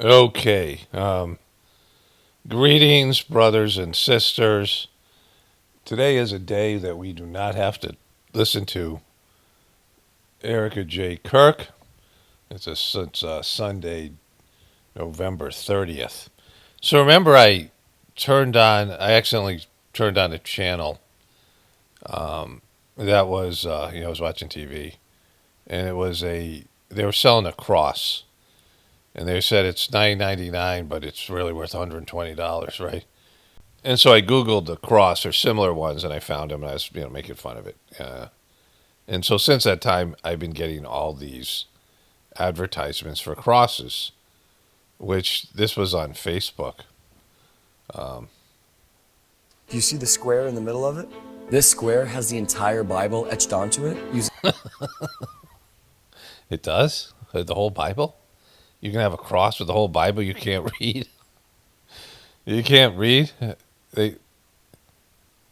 Okay. Greetings, brothers and sisters. Today is a day that we do not have to listen to Erica J. Kirk. It's Sunday, November 30th. So remember, I accidentally turned on a channel. That was, I was watching TV, and they were selling a cross. And they said it's $9.99, but it's really worth $120, right? And so I Googled the cross or similar ones, and I found them, and I was, making fun of it. And so since that time, I've been getting all these advertisements for crosses, which this was on Facebook. Do you see the square in the middle of it? This square has the entire Bible etched onto it. It does? The whole Bible? You can have a cross with the whole Bible you can't read? You can't read?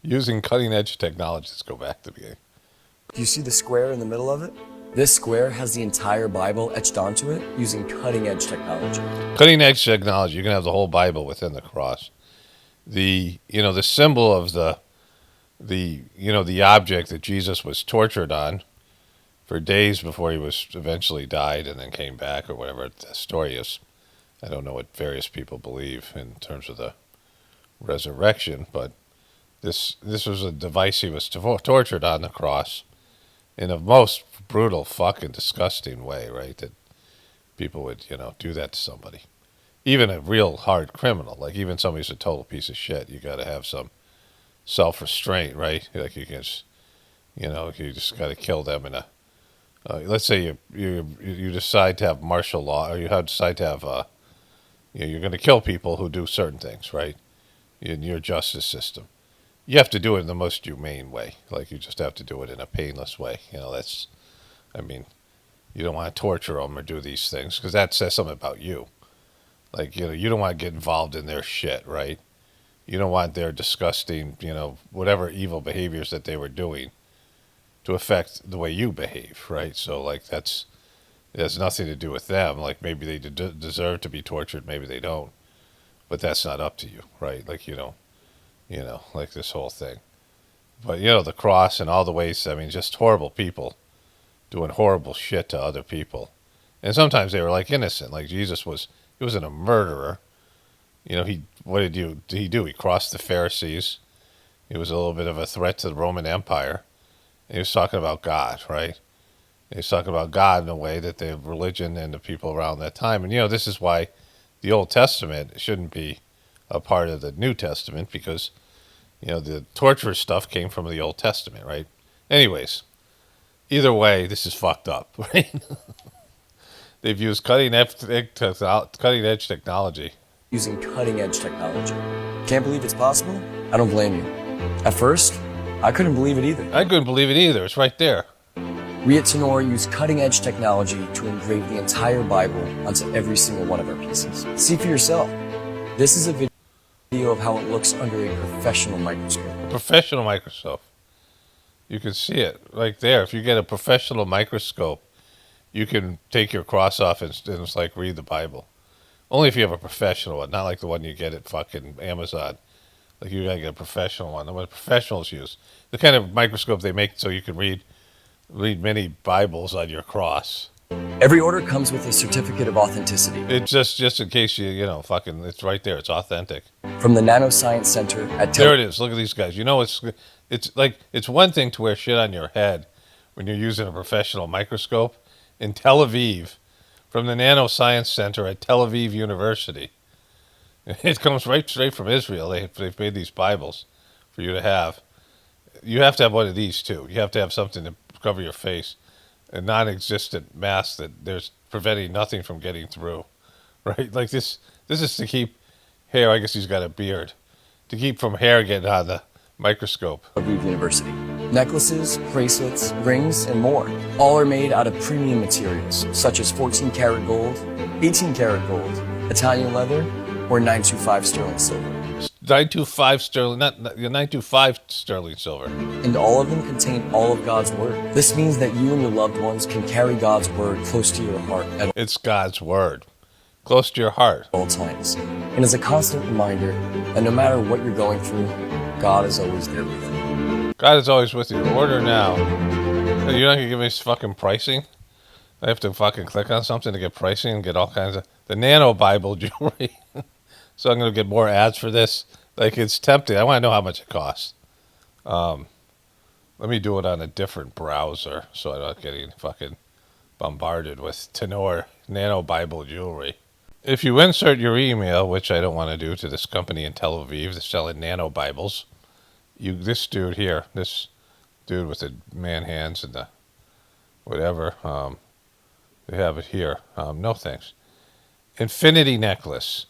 Using cutting-edge technology. Let's go back to the beginning. Do you see the square in the middle of it? This square has the entire Bible etched onto it using cutting-edge technology. Cutting-edge technology. You can have the whole Bible within the cross. The symbol of the object that Jesus was tortured on for days before he was eventually died and then came back, or whatever the story is. I don't know what various people believe in terms of the resurrection, but this was a device he was tortured on the cross in a most brutal, fucking disgusting way, right? That people would, do that to somebody. Even a real hard criminal, like even somebody who's a total piece of shit, you got to have some self-restraint, right? Like you can just, you just got to kill them in a. Let's say you decide to have martial law, or decide to have, you're going to kill people who do certain things, right? In your justice system, you have to do it in the most humane way. Like you just have to do it in a painless way. You don't want to torture them or do these things because that says something about you. Like, you don't want to get involved in their shit, right? You don't want their disgusting, whatever evil behaviors that they were doing to affect the way you behave, right? So, like, it has nothing to do with them. Like, maybe they deserve to be tortured, maybe they don't. But that's not up to you, right? Like, like this whole thing. But, the cross and all the ways, just horrible people doing horrible shit to other people. And sometimes they were, like, innocent. Like, he wasn't a murderer. What did he do? He crossed the Pharisees. He was a little bit of a threat to the Roman Empire. He was talking about God, right? He was talking about God in a way that the religion and the people around that time. And, this is why the Old Testament shouldn't be a part of the New Testament because, the torture stuff came from the Old Testament, right? Anyways, either way, this is fucked up, right? They've used cutting-edge technology. Using cutting-edge technology. Can't believe it's possible? I don't blame you. At first, I couldn't believe it either. I couldn't believe it either. It's right there. We at Tenor use cutting-edge technology to engrave the entire Bible onto every single one of our pieces. See for yourself. This is a video of how it looks under a professional microscope. A professional microscope. You can see it right there. If you get a professional microscope, you can take your cross off and it's like read the Bible. Only if you have a professional one, not like the one you get at fucking Amazon. Like you gotta get a professional one. The one professionals use. The kind of microscope they make so you can read many Bibles on your cross. Every order comes with a certificate of authenticity. It's just in case it's right there. It's authentic. From the Nanoscience Center at There it is. Look at these guys. It's one thing to wear shit on your head when you're using a professional microscope. In Tel Aviv, from the Nanoscience Center at Tel Aviv University. It comes right straight from Israel. They've made these Bibles for you to have. You have to have one of these, too. You have to have something to cover your face. A non-existent mask that there's preventing nothing from getting through. Right? Like this is to keep hair. I guess he's got a beard. To keep from hair getting on the microscope. Tel Aviv University. Necklaces, bracelets, rings, and more. All are made out of premium materials, such as 14-karat gold, 18-karat gold, Italian leather, or 925 sterling silver. 925 sterling, not 925 sterling silver. And all of them contain all of God's word. This means that you and your loved ones can carry God's word close to your heart. It's God's word. close to your heart. all times, and is a constant reminder that no matter what you're going through, God is always there with you. God is always with you. Order now. You're not going to give me fucking pricing? I have to fucking click on something to get pricing and get all kinds of... The Nano Bible jewelry. So I'm going to get more ads for this. Like, it's tempting. I want to know how much it costs. Let me do it on a different browser so I'm not getting fucking bombarded with Tenor Nano Bible jewelry. If you insert your email, which I don't want to do, to this company in Tel Aviv that's selling Nano Bibles, this dude here, this dude with the man hands and the whatever, they have it here. No thanks. Infinity necklace,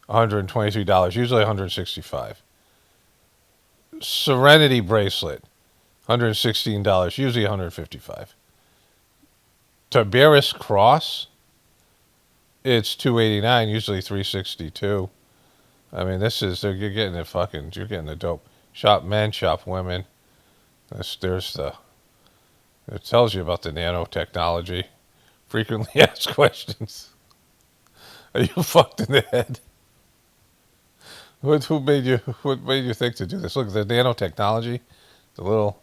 $123, usually $165. Serenity bracelet, $116, usually $155. Tiberius cross, it's $289, usually $362. I mean, you're getting the dope. Shop men, shop women. It tells you about the nanotechnology. Frequently asked questions. Are you fucked in the head? What made you think to do this? Look, the nanotechnology, the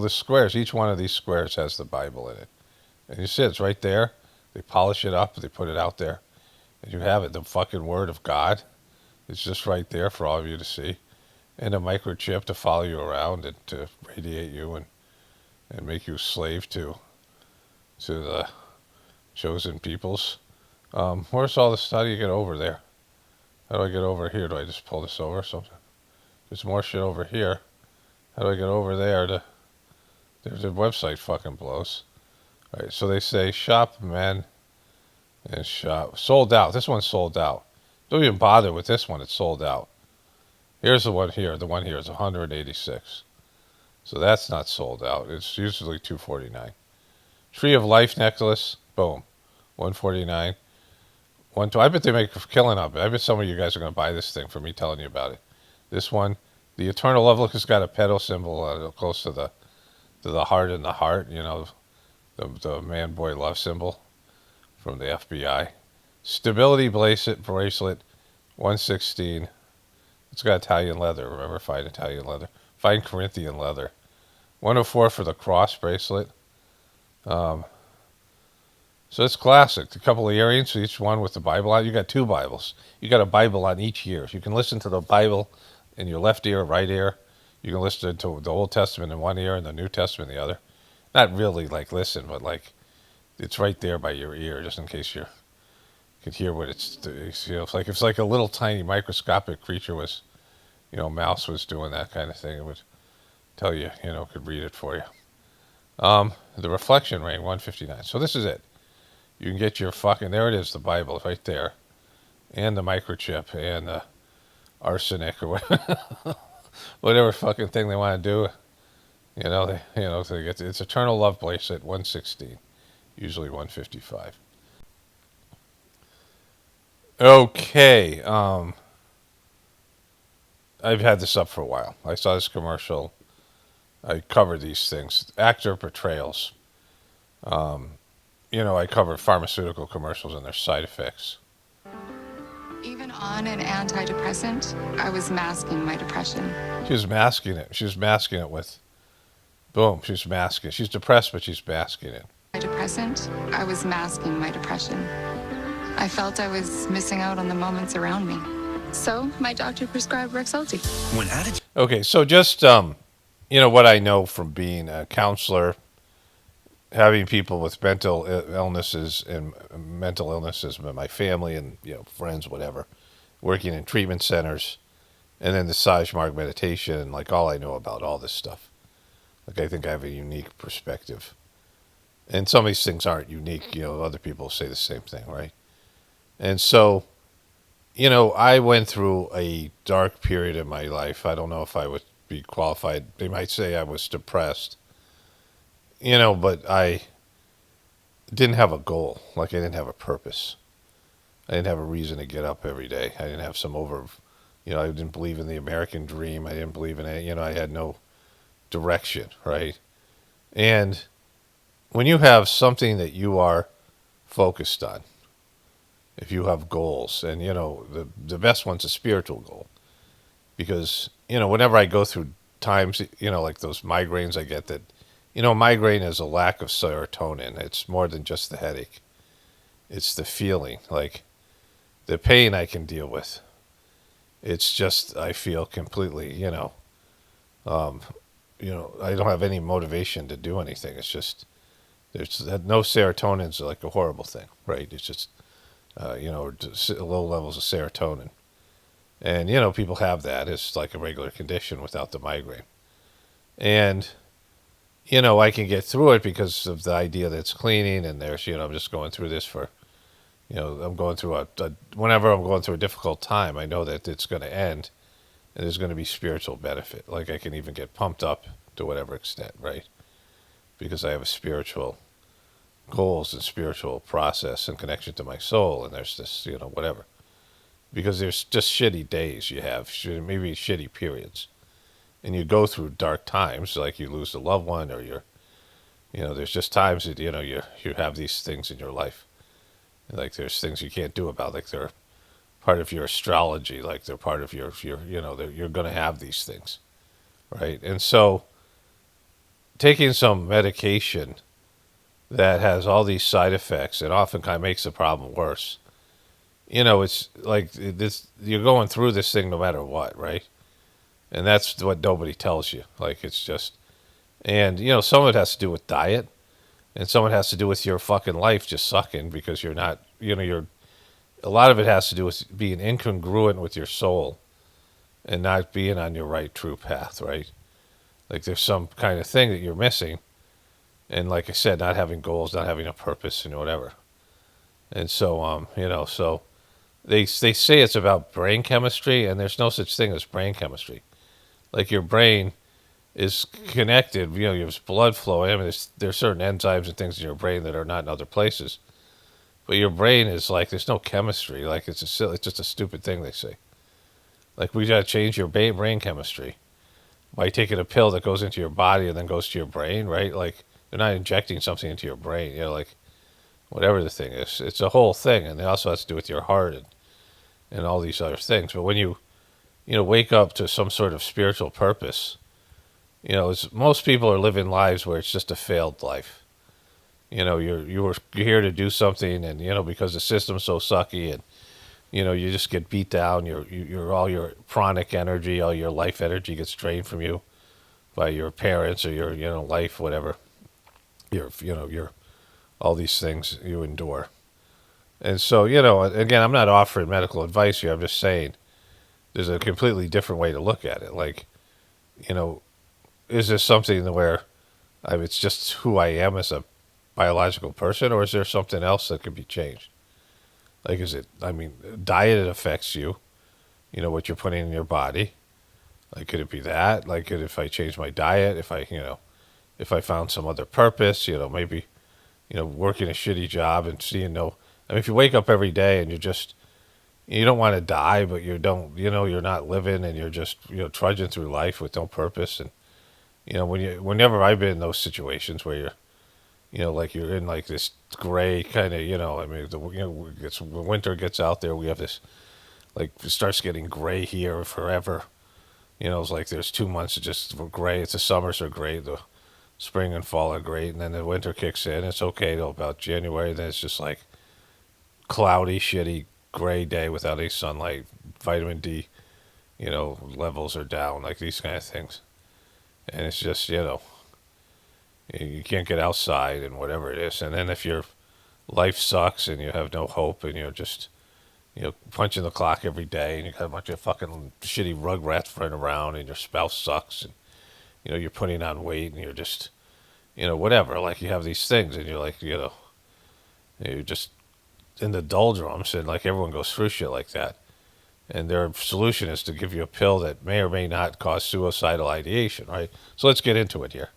squares, each one of these squares has the Bible in it. And you see it's right there. They polish it up, they put it out there. And you have it, the fucking Word of God. It's just right there for all of you to see. And a microchip to follow you around and to radiate you and make you a slave to the chosen peoples. Where's all this? How do you get over there? How do I get over here? Do I just pull this over or something? There's more shit over here. How do I get over there? Their website fucking blows. All right, so they say shop men and shop. Sold out. This one's sold out. Don't even bother with this one. It's sold out. Here's the one here. The one here is 186. So that's not sold out. It's usually $249. Tree of Life necklace. Boom. $149. I bet they make a killing of it. I bet some of you guys are going to buy this thing for me telling you about it. This one, the Eternal Love, look, it's got a petal symbol close to the heart in the heart. You know, the man-boy love symbol from the FBI. Stability bracelet, $116. It's got Italian leather. Remember, fine Italian leather. Fine Corinthian leather. $104 for the cross bracelet. So it's classic. A couple of earrings, each one with the Bible on it. You got two Bibles. You got a Bible on each ear. You can listen to the Bible in your left ear, right ear. You can listen to the Old Testament in one ear and the New Testament in the other. Not really like listen, but like it's right there by your ear, just in case you could hear what it's. You know, it's like a little tiny microscopic creature was, mouse was doing that kind of thing. It would tell you, could read it for you. The reflection ring, $159. So this is it. You can get your there it is, the Bible right there, and the microchip and the arsenic or whatever fucking thing they want to do. They get it's Eternal Love bracelet, $116, usually $155. Okay, I've had this up for a while. I saw this commercial. I cover these things, actor portrayals. I cover pharmaceutical commercials and their side effects. Even on an antidepressant, I was masking my depression. She was masking it. She was masking it with, boom, she's masking it. She's depressed, but she's masking it. Antidepressant, I was masking my depression. I felt I was missing out on the moments around me. So my doctor prescribed Rexulti. Okay, so just, what I know from being a counselor, having people with mental illnesses in my family and friends, whatever, working in treatment centers, and then the Sajmark meditation, and like all I know about all this stuff. Like I think I have a unique perspective, and some of these things aren't unique. Other people say the same thing, right? And so, I went through a dark period in my life. I don't know if I would be qualified. They might say I was depressed. But I didn't have a goal. Like I didn't have a purpose. I didn't have a reason to get up every day. I didn't have I didn't believe in the American dream. I didn't believe in it. I had no direction, right? And when you have something that you are focused on, if you have goals, and the best one's a spiritual goal, because whenever I go through times, like those migraines I get, that migraine is a lack of serotonin. It's more than just the headache. It's the feeling, like the pain I can deal with. It's just I feel completely, I don't have any motivation to do anything. It's just there's no serotonin is like a horrible thing, right? It's just low levels of serotonin, and people have that. It's like a regular condition without the migraine, and I can get through it because of the idea that it's cleaning, and there's I'm just going through this for I'm going through whenever I'm going through a difficult time, I know that it's going to end, and there's going to be spiritual benefit. Like I can even get pumped up to whatever extent, right? Because I have a spiritual goals and spiritual process and connection to my soul, and there's this, whatever. Because there's just shitty days you have, maybe shitty periods, and you go through dark times, like you lose a loved one, or there's just times that you have these things in your life, like there's things you can't do about, like they're part of your astrology, like they're part of your you're going to have these things, right? And so taking some medication that has all these side effects, and often kind of makes the problem worse. It's like this, you're going through this thing no matter what, right? And that's what nobody tells you. Like it's just, and some of it has to do with diet, and some of it has to do with your fucking life just sucking because you're not, a lot of it has to do with being incongruent with your soul and not being on your right true path, right? Like there's some kind of thing that you're missing. And like I said, not having goals, not having a purpose, and whatever. And so, so they say it's about brain chemistry, and there's no such thing as brain chemistry. Like your brain is connected, there's blood flow. I mean, there's certain enzymes and things in your brain that are not in other places. But your brain is like, there's no chemistry. Like it's just a stupid thing they say. Like we got to change your brain chemistry by taking a pill that goes into your body and then goes to your brain, right? Like they're not injecting something into your brain, like whatever the thing is. It's a whole thing, and it also has to do with your heart and all these other things. But when you wake up to some sort of spiritual purpose, most people are living lives where it's just a failed life. You're here to do something, and because the system's so sucky, and you just get beat down. Your all your pranic energy, all your life energy gets drained from you by your parents or your life, whatever. Your all these things you endure. And so again, I'm not offering medical advice here. I'm just saying there's a completely different way to look at it. Like, is this something where it's just who I am as a biological person, or is there something else that could be changed? Like, diet affects you, what you're putting in your body. Like, could it be that? Like, if I change my diet, if I found some other purpose, maybe, working a shitty job and seeing if you wake up every day and you don't want to die, but you don't, you're not living, and you're just, trudging through life with no purpose. And, whenever I've been in those situations where you're, like you're in like this gray kind of, when winter gets out there, we have this, like it starts getting gray here forever. It's like there's 2 months of just gray. It's the summers are great, the spring and fall are great, and then the winter kicks in. It's okay till about January. Then it's just like cloudy, shitty, gray day without any sunlight. Vitamin D, levels are down, like these kind of things. And it's just, you can't get outside and whatever it is. And then if your life sucks and you have no hope and you're just, punching the clock every day, and you got a bunch of fucking shitty rugrats running around, and your spouse sucks, and, you're putting on weight, and you're just, whatever. Like you have these things, and you're like, you're just in the doldrums, and like everyone goes through shit like that. And their solution is to give you a pill that may or may not cause suicidal ideation, right? So let's get into it here.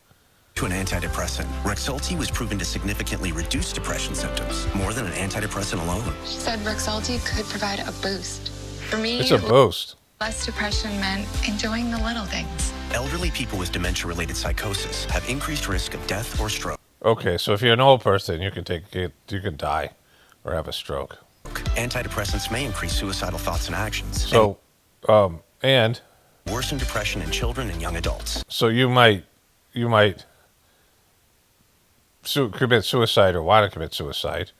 To an antidepressant, Rexulti was proven to significantly reduce depression symptoms, more than an antidepressant alone. She said Rexulti could provide a boost. For me, It's a boost. less depression meant enjoying the little things. Elderly people with dementia-related psychosis have increased risk of death or stroke. Okay, so if you're an old person, you can die or have a stroke. Antidepressants may increase suicidal thoughts and actions. So, and Worsen depression in children and young adults. so you might commit suicide or want to commit suicide,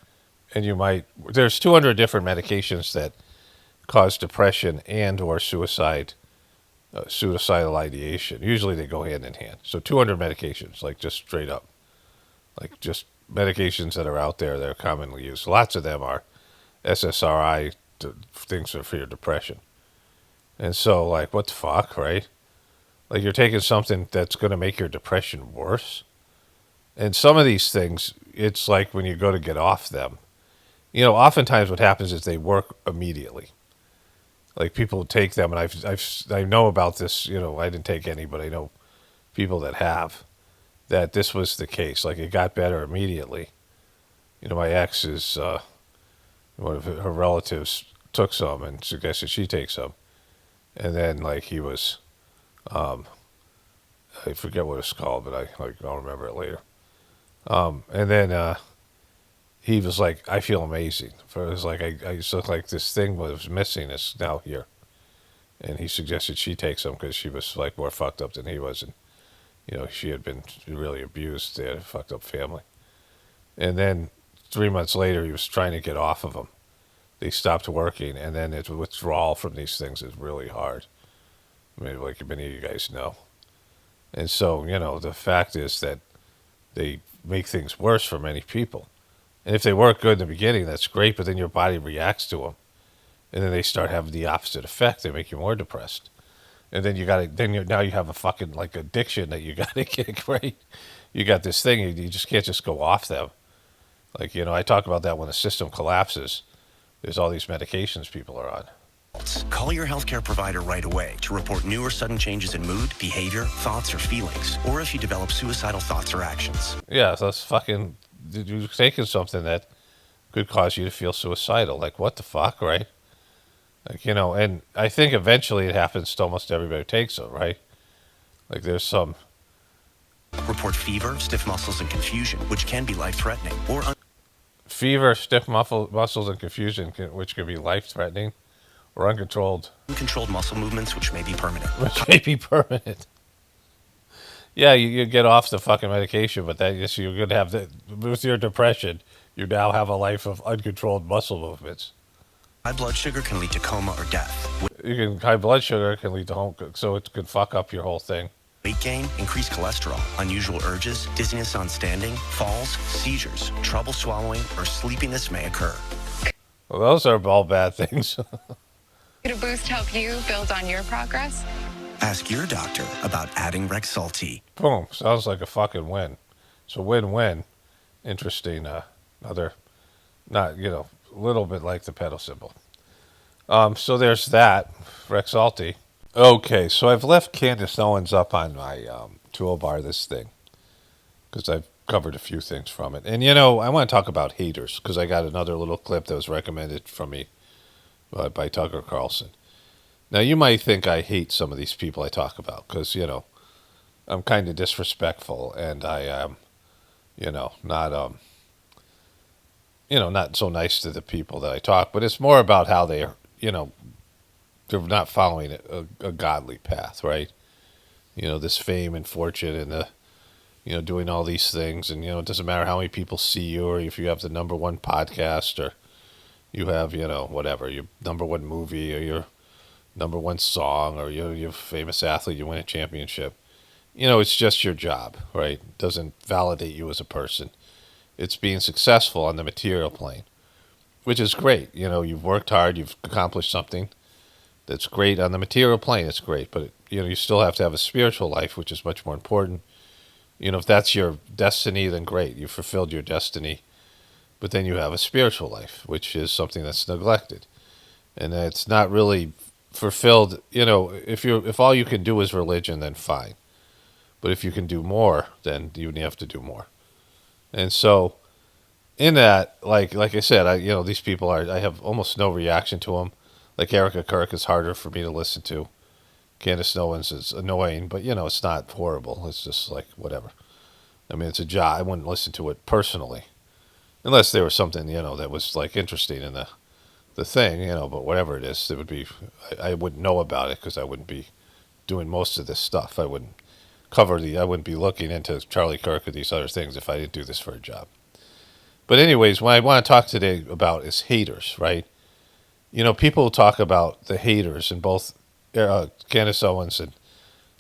and there's 200 different medications that cause depression and or suicidal ideation. Usually they go hand in hand. So 200 medications, like just straight up, like just medications that are out there that are commonly used. Lots of them are SSRI things for your depression. And so, like, what the fuck, right? Like, you're taking something that's going to make your depression worse. And some of these things, it's like when you go to get off them, oftentimes what happens is they work immediately. Like, people take them, and I know about this, I didn't take any, but I know people that have, that this was the case. Like, it got better immediately. My ex is, one of her relatives took some and suggested she take some. And then, like, he was, I forget what it's called, but I'll remember it later. And then he was like, I feel amazing. It was like, I just looked like this thing was missing is now here. And he suggested she take some because she was, like, more fucked up than he was. And, she had been really abused. They had a fucked up family. And then 3 months later, he was trying to get off of them. They stopped working, and then its withdrawal from these things is really hard. I mean, like many of you guys know. And so, the fact is that they make things worse for many people. And if they work good in the beginning, that's great, but then your body reacts to them. And then they start having the opposite effect. They make you more depressed. And then now you have a fucking, like, addiction that you got to get, right? You got this thing, you just can't just go off them. Like, I talk about that when the system collapses. There's all these medications people are on. Call your healthcare provider right away to report new or sudden changes in mood, behavior, thoughts, or feelings, or if you develop suicidal thoughts or actions. Yeah, so that's fucking, you're taking something that could cause you to feel suicidal. Like, what the fuck, right? Like, and I think eventually it happens to almost everybody who takes it, right? Like, there's some... Report fever, stiff muscles, and confusion, which can be life-threatening, or... Fever, stiff muscles, and confusion, which can be life-threatening, or uncontrolled muscle movements, which may be permanent. Which may be permanent. Yeah, you get off the fucking medication, but you're going to have with your depression, you now have a life of uncontrolled muscle movements. High blood sugar can lead to coma or death. High blood sugar can lead to so it could fuck up your whole thing. Weight gain, increased cholesterol, unusual urges, dizziness on standing, falls, seizures, trouble swallowing, or sleepiness may occur. Well, those are all bad things. Could a boost help you build on your progress? Ask your doctor about adding Rexulti. Boom. Sounds like a fucking win. It's a win-win. Interesting. Another, not, a little bit like the pedal symbol. So there's that. Rexulti. Okay, so I've left Candace Owens up on my toolbar, this thing, because I've covered a few things from it. And, I want to talk about haters, because I got another little clip that was recommended from me by Tucker Carlson. Now, you might think I hate some of these people I talk about, because, I'm kind of disrespectful, and I am, not so nice to the people that I talk, but it's more about how they are, they're not following a godly path, right? This fame and fortune and the, doing all these things. And, it doesn't matter how many people see you or if you have the number one podcast or you have, whatever, your number one movie or your number one song or you're a famous athlete, you win a championship. It's just your job, right? It doesn't validate you as a person. It's being successful on the material plane, which is great. You've worked hard, you've accomplished something. That's great on the material plane. It's great, but you still have to have a spiritual life, which is much more important. If that's your destiny, then great, you fulfilled your destiny. But then you have a spiritual life, which is something that's neglected, and it's not really fulfilled. If all you can do is religion, then fine. But if you can do more, then you have to do more. And so, in that, like I said, these people I have almost no reaction to them. Like Erica Kirk is harder for me to listen to. Candace Owens is annoying, but, it's not horrible. It's just like, whatever. I mean, it's a job. I wouldn't listen to it personally. Unless there was something, that was, like, interesting in the the thing, but whatever it is, it would be, I wouldn't know about it because I wouldn't be doing most of this stuff. I wouldn't I wouldn't be looking into Charlie Kirk or these other things if I didn't do this for a job. But anyways, what I want to talk today about is haters, right? People talk about the haters, and both Candace Owens and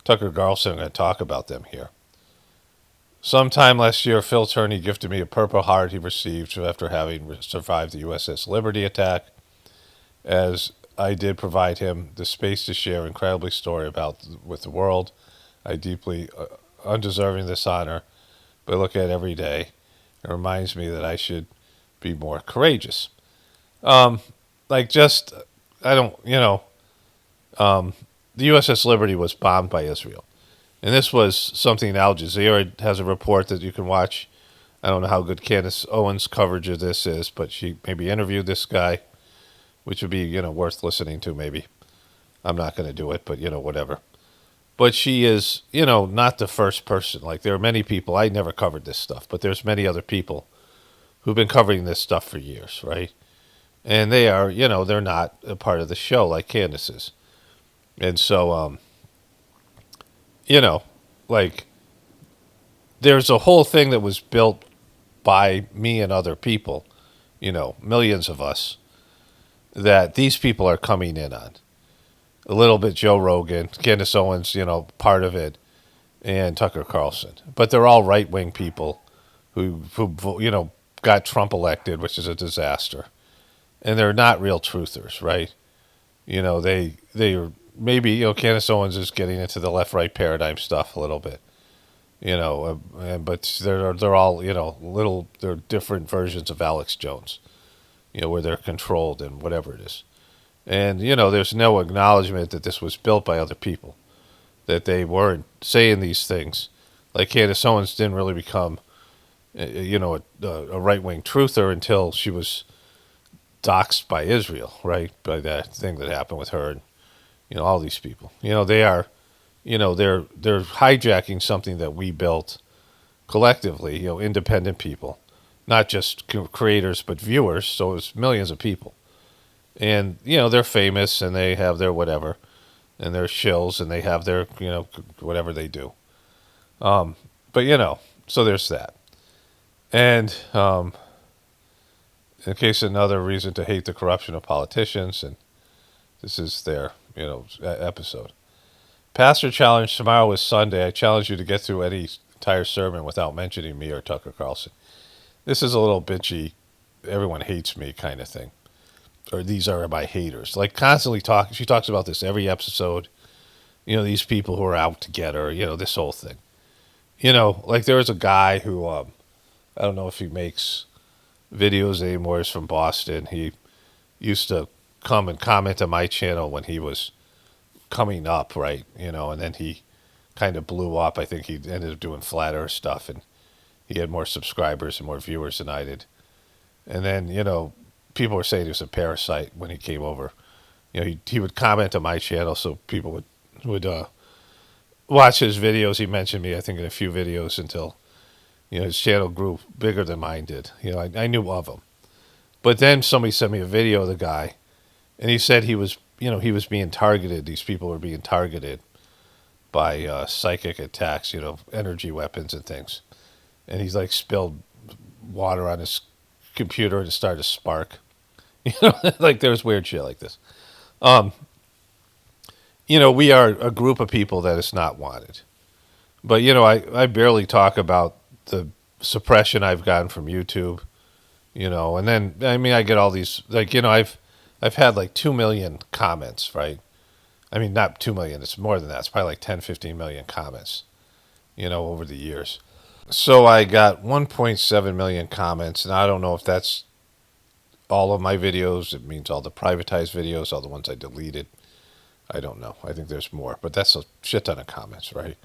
Tucker Carlson are going to talk about them here. Sometime last year, Phil Turney gifted me a Purple Heart he received after having survived the USS Liberty attack, as I did provide him the space to share incredibly story with the world. I deeply undeserving this honor, but look at it every day. It reminds me that I should be more courageous. I don't, the USS Liberty was bombed by Israel. And this was something Al Jazeera has a report that you can watch. I don't know how good Candace Owens' coverage of this is, but she maybe interviewed this guy, which would be, worth listening to maybe. I'm not going to do it, but, whatever. But she is, not the first person. Like, there are many people, I never covered this stuff, but there's many other people who've been covering this stuff for years, right? And they are, they're not a part of the show like Candace is. And so, there's a whole thing that was built by me and other people, millions of us, that these people are coming in on. A little bit Joe Rogan, Candace Owens, part of it, and Tucker Carlson. But they're all right-wing people who got Trump elected, which is a disaster. And they're not real truthers, right? They are maybe, Candace Owens is getting into the left-right paradigm stuff a little bit, but they're all, they're different versions of Alex Jones, where they're controlled and whatever it is. And, there's no acknowledgement that this was built by other people, that they weren't saying these things. Like Candace Owens didn't really become, a right-wing truther until she was doxxed by Israel, right? By that thing that happened with her and, all these people. They are, they're hijacking something that we built collectively, independent people, not just creators, but viewers. So it's millions of people. And, they're famous and they have their whatever, and they're shills and they have their, whatever they do. But, so there's that. And in case another reason to hate the corruption of politicians, and this is their, episode. Pastor challenge, tomorrow is Sunday. I challenge you to get through any entire sermon without mentioning me or Tucker Carlson. This is a little bitchy, everyone hates me kind of thing. Or these are my haters. Like constantly talking, she talks about this every episode. These people who are out to get her, this whole thing. Like there was a guy who, I don't know if he makes videos anymore, he's from Boston. He used to come and comment on my channel when he was coming up, right? And then he kind of blew up. I think he ended up doing flat earth stuff, and he had more subscribers and more viewers than I did. And then, people were saying he was a parasite when he came over. He would comment on my channel, so people would watch his videos. He mentioned me, I think, in a few videos until, his channel grew bigger than mine did. I knew of him. But then somebody sent me a video of the guy, and he said he was being targeted. These people were being targeted by psychic attacks, energy weapons and things. And he's like spilled water on his computer and it started to spark. Like there's weird shit like this. We are a group of people that is not wanted. But, I barely talk about the suppression I've gotten from YouTube, and then, I get all these, I've had like 2 million comments, right? Not 2 million, it's more than that. It's probably like 10, 15 million comments, over the years. So I got 1.7 million comments, and I don't know if that's all of my videos. It means all the privatized videos, all the ones I deleted. I don't know. I think there's more, but that's a shit ton of comments, right?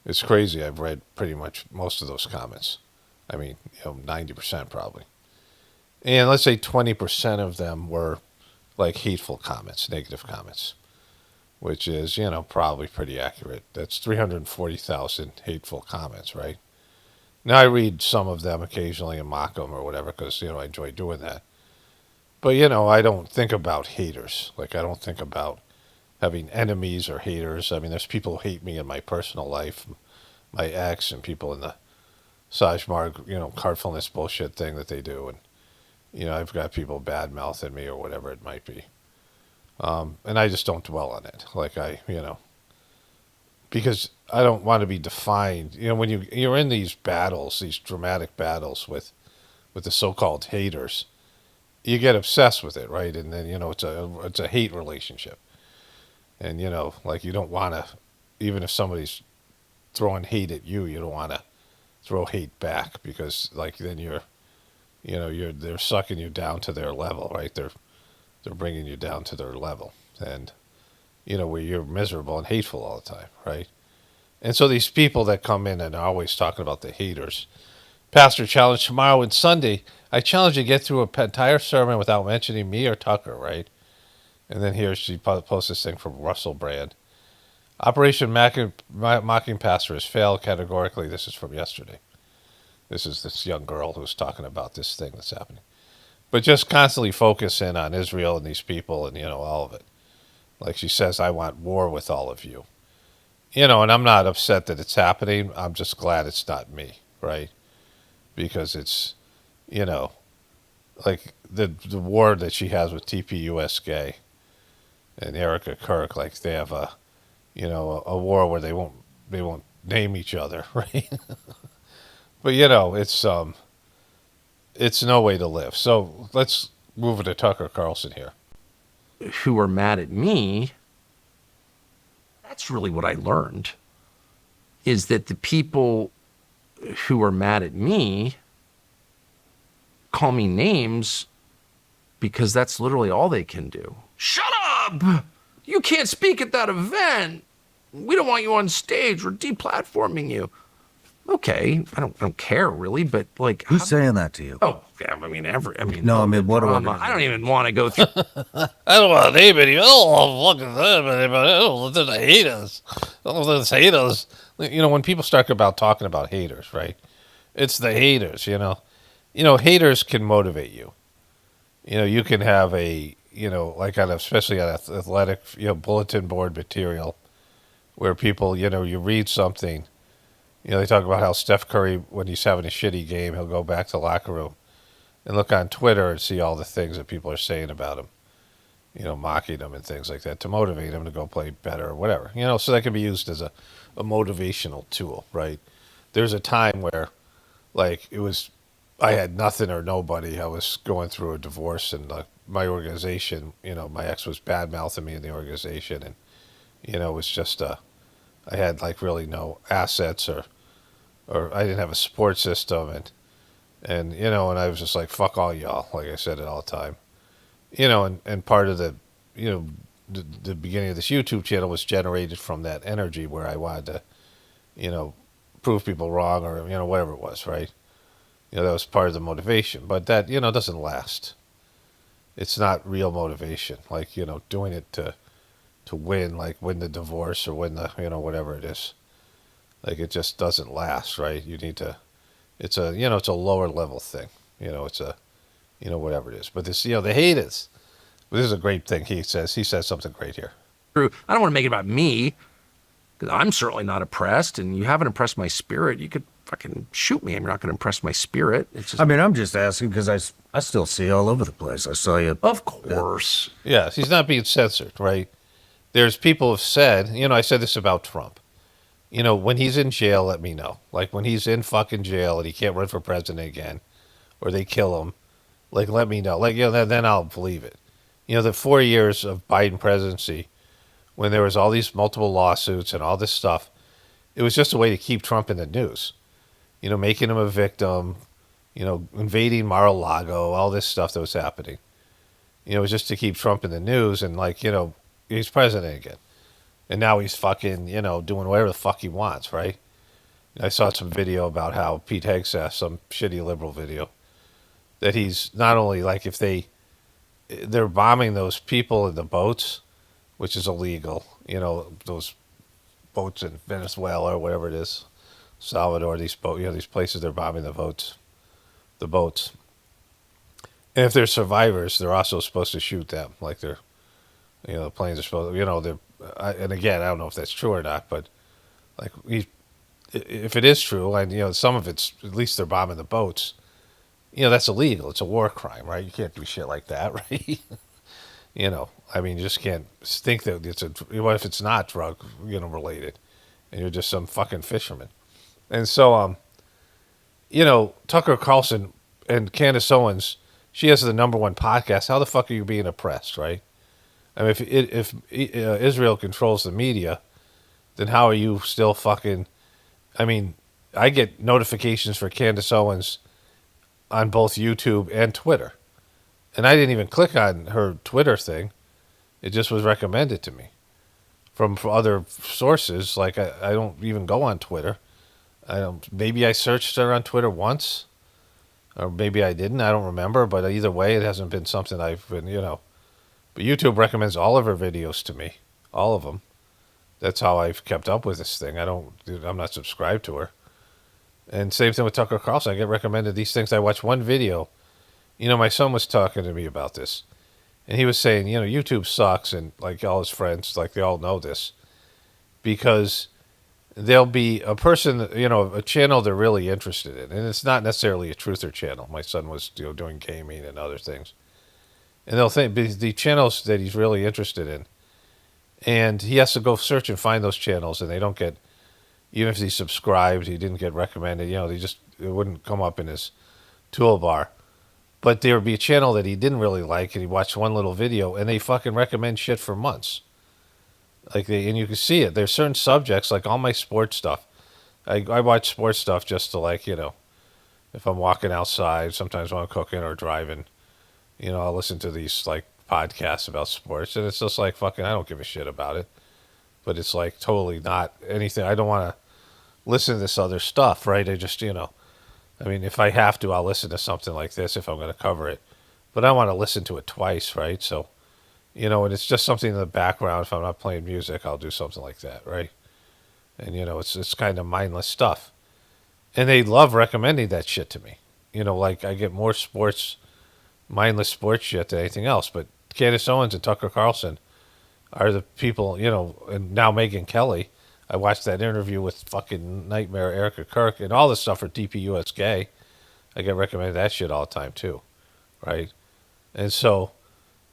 It's crazy. I've read pretty much most of those comments. 90% probably. And let's say 20% of them were like hateful comments, negative comments, which is, probably pretty accurate. That's 340,000 hateful comments, right? Now I read some of them occasionally and mock them or whatever because, I enjoy doing that. But, you know, I don't think about haters. Like, I don't think about having enemies or haters. I mean, there's people who hate me in my personal life, my ex and people in the Sajmar, you know, Gratefullness bullshit thing that they do. And, you know, I've got people bad mouthing me or whatever it might be. And I just don't dwell on it. Like you know, because I don't want to be defined. You know, when you're in these battles, these dramatic battles with the so-called haters, you get obsessed with it, right? And then, you know, it's a hate relationship. And, you know, like you don't want to, even if somebody's throwing hate at you, you don't want to throw hate back because, like, then they're sucking you down to their level, right? They're bringing you down to their level, and, you know, where you're miserable and hateful all the time, right? And so these people that come in and are always talking about the haters. Pastor challenge tomorrow and Sunday. I challenge you to get through an entire sermon without mentioning me or Tucker, right? And then here she posts this thing from Russell Brand. Operation Mocking Pastor has failed categorically. This is from yesterday. This is this young girl who's talking about this thing that's happening. But just constantly focus in on Israel and these people and, you know, all of it. Like she says, I want war with all of you. You know, and I'm not upset that it's happening. I'm just glad it's not me, right? Because it's, you know, like the war that she has with TPUSGAY and Erica Kirk, like they have a war where they won't name each other, right? But, you know, it's no way to live. So let's move it to Tucker Carlson here. Who are mad at me, that's really what I learned, is that the people who are mad at me call me names because that's literally all they can do. Shut up! You can't speak at that event. We don't want you on stage. We're deplatforming you. Okay, I don't care really, but like, who's saying that to you? Oh, yeah, I mean, what I don't even want to go through. I don't want to name any. Oh, fucking them. Oh, there's the haters. Oh, there's haters. You know, when people start talking about haters, right? It's the haters. You know, haters can motivate you. You know, you can have like especially on athletic, bulletin board material, where people, you read something. They talk about how Steph Curry, when he's having a shitty game, he'll go back to the locker room and look on Twitter and see all the things that people are saying about him, mocking him and things like that to motivate him to go play better or whatever. So that can be used as a motivational tool, right? There's a time where, like, I had nothing or nobody. I was going through a divorce, and my organization, my ex was bad-mouthing me in the organization, and, it was just I had really no assets or I didn't have a support system, and I was just like, fuck all y'all, like I said it all the time, and part of the the beginning of this YouTube channel was generated from that energy where I wanted to prove people wrong or whatever it was, right? That was part of the motivation, but that doesn't last. It's not real motivation, like doing it to win, like win the divorce or win the whatever it is. Like, it just doesn't last, right? You need to. It's a it's a lower level thing. It's a whatever it is. But this the haters. This is a great thing. He says something great here. I don't want to make it about me, because I'm certainly not oppressed, and you haven't impressed my spirit. You could fucking shoot me. I'm not going to impress my spirit. It's just, I'm just asking because I still see you all over the place. I saw you. Of course. Yes, he's not being censored, right? There's people who have said, I said this about Trump. When he's in jail, let me know. Like, when he's in fucking jail and he can't run for president again, or they kill him, like, let me know. Like, then I'll believe it. The 4 years of Biden presidency, when there was all these multiple lawsuits and all this stuff, it was just a way to keep Trump in the news. Making him a victim, invading Mar-a-Lago, all this stuff that was happening. It was just to keep Trump in the news, and he's president again. And now he's fucking, doing whatever the fuck he wants, right? I saw some video about how Pete Hegseth, some shitty liberal video, that he's not only, like, if they're bombing those people in the boats, which is illegal, those boats in Venezuela or whatever it is, Salvador, these places they're bombing the boats. And if they're survivors, they're also supposed to shoot them. Like they're, the planes are supposed to, and again, I don't know if that's true or not, but like if it is true, and some of it's, at least they're bombing the boats, that's illegal. It's a war crime, right? You can't do shit like that, right? You just can't think that what if it's not drug, related, and you're just some fucking fisherman. And so, Tucker Carlson and Candace Owens, she has the #1 podcast. How the fuck are you being oppressed, right? I mean, if Israel controls the media, then how are you still fucking? I mean, I get notifications for Candace Owens on both YouTube and Twitter, and I didn't even click on her Twitter thing. It just was recommended to me from other sources. Like I don't even go on Twitter. I don't. Maybe I searched her on Twitter once, or maybe I didn't. I don't remember. But either way, it hasn't been something I've been, But YouTube recommends all of her videos to me, all of them. That's how I've kept up with this thing. I'm not subscribed to her. And same thing with Tucker Carlson. I get recommended these things. I watch one video. My son was talking to me about this. And he was saying, YouTube sucks. And like all his friends, like they all know this. Because there'll be a person, a channel they're really interested in. And it's not necessarily a truther channel. My son was, doing gaming and other things. And they'll think the channels that he's really interested in. And he has to go search and find those channels. And they don't get, even if he's subscribed, he didn't get recommended. It wouldn't come up in his toolbar. But there would be a channel that he didn't really like, and he watched one little video, and they fucking recommend shit for months. And you can see it. There's certain subjects, like all my sports stuff. I watch sports stuff just to if I'm walking outside, sometimes when I'm cooking or driving, I'll listen to these like podcasts about sports, and it's just like fucking, I don't give a shit about it. But it's like totally not anything. I don't want to listen to this other stuff, right? I just, if I have to, I'll listen to something like this if I'm going to cover it. But I want to listen to it twice, right? So, and it's just something in the background. If I'm not playing music, I'll do something like that, right? And, it's kind of mindless stuff. And they love recommending that shit to me. Like I get more mindless sports shit than anything else. But Candace Owens and Tucker Carlson are the people, and now Megyn Kelly. I watched that interview with fucking Nightmare Erica Kirk and all this stuff for TPUSGAY. I get recommended that shit all the time too, right? And so,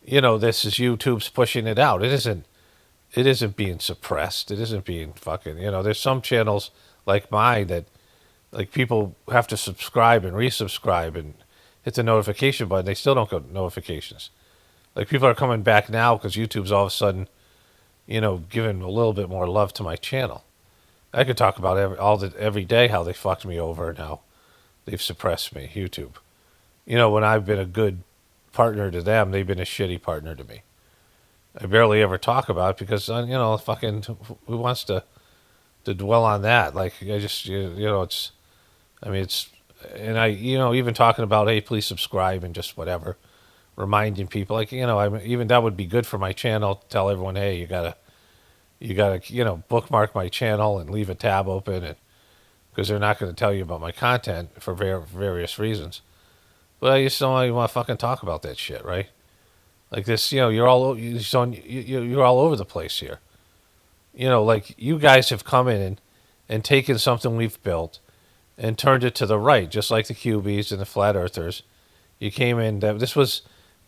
this is YouTube's pushing it out. It isn't being suppressed. It isn't being fucking, there's some channels like mine that like people have to subscribe and resubscribe and hit the notification button. They still don't get notifications. Like people are coming back now because YouTube's all of a sudden, giving a little bit more love to my channel. I could talk about every day how they fucked me over and how they've suppressed me, YouTube. When I've been a good partner to them, they've been a shitty partner to me. I barely ever talk about it because, fucking who wants to dwell on that? Like, I just, it's, and I, even talking about, hey, please subscribe and just whatever. Reminding people, like, even that would be good for my channel. Tell everyone, hey, you gotta, bookmark my channel and leave a tab open, and because they're not going to tell you about my content for various reasons. But I just don't even want to fucking talk about that shit, right? Like this, you're all over the place here. Like you guys have come in and taken something we've built and turned it to the right, just like the QBs and the flat earthers. You came in.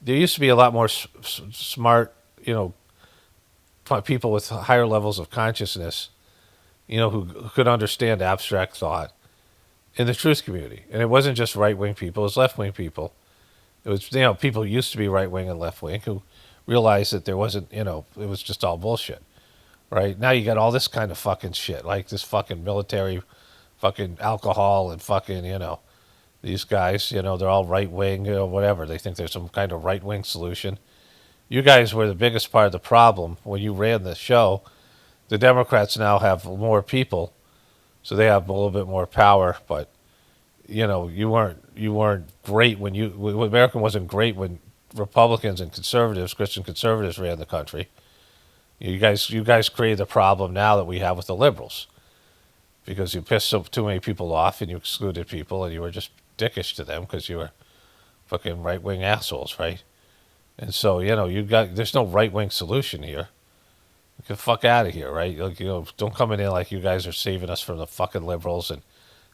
There used to be a lot more smart, people with higher levels of consciousness, who could understand abstract thought in the truth community. And it wasn't just right-wing people, it was left-wing people. It was, people who used to be right-wing and left-wing who realized that there wasn't, it was just all bullshit, right? Now you got all this kind of fucking shit, like this fucking military fucking alcohol and fucking, these guys, they're all right-wing, whatever. They think there's some kind of right-wing solution. You guys were the biggest part of the problem when you ran the show. The Democrats now have more people, so they have a little bit more power. But, you weren't great when America wasn't great when Republicans and conservatives, Christian conservatives, ran the country. You guys created the problem now that we have with the liberals. Because you pissed too many people off and you excluded people and you were just dickish to them because you were fucking right-wing assholes, right? And so, there's no right-wing solution here. Get the fuck out of here, right? Like, don't come in like you guys are saving us from the fucking liberals and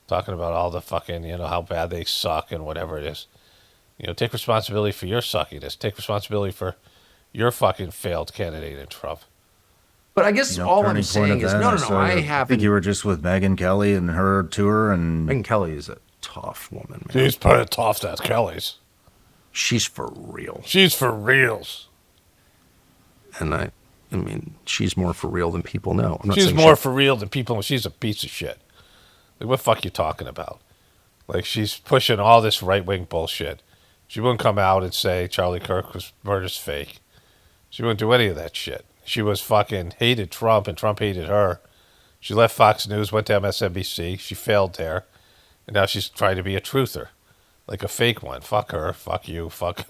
talking about all the fucking, how bad they suck and whatever it is. Take responsibility for your suckiness. Take responsibility for your fucking failed candidate in Trump. But I guess all I'm turning point saying of is, that, no, I I think haven't. you were just with Megyn Kelly and her tour, and Megyn Kelly is a tough woman, man. She's pretty tough, that Kelly's. She's for real. She's for reals. And I mean, she's more for real than people know. I'm not She's saying more for real than people. She's a piece of shit. Like, what the fuck you talking about? Like, she's pushing all this right-wing bullshit. She wouldn't come out and say Charlie Kirk was murder's fake. She wouldn't do any of that shit. She was fucking hated Trump, and Trump hated her. She left Fox News, went to MSNBC. She failed there. And now she's trying to be a truther. Like a fake one. Fuck her. Fuck you. Fuck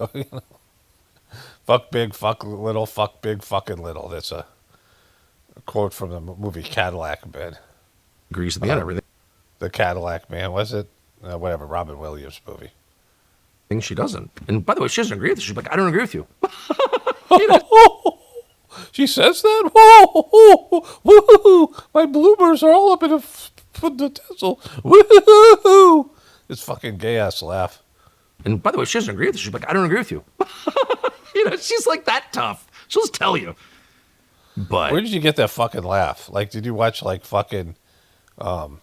fuck big, fuck little, fuck big, fucking little. That's a quote from the movie Cadillac Man. agrees with me on everything. The Cadillac Man, was it? Whatever, Robin Williams movie. She doesn't. And by the way, she doesn't agree with it. She's like, I don't agree with you. She says that? Whoa, woo, my bloomers are all up in the tinsel. Woo, this fucking gay ass laugh. And by the way, she doesn't agree with it. She's like, I don't agree with you. She's like that tough. She'll just tell you. But Where did you get that fucking laugh? Like, did you watch like fucking, what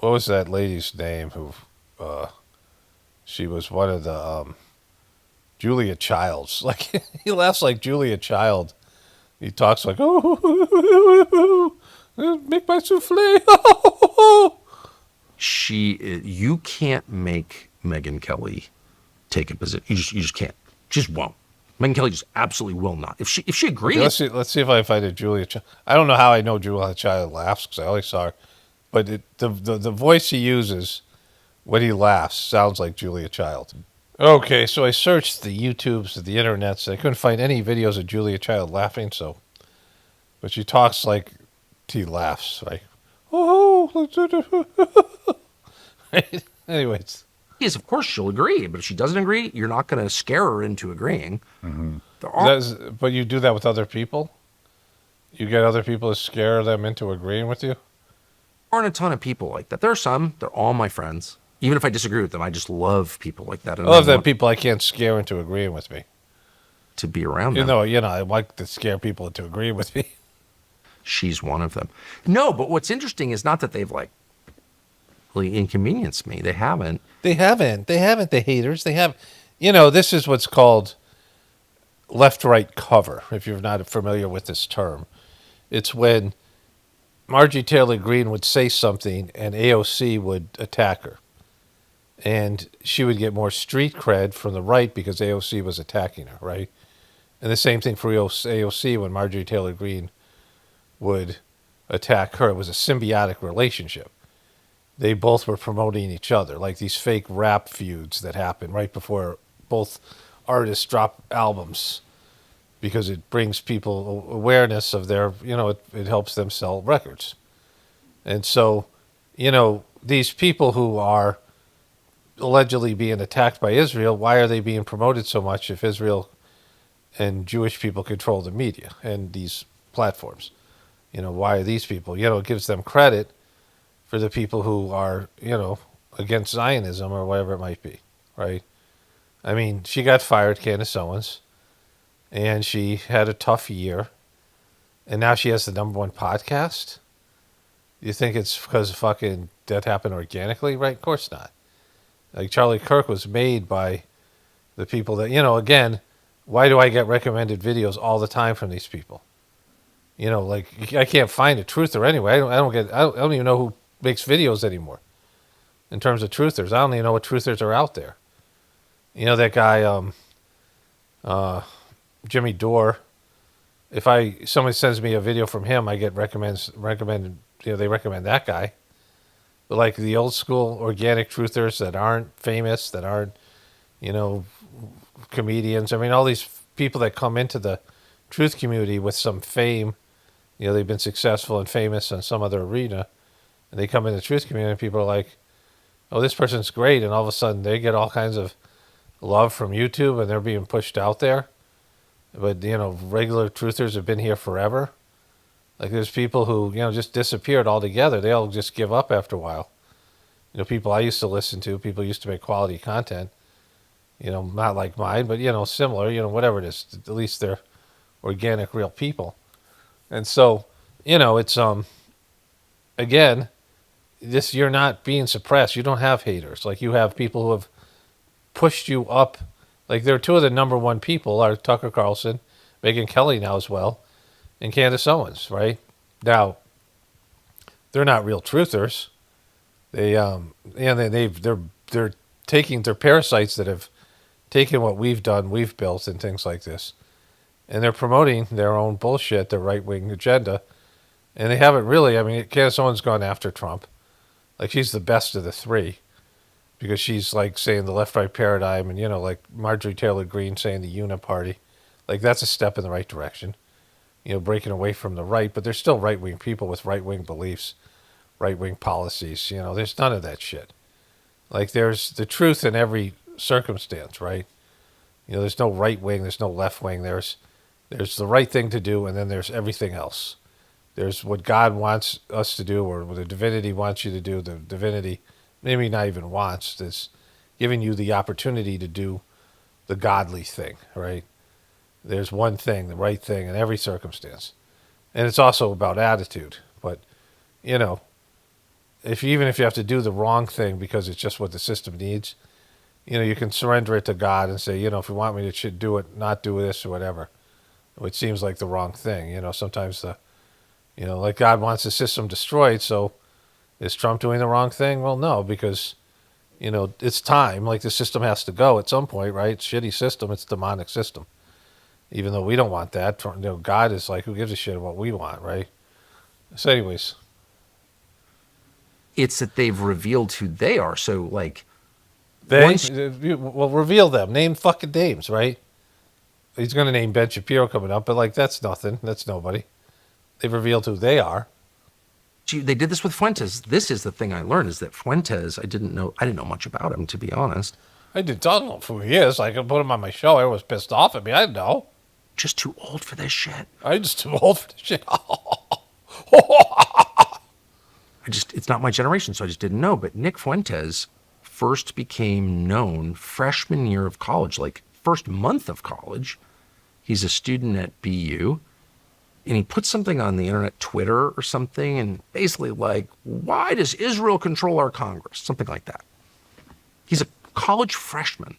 was that lady's name who, she was one of the, Julia Childs. Like, he laughs like Julia Child. He talks like, oh, make my souffle. you can't make Megyn Kelly take a position. You just can't. She just won't. Megyn Kelly just absolutely will not. If she agrees, Okay, let's see if I find a Julia Child. I don't know how I know Julia Child laughs because I always saw her, but the voice he uses when he laughs sounds like Julia Child. Okay, so I searched the YouTubes, the internets. I couldn't find any videos of Julia Child laughing. But she talks like he laughs, like, oh. Right? Anyways. yes, of course she'll agree. But if she doesn't agree, you're not going to scare her into agreeing. Mm-hmm. But you do that with other people? You get other people to scare them into agreeing with you? There aren't a ton of people like that. There are some. They're all my friends. Even if I disagree with them, I just love people like that. I love that people I can't scare into agreeing with me. To be around them. I like to scare people into agreeing with me. She's one of them. No, but what's interesting is not that they've like really inconvenienced me. They haven't. They haven't, the haters. They have. This is what's called left-right cover, if you're not familiar with this term. It's when Marjorie Taylor Greene would say something and AOC would attack her. And she would get more street cred from the right because AOC was attacking her, right? And the same thing for AOC when Marjorie Taylor Greene would attack her. It was a symbiotic relationship. They both were promoting each other, like these fake rap feuds that happen right before both artists drop albums because it brings people awareness of their, it helps them sell records. And so, these people who are allegedly being attacked by Israel, why are they being promoted so much if Israel and Jewish people control the media and these platforms? Why are these people? It gives them credit for the people who are, against Zionism or whatever it might be, right? I mean, she got fired, Candace Owens, and she had a tough year, and now she has the #1 podcast? You think it's because fucking that happened organically? Right? Of course not. Like, Charlie Kirk was made by the people that, again, why do I get recommended videos all the time from these people? Like, I can't find a truther anyway. I don't even know who makes videos anymore. In terms of truthers, I don't even know what truthers are out there. That guy, Jimmy Dore. If somebody sends me a video from him, I get recommended. They recommend that guy. But like the old school organic truthers that aren't famous, that aren't, comedians. I mean, all these people that come into the truth community with some fame, they've been successful and famous in some other arena, and they come in the truth community and people are like, oh, this person's great. And all of a sudden they get all kinds of love from YouTube and they're being pushed out there. But, regular truthers have been here forever. Like there's people who, just disappeared altogether. They all just give up after a while. People I used to listen to, people used to make quality content, not like mine, but, similar, whatever it is. At least they're organic, real people. And so, it's, again, you're not being suppressed. You don't have haters. Like you have people who have pushed you up. Like there are two of the number one people are Tucker Carlson, Megyn Kelly now as well, and Candace Owens, right? Now, they're not real truthers. They're taking, they're parasites that have taken what we've done, we've built, and things like this, and they're promoting their own bullshit, their right-wing agenda, and they haven't really. I mean, Candace Owens gone after Trump, like she's the best of the three, because she's like saying the left-right paradigm, and like Marjorie Taylor Greene saying the uniparty, like that's a step in the right direction, breaking away from the right, but they're still right-wing people with right-wing beliefs, right-wing policies. There's none of that shit. Like there's the truth in every circumstance, right? There's no right wing, there's no left wing. There's the right thing to do, and then there's everything else. There's what God wants us to do, or what the divinity wants you to do. The divinity, maybe not even wants, is giving you the opportunity to do the godly thing, right? There's one thing, the right thing in every circumstance. And it's also about attitude. But, even if you have to do the wrong thing because it's just what the system needs, you can surrender it to God and say, if you want me to do it, not do this or whatever, which seems like the wrong thing. Sometimes like God wants the system destroyed. So is Trump doing the wrong thing? Well, no, because, it's time. Like the system has to go at some point, right? It's a shitty system. It's a demonic system. Even though we don't want that, God is like, who gives a shit what we want, right? So anyways. It's that they've revealed who they are. So like, well, reveal them. Name fucking names, right? He's going to name Ben Shapiro coming up, but like that's nothing. That's nobody. They've revealed who they are. They did this with Fuentes. This is the thing I learned, is that Fuentes, I didn't know much about him, to be honest. I don't know who he is. I could put him on my show. Everyone was pissed off at me. I didn't know. Just too old for this shit. I'm just too old for this shit. It's not my generation, so I just didn't know. But Nick Fuentes first became known freshman year of college, like first month of college. He's a student at BU, and he put something on the internet, Twitter or something, and basically like, why does Israel control our Congress? Something like that. He's a college freshman.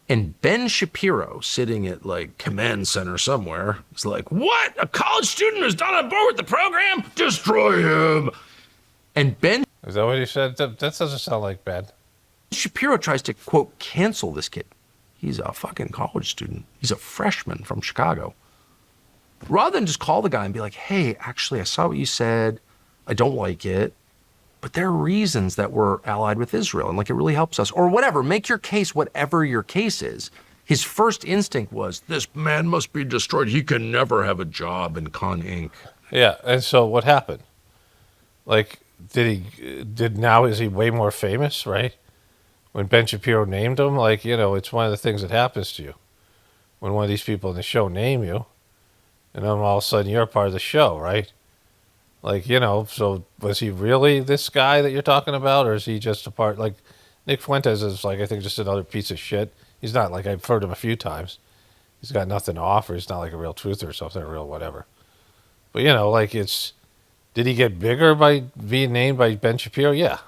And Ben Shapiro, sitting at like command center somewhere, is like, what? A college student who's not on board with the program? Destroy him. And Ben Is that what he said? That doesn't sound like Ben. Shapiro tries to, quote, cancel this kid. He's a fucking college student. He's a freshman from Chicago. Rather than just call the guy and be like, hey, actually, I saw what you said. I don't like it. But there are reasons that we're allied with Israel, and like it really helps us. Or whatever, make your case whatever your case is. His first instinct was, this man must be destroyed. He can never have a job in Con Inc. Yeah, and so what happened? Like, is he way more famous, right? When Ben Shapiro named him, like, it's one of the things that happens to you. When one of these people in the show name you, and then all of a sudden you're part of the show, right? Like, so was he really this guy that you're talking about, or is he just a part? Like, Nick Fuentes is, like, I think just another piece of shit. He's not, like, I've heard him a few times. He's got nothing to offer. He's not like a real truther or something, a real whatever. But, like, did he get bigger by being named by Ben Shapiro? Yeah.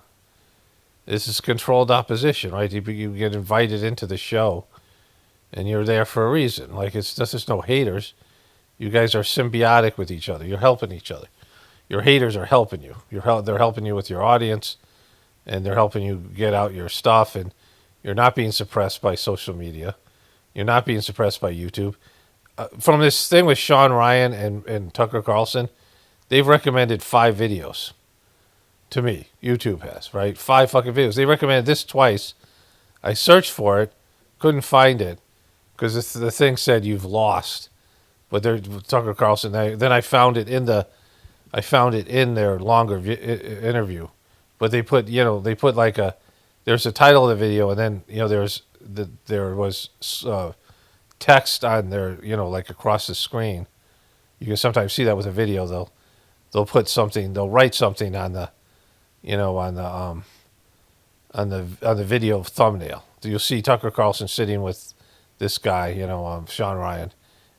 This is controlled opposition, right? You get invited into the show, and you're there for a reason. Like, there's no haters. You guys are symbiotic with each other. You're helping each other. Your haters are helping you. They're helping you with your audience, and they're helping you get out your stuff, and you're not being suppressed by social media. You're not being suppressed by YouTube. From this thing with Sean Ryan and Tucker Carlson, they've recommended 5 videos to me. YouTube has, right? 5 fucking videos. They recommended this twice. I searched for it, couldn't find it, because the thing said you've lost. But Tucker Carlson, then I found it in their longer interview. But they put like there's a title of the video, and then there's there was text on their, like across the screen. You can sometimes see that with a video. They'll put something. They'll write something on the, on the video thumbnail. You'll see Tucker Carlson sitting with this guy, Sean Ryan,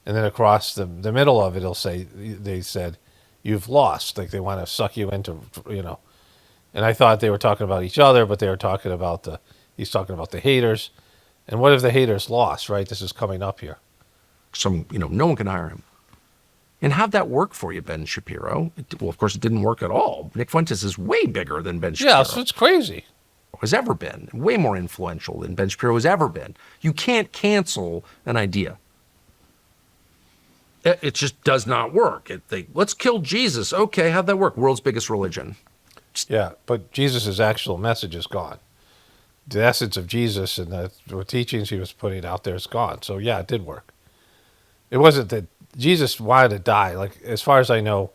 and then across the middle of it, it'll say they said, "You've lost." Like they want to suck you into, And I thought they were talking about each other, but they were talking about he's talking about the haters. And what if the haters lost, right? This is coming up here. No one can hire him. And how'd that work for you, Ben Shapiro? Well, of course, it didn't work at all. Nick Fuentes is way bigger than Ben Shapiro. Yeah, so it's crazy. Has ever been. Way more influential than Ben Shapiro has ever been. You can't cancel an idea. It just does not work. Let's kill Jesus. Okay, how'd that work? World's biggest religion. Yeah, but Jesus' actual message is gone. The essence of Jesus and the teachings he was putting out there is gone. So yeah, it did work. It wasn't that Jesus wanted to die. Like, as far as I know,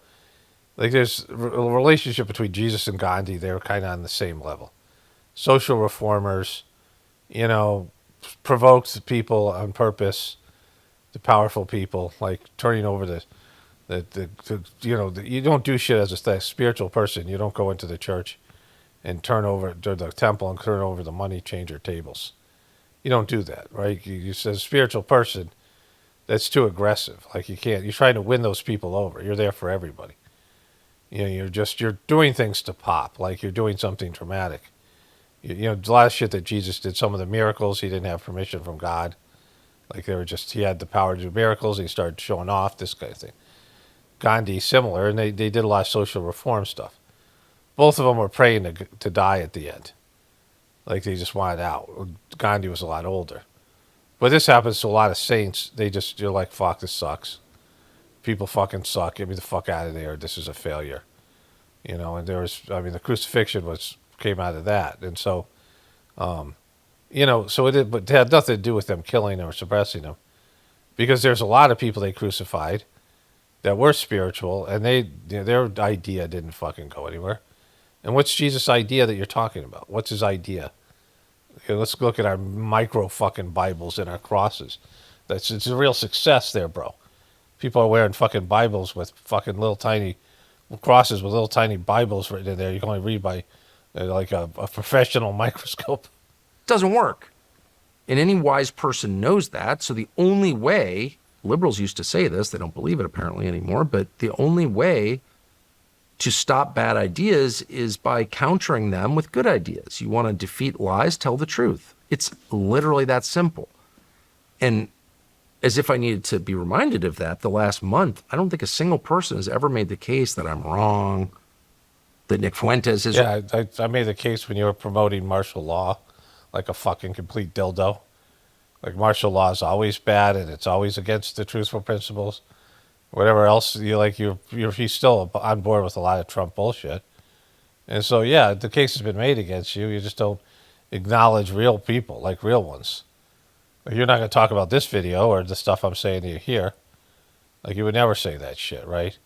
like there's a relationship between Jesus and Gandhi. They were kind of on the same level. Social reformers, provoked people on purpose, the powerful people, like turning over you don't do shit as a spiritual person. You don't go into the church and turn over the temple and turn over the money changer tables. You don't do that, right? You as a spiritual person, that's too aggressive. Like you can't. You're trying to win those people over. You're there for everybody. You're doing things to pop. Like you're doing something dramatic. A lot of shit that Jesus did. Some of the miracles he didn't have permission from God. Like he had the power to do miracles. He started showing off this kind of thing. Gandhi, similar, and they did a lot of social reform stuff. Both of them were praying to die at the end. Like they just wanted out. Gandhi was a lot older. But this happens to a lot of saints. You're like, fuck, this sucks. People fucking suck. Get me the fuck out of there. This is a failure. And the crucifixion came out of that. And so, but it had nothing to do with them killing him or suppressing him. Because there's a lot of people they crucified that were spiritual, and their idea didn't fucking go anywhere. And what's Jesus' idea that you're talking about? What's his idea? Okay, let's look at our micro fucking Bibles and our crosses. It's a real success there, bro. People are wearing fucking Bibles with fucking little tiny crosses with little tiny Bibles written in there. You can only read by like a professional microscope. Doesn't work. And any wise person knows that. So the only way, liberals used to say this, they don't believe it apparently anymore, but the only way to stop bad ideas is by countering them with good ideas. You want to defeat lies, tell the truth. It's literally that simple. And as if I needed to be reminded of that, the last month, I don't think a single person has ever made the case that I'm wrong, that Nick Fuentes is... Yeah, I made the case when you were promoting martial law like a fucking complete dildo. Like martial law is always bad and it's always against the truthful principles. Whatever else he's still on board with a lot of Trump bullshit. And so, yeah, the case has been made against you. You just don't acknowledge real people, like real ones. Like you're not going to talk about this video or the stuff I'm saying to you here. Like you would never say that shit, right?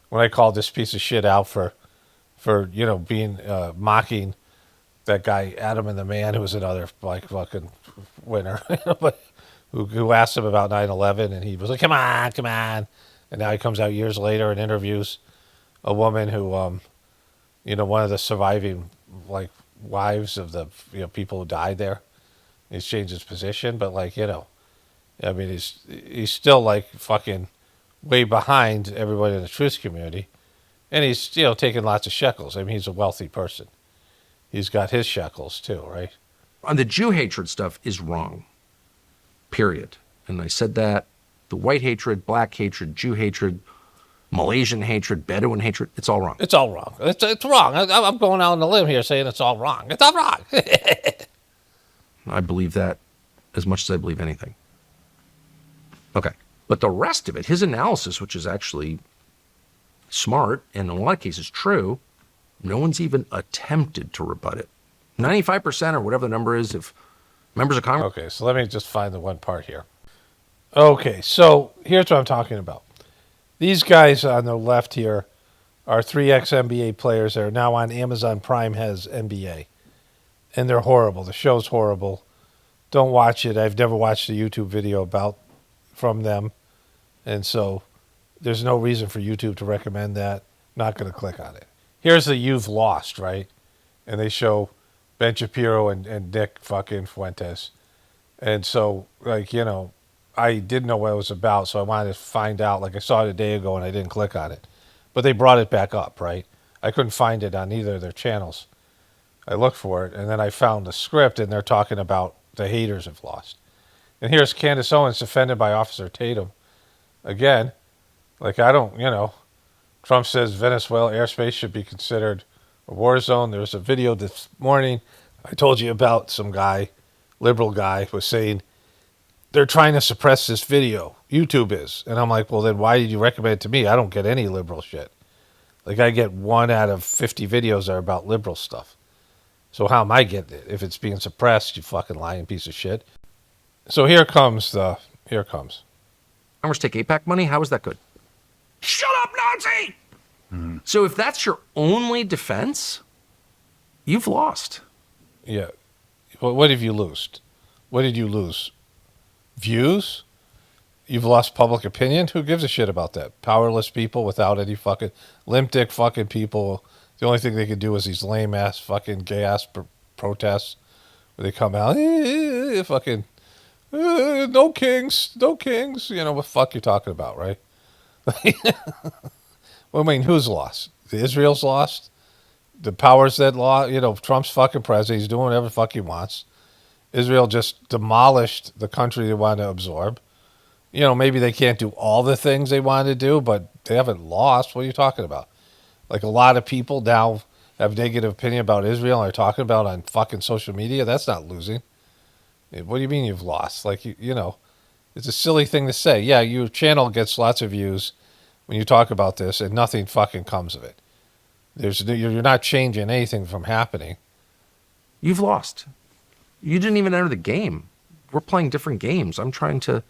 When I called this piece of shit out for being mocking that guy Adam and the Man, who was another like fucking winner, but who asked him about 9/11, and he was like, come on. And now he comes out years later and interviews a woman who, one of the surviving like wives of the people who died there. He's changed his position, but he's still like fucking way behind everybody in the truth community, and he's taking lots of shekels. I mean, he's a wealthy person. He's got his shekels too, right? On the Jew hatred stuff is wrong. Period. And I said that. The white hatred, black hatred, Jew hatred, Malaysian hatred, Bedouin hatred, it's all wrong. It's all wrong. It's wrong. I'm going out on a limb here saying it's all wrong. It's all wrong. I believe that as much as I believe anything. Okay. But the rest of it, his analysis, which is actually smart and in a lot of cases true, no one's even attempted to rebut it. 95% or whatever the number is of members of Congress. Okay, so let me just find the one part here. Okay, so here's what I'm talking about. These guys on the left here are 3 ex-NBA players that are now on Amazon Prime has NBA. And they're horrible. The show's horrible. don't watch it. I've never watched a YouTube video from them. And so there's no reason for YouTube to recommend that. Not going to click on it. Here's the You've Lost, right? And they show Ben Shapiro and Nick fucking Fuentes. And so, like, you know, I didn't know what it was about, so I wanted to find out. Like, I saw it a day ago and I didn't click on it. But they brought it back up, right? I couldn't find it on either of their channels. I looked for it, and then I found the script, and they're talking about the haters have lost. And here's Candace Owens defended by Officer Tatum. Again, like, I don't, you know, Trump says Venezuela airspace should be considered a war zone. There's a video this morning I told you about. Some guy, liberal guy, was saying they're trying to suppress this video. YouTube is. And I'm like, well, then why did you recommend it to me? I don't get any liberal shit. Like, I get 1 out of 50 videos that are about liberal stuff. So how am I getting it? If it's being suppressed, you fucking lying piece of shit. So here comes. Farmers take APAC money? How is that good? Shut up, Nazi! So if that's your only defense, you've lost. Yeah. Well, what have you lost? What did you lose? Views? You've lost public opinion? Who gives a shit about that? Powerless people without any fucking limp dick fucking people. The only thing they could do is these lame ass fucking gay ass protests where they come out, fucking, no kings. You know what the fuck you're talking about, right? Well, I mean, who's lost? Israel's lost. The powers that lost, you know, Trump's fucking president. He's doing whatever the fuck he wants. Israel just demolished the country they want to absorb. You know, maybe they can't do all the things they want to do, but they haven't lost. What are you talking about? Like, a lot of people now have negative opinion about Israel and are talking about on fucking social media. That's not losing. What do you mean you've lost? Like, you know, it's a silly thing to say. Yeah, your channel gets lots of views when you talk about this, and nothing fucking comes of it. You're not changing anything from happening. You've lost. You didn't even enter the game. We're playing different games. I'm trying to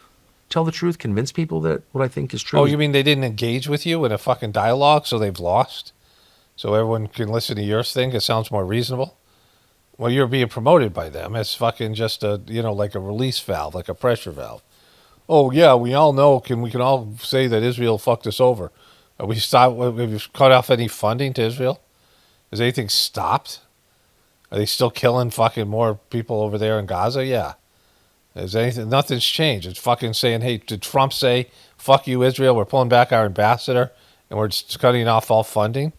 tell the truth, convince people that what I think is true. Oh, you mean they didn't engage with you in a fucking dialogue, so they've lost? So everyone can listen to your thing? It sounds more reasonable? Well, you're being promoted by them. It's fucking just a, you know, like a release valve, like a pressure valve. Oh, yeah, we all know, we can all say that Israel fucked us over. Have you cut off any funding to Israel? Has anything stopped? Are they still killing fucking more people over there in Gaza? Yeah. Nothing's changed. It's fucking saying, hey, did Trump say, fuck you, Israel, we're pulling back our ambassador and we're just cutting off all funding?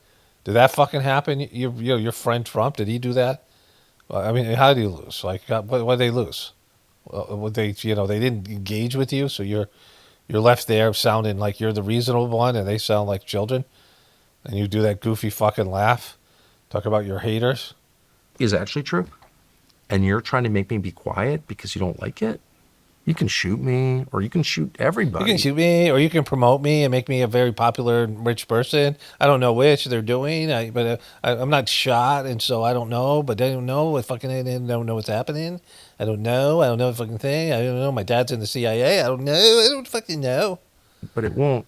Did that fucking happen? Your friend Trump, did he do that? Well, I mean, how did he lose? Like, what did they lose? They didn't engage with you, so you're left there sounding like you're the reasonable one, and they sound like children, and you do that goofy fucking laugh, talk about your haters. Is actually true, and you're trying to make me be quiet because you don't like it. You can shoot me, or you can shoot everybody. You can shoot me, or you can promote me and make me a very popular and rich person. I don't know which they're doing, but I'm not shot, and so I don't know. But I don't know. I don't know what's happening. I don't know the fucking thing. I don't know. My dad's in the CIA. I don't know. I don't fucking know. But it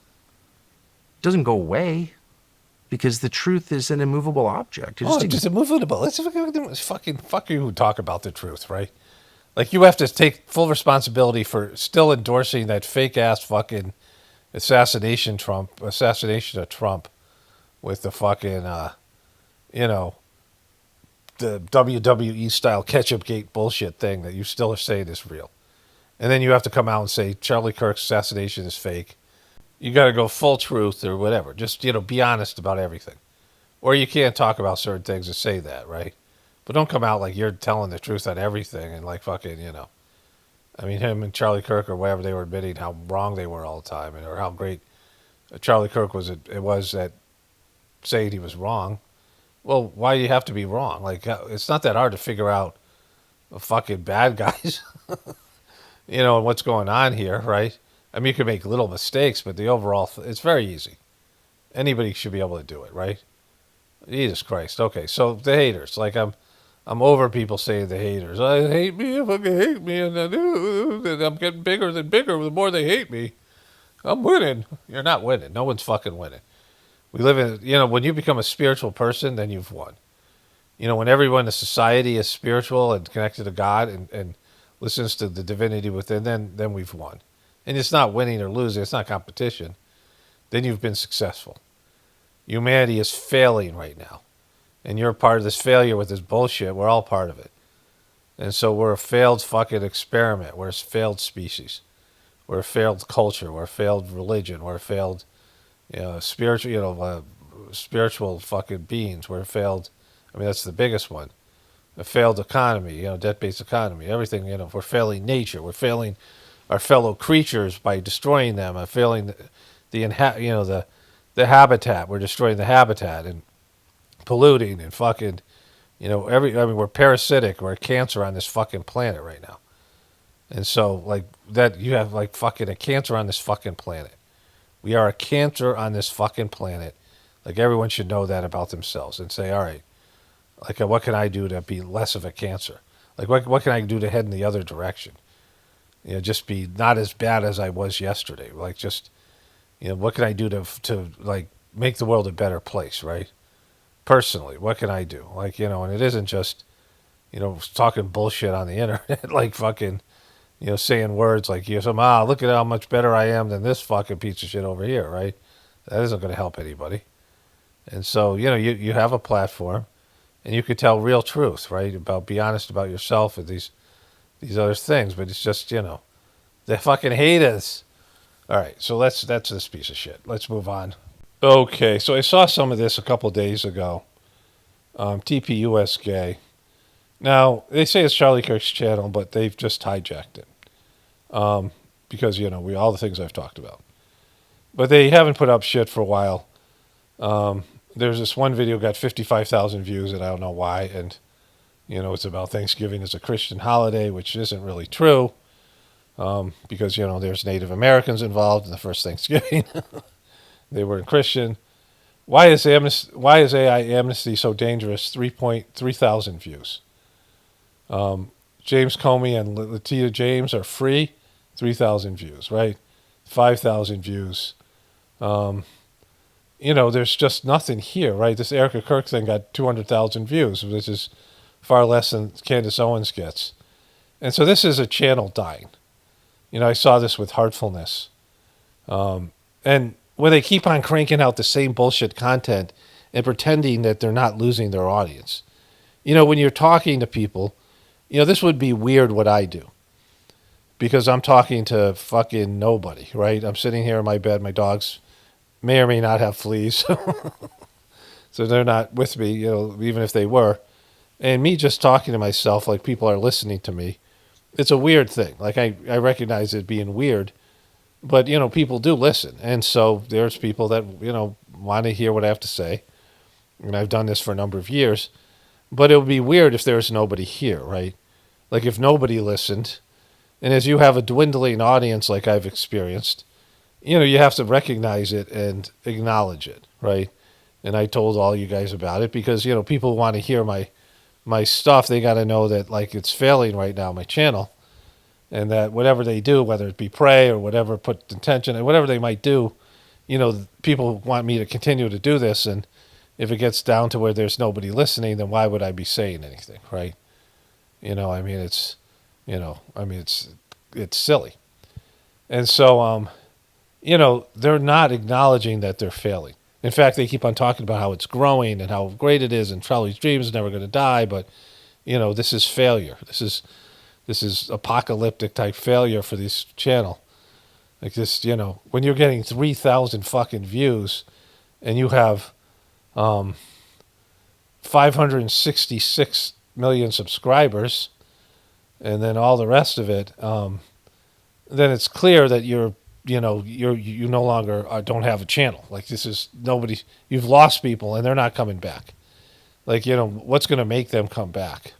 doesn't go away because the truth is an immovable object. It's just immovable. It's fucking fuck you who talk about the truth, right? Like, you have to take full responsibility for still endorsing that fake ass fucking assassination of Trump with the fucking, the WWE style ketchup gate bullshit thing that you still are saying is real. And then you have to come out and say Charlie Kirk's assassination is fake. You got to go full truth or whatever. Just, be honest about everything. Or you can't talk about certain things and say that, right? But don't come out like you're telling the truth on everything and like fucking, I mean, him and Charlie Kirk or whatever, they were admitting how wrong they were all the time, or how great Charlie Kirk was at saying he was wrong. Well, why do you have to be wrong? Like, it's not that hard to figure out the fucking bad guys, and what's going on here, right? I mean, you can make little mistakes, but the overall, it's very easy. Anybody should be able to do it, right? Jesus Christ. Okay, so the haters, like I'm over people saying the haters. I hate me, fucking hate me, and I'm getting bigger than bigger the more they hate me. I'm winning. You're not winning. No one's fucking winning. We live in, when you become a spiritual person, then you've won. When everyone in society is spiritual and connected to God and listens to the divinity within, then we've won. And it's not winning or losing. It's not competition. Then you've been successful. Humanity is failing right now. And you're part of this failure with this bullshit. We're all part of it. And so we're a failed fucking experiment. We're a failed species. We're a failed culture. We're a failed religion. We're a failed, spiritual fucking beings. We're a failed, that's the biggest one. A failed economy, debt-based economy. Everything, we're failing nature. We're failing our fellow creatures by destroying them. We're failing the habitat. We're destroying the habitat and polluting and fucking, we're parasitic. We're a cancer on this fucking planet right now. And so, like, that, you have, like, fucking a cancer on this fucking planet. We are a cancer on this fucking planet. Like, everyone should know that about themselves and say, all right, like, what can I do to be less of a cancer? Like, what can I do to head in the other direction? Just be not as bad as I was yesterday. Like, just, what can I do to like, make the world a better place, right? Personally, what can I do? Like, and it isn't just, talking bullshit on the internet, like fucking, saying words like, look at how much better I am than this fucking piece of shit over here, right? That isn't going to help anybody. And so, you have a platform, and you could tell real truth, right? Be honest about yourself and these other things, but it's just, they fucking hate us. All right, so that's this piece of shit. Let's move on. Okay, so I saw some of this a couple days ago. TPUSGAY. Now, they say it's Charlie Kirk's channel, but they've just hijacked it. Because, all the things I've talked about. But they haven't put up shit for a while. There's this one video got 55,000 views, and I don't know why. And, it's about Thanksgiving as a Christian holiday, which isn't really true. Because, there's Native Americans involved in the first Thanksgiving. They weren't Christian. Why is AI amnesty so dangerous? 3,000 views. James Comey and Letitia James are free. 3,000 views, right? 5,000 views. There's just nothing here, right? This Erica Kirk thing got 200,000 views, which is far less than Candace Owens gets. And so this is a channel dying. I saw this with Heartfulness. And when they keep on cranking out the same bullshit content and pretending that they're not losing their audience. When you're talking to people, this would be weird what I do. Because I'm talking to fucking nobody, right? I'm sitting here in my bed. My dogs may or may not have fleas. So they're not with me, even if they were. And me just talking to myself like people are listening to me, it's a weird thing. Like, I recognize it being weird. But, people do listen. And so there's people that, want to hear what I have to say. And I've done this for a number of years. But it would be weird if there's nobody here, right? Like, if nobody listened, and as you have a dwindling audience like I've experienced, you have to recognize it and acknowledge it, right? And I told all you guys about it because, people want to hear my stuff. They got to know that, like, it's failing right now, my channel. And that whatever they do, whether it be pray or whatever, put intention, and whatever they might do, people want me to continue to do this. And if it gets down to where there's nobody listening, then why would I be saying anything, right? It's silly. And so, they're not acknowledging that they're failing. In fact, they keep on talking about how it's growing and how great it is, and Charlie's Dream is never going to die. But, this is failure. This is apocalyptic type failure for this channel. Like this, when you're getting 3,000 fucking views and you have 566 million subscribers and then all the rest of it, then it's clear that you no longer don't have a channel. Like, this is nobody, you've lost people and they're not coming back. Like, what's going to make them come back?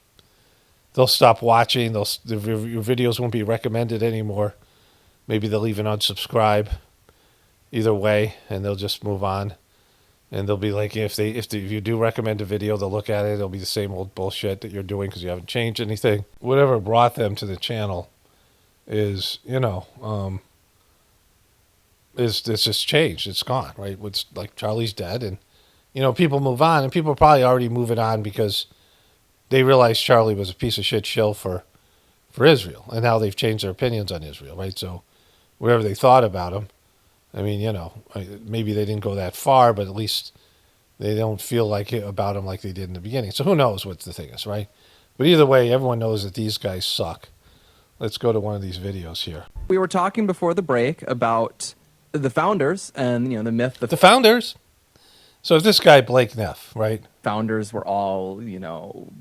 They'll stop watching. Your videos won't be recommended anymore. Maybe they'll even unsubscribe. Either way, and they'll just move on. And they'll be like, if you do recommend a video, they'll look at it. It'll be the same old bullshit that you're doing because you haven't changed anything. Whatever brought them to the channel is, it's just changed. It's gone, right? It's like Charlie's dead, and people move on, and people are probably already moving on because they realized Charlie was a piece of shit shill for for Israel and how they've changed their opinions on Israel, right? So whatever they thought about him, I mean, maybe they didn't go that far, but at least they don't feel about him like they did in the beginning. So who knows what the thing is, right? But either way, everyone knows that these guys suck. Let's go to one of these videos here. We were talking before the break about the founders and, the myth that The founders. So if this guy, Blake Neff, right? founders were all,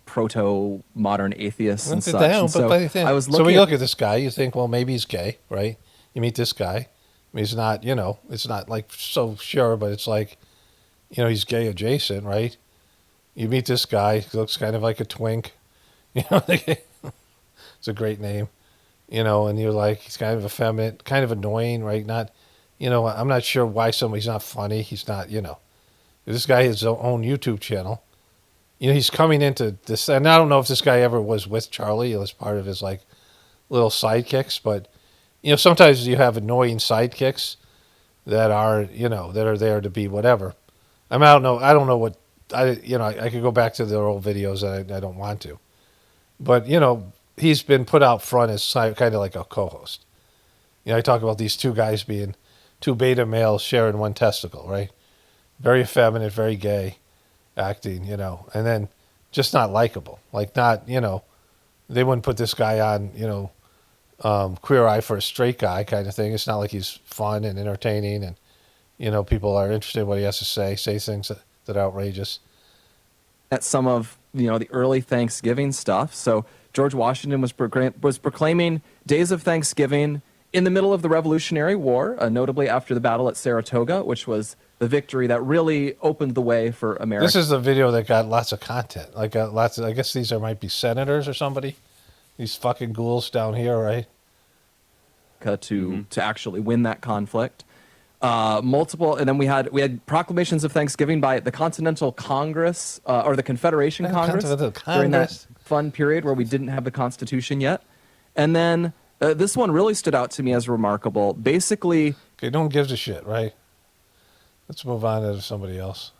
proto-modern atheists and such. Down, And so I was so looking when you look at this guy, you think, well, maybe he's gay, right? You meet this guy. I mean, he's not, it's not like so sure, but it's like, he's gay adjacent, right? You meet this guy, he looks kind of like a twink. It's a great name, and you're like, he's kind of effeminate, kind of annoying, right? Not, I'm not sure why somebody's not funny. He's not, this guy has his own YouTube channel. He's coming into this, and I don't know if this guy ever was with Charlie. It was part of his little sidekicks, but sometimes you have annoying sidekicks that are, that are there to be whatever. I mean, I don't know what I could go back to their old videos, and I don't want to, but he's been put out front as kind of like a co-host. I talk about these two guys being two beta males sharing one testicle, right? Very effeminate, very gay acting, and then just not likable. Like not, they wouldn't put this guy on, Queer Eye for a Straight Guy kind of thing. It's not like he's fun and entertaining and, people are interested in what he has to say things that are outrageous. at some of, the early Thanksgiving stuff. So George Washington was proclaiming days of Thanksgiving in the middle of the Revolutionary War, notably after the battle at Saratoga, which was the victory that really opened the way for America. This is the video that got lots of content. I guess these might be senators or somebody. These fucking ghouls down here, right? To actually win that conflict. Multiple, and then we had proclamations of Thanksgiving by the Continental Congress or the Confederation Congress during that fun period where we didn't have the Constitution yet. And then this one really stood out to me as remarkable. Basically, okay, no one gives a shit, right? Let's move on to somebody else.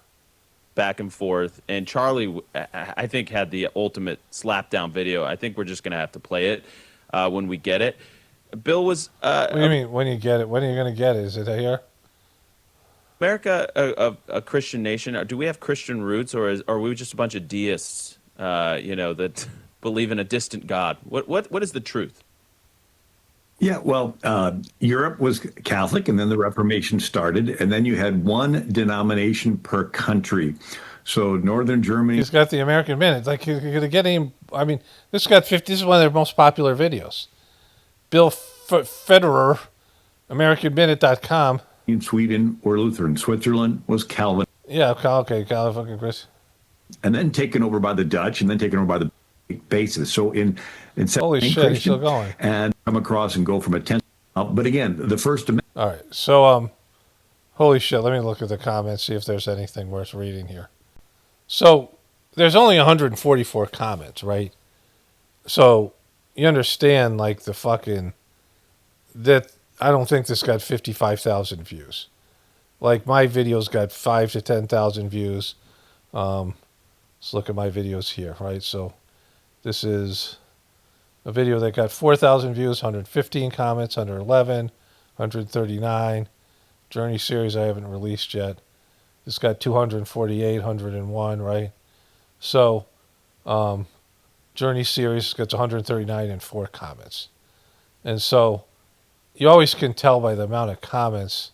Back and forth, and Charlie, I think, had the ultimate slapdown video. I think we're just going to have to play it when we get it. Bill was. What do you mean when you get it? When are you going to get it? Is it here? America a Christian nation? Do we have Christian roots, or are we just a bunch of deists? That believe in a distant God. What is the truth? Yeah, well, Europe was Catholic, and then the Reformation started, and then you had one denomination per country. So Northern Germany. He's got the American Minute. Like you're going to get him. I mean, this got 50. This is one of their most popular videos. Bill Federer, AmericanMinute.com. In Sweden or Lutheran. Switzerland was Calvin. Yeah, okay, Calvin fucking Chris. And then taken over by the Dutch, and then taken over by the basis. So in holy shit, he's still going. And come across and go from a 10. But again, the First Amendment. All right, so holy shit. Let me look at the comments, see if there's anything worth reading here. So there's only 144 comments, right? So you understand, like the fucking that. I don't think this got 55,000 views. Like my videos got 5,000 to 10,000 views. Let's look at my videos here, right? So this is a video that got 4,000 views, 115 comments, 111, 139. Journey series I haven't released yet. This got 248, 101, right? So Journey series gets 139 and 4 comments. And so you always can tell by the amount of comments.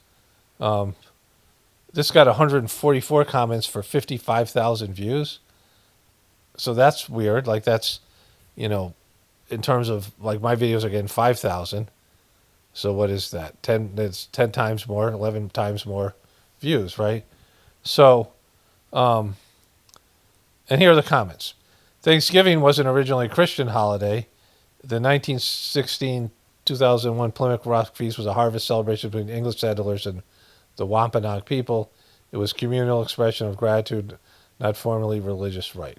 This got 144 comments for 55,000 views. So that's weird. Like that's, in terms of like my videos are getting 5,000. So what is that? It's 10 times more, 11 times more views, right? So, and here are the comments. Thanksgiving wasn't originally a Christian holiday. The 2001 Plymouth Rock Feast was a harvest celebration between English settlers and the Wampanoag people. It was communal expression of gratitude, not formally religious rite.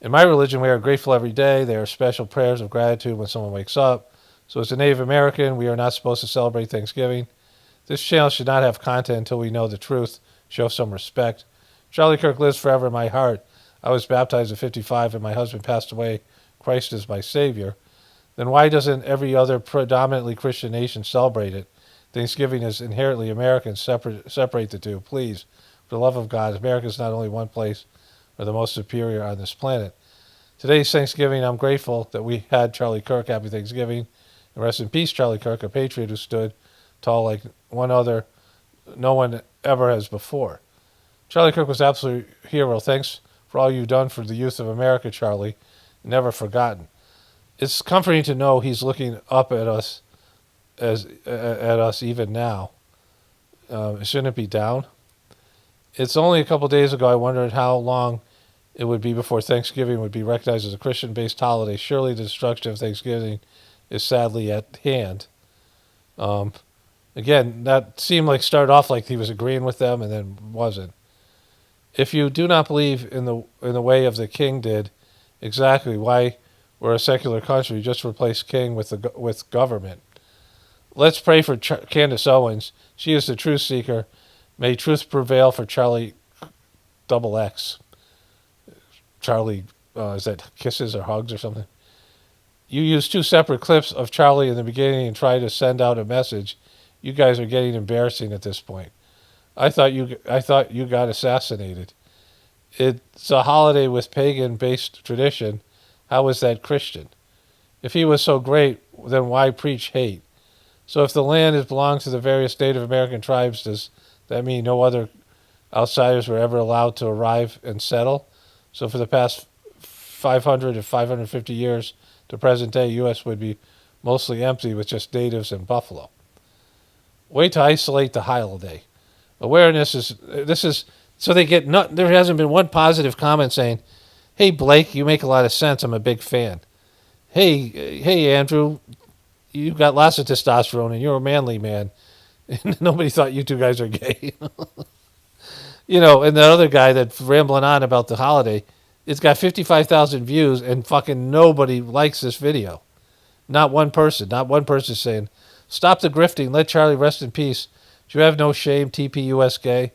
In my religion, we are grateful every day. There are special prayers of gratitude when someone wakes up. So as a Native American, we are not supposed to celebrate Thanksgiving. This channel should not have content until we know the truth. Show some respect. Charlie Kirk lives forever in my heart. I was baptized at 55 and my husband passed away. Christ is my Savior. then why doesn't every other predominantly Christian nation celebrate it? Thanksgiving is inherently American. Separate the two, please. For the love of God, America is not only one place or the most superior on this planet. Today's Thanksgiving, I'm grateful that we had Charlie Kirk. Happy Thanksgiving. And rest in peace, Charlie Kirk, a patriot who stood tall like no one ever has before. Charlie Kirk was absolute hero. Thanks for all you've done for the youth of America, Charlie. Never forgotten. It's comforting to know he's looking up at us even now. Shouldn't it be down? It's only a couple days ago I wondered how long it would be before Thanksgiving would be recognized as a Christian-based holiday. Surely the destruction of Thanksgiving is sadly at hand. Again, that seemed like started off like he was agreeing with them and then wasn't. If you do not believe in the way of the king did, exactly why we're a secular country, just replace king with government. Let's pray for Candace Owens. She is the truth seeker. May truth prevail for Charlie XX. Charlie, is that kisses or hugs or something? You used 2 separate clips of Charlie in the beginning and tried to send out a message. You guys are getting embarrassing at this point. I thought you got assassinated. It's a holiday with pagan-based tradition. How is that Christian? If he was so great, then why preach hate? So if the land belongs to the various Native American tribes, does that mean no other outsiders were ever allowed to arrive and settle? So for the past 500 to 550 years to present day, U.S. would be mostly empty with just natives and buffalo. Way to isolate the holiday. Awareness is so they get there hasn't been one positive comment saying, "Hey Blake, you make a lot of sense. I'm a big fan." Hey Andrew, you've got lots of testosterone and you're a manly man. Nobody thought you two guys are gay. And the other guy that's rambling on about the holiday, it's got 55,000 views and fucking nobody likes this video. Not one person. Not one person saying, "Stop the grifting. Let Charlie rest in peace. Do you have no shame, TPUSGAY?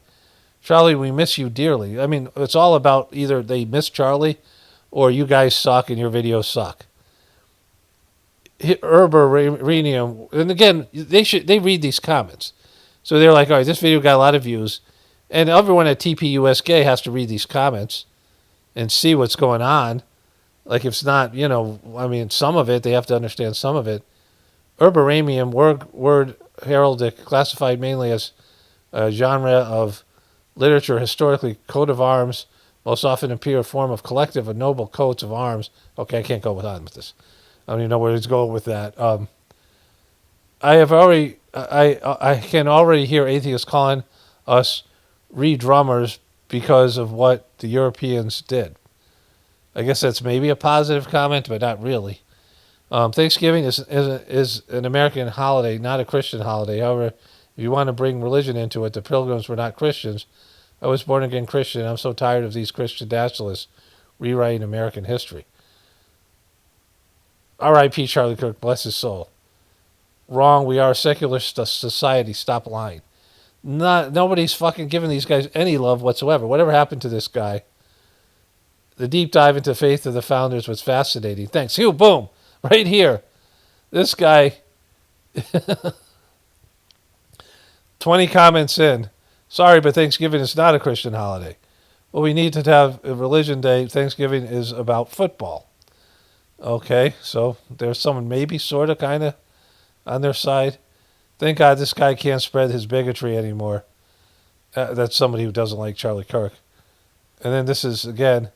Charlie, we miss you dearly." I mean, it's all about either they miss Charlie or you guys suck and your videos suck. Herberanium, and again, they read these comments. So they're like, all right, this video got a lot of views. And everyone at TPUSGAY has to read these comments and see what's going on. Like, if it's not, some of it, they have to understand some of it. Herberanium, word heraldic, classified mainly as a genre of literature, historically, coat of arms, most often appear a form of collective of noble coats of arms. Okay, I can't go on with this. I don't even know where he's going with that. I can already hear atheists calling us re-drummers because of what the Europeans did. I guess that's maybe a positive comment, but not really. Thanksgiving is an American holiday, not a Christian holiday. However, if you want to bring religion into it, the Pilgrims were not Christians. I was born again Christian. I'm so tired of these Christian nationalists rewriting American history. R.I.P. Charlie Kirk, bless his soul. Wrong, we are a secular society. Stop lying. Nobody's fucking giving these guys any love whatsoever. Whatever happened to this guy? The deep dive into faith of the founders was fascinating. Thanks. Hugh, boom, right here. This guy, 20 comments in. Sorry, but Thanksgiving is not a Christian holiday. Well, we need to have a religion day. Thanksgiving is about football. Okay, so there's someone maybe sort of kind of on their side. Thank God this guy can't spread his bigotry anymore. That's somebody who doesn't like Charlie Kirk. And then this is, again,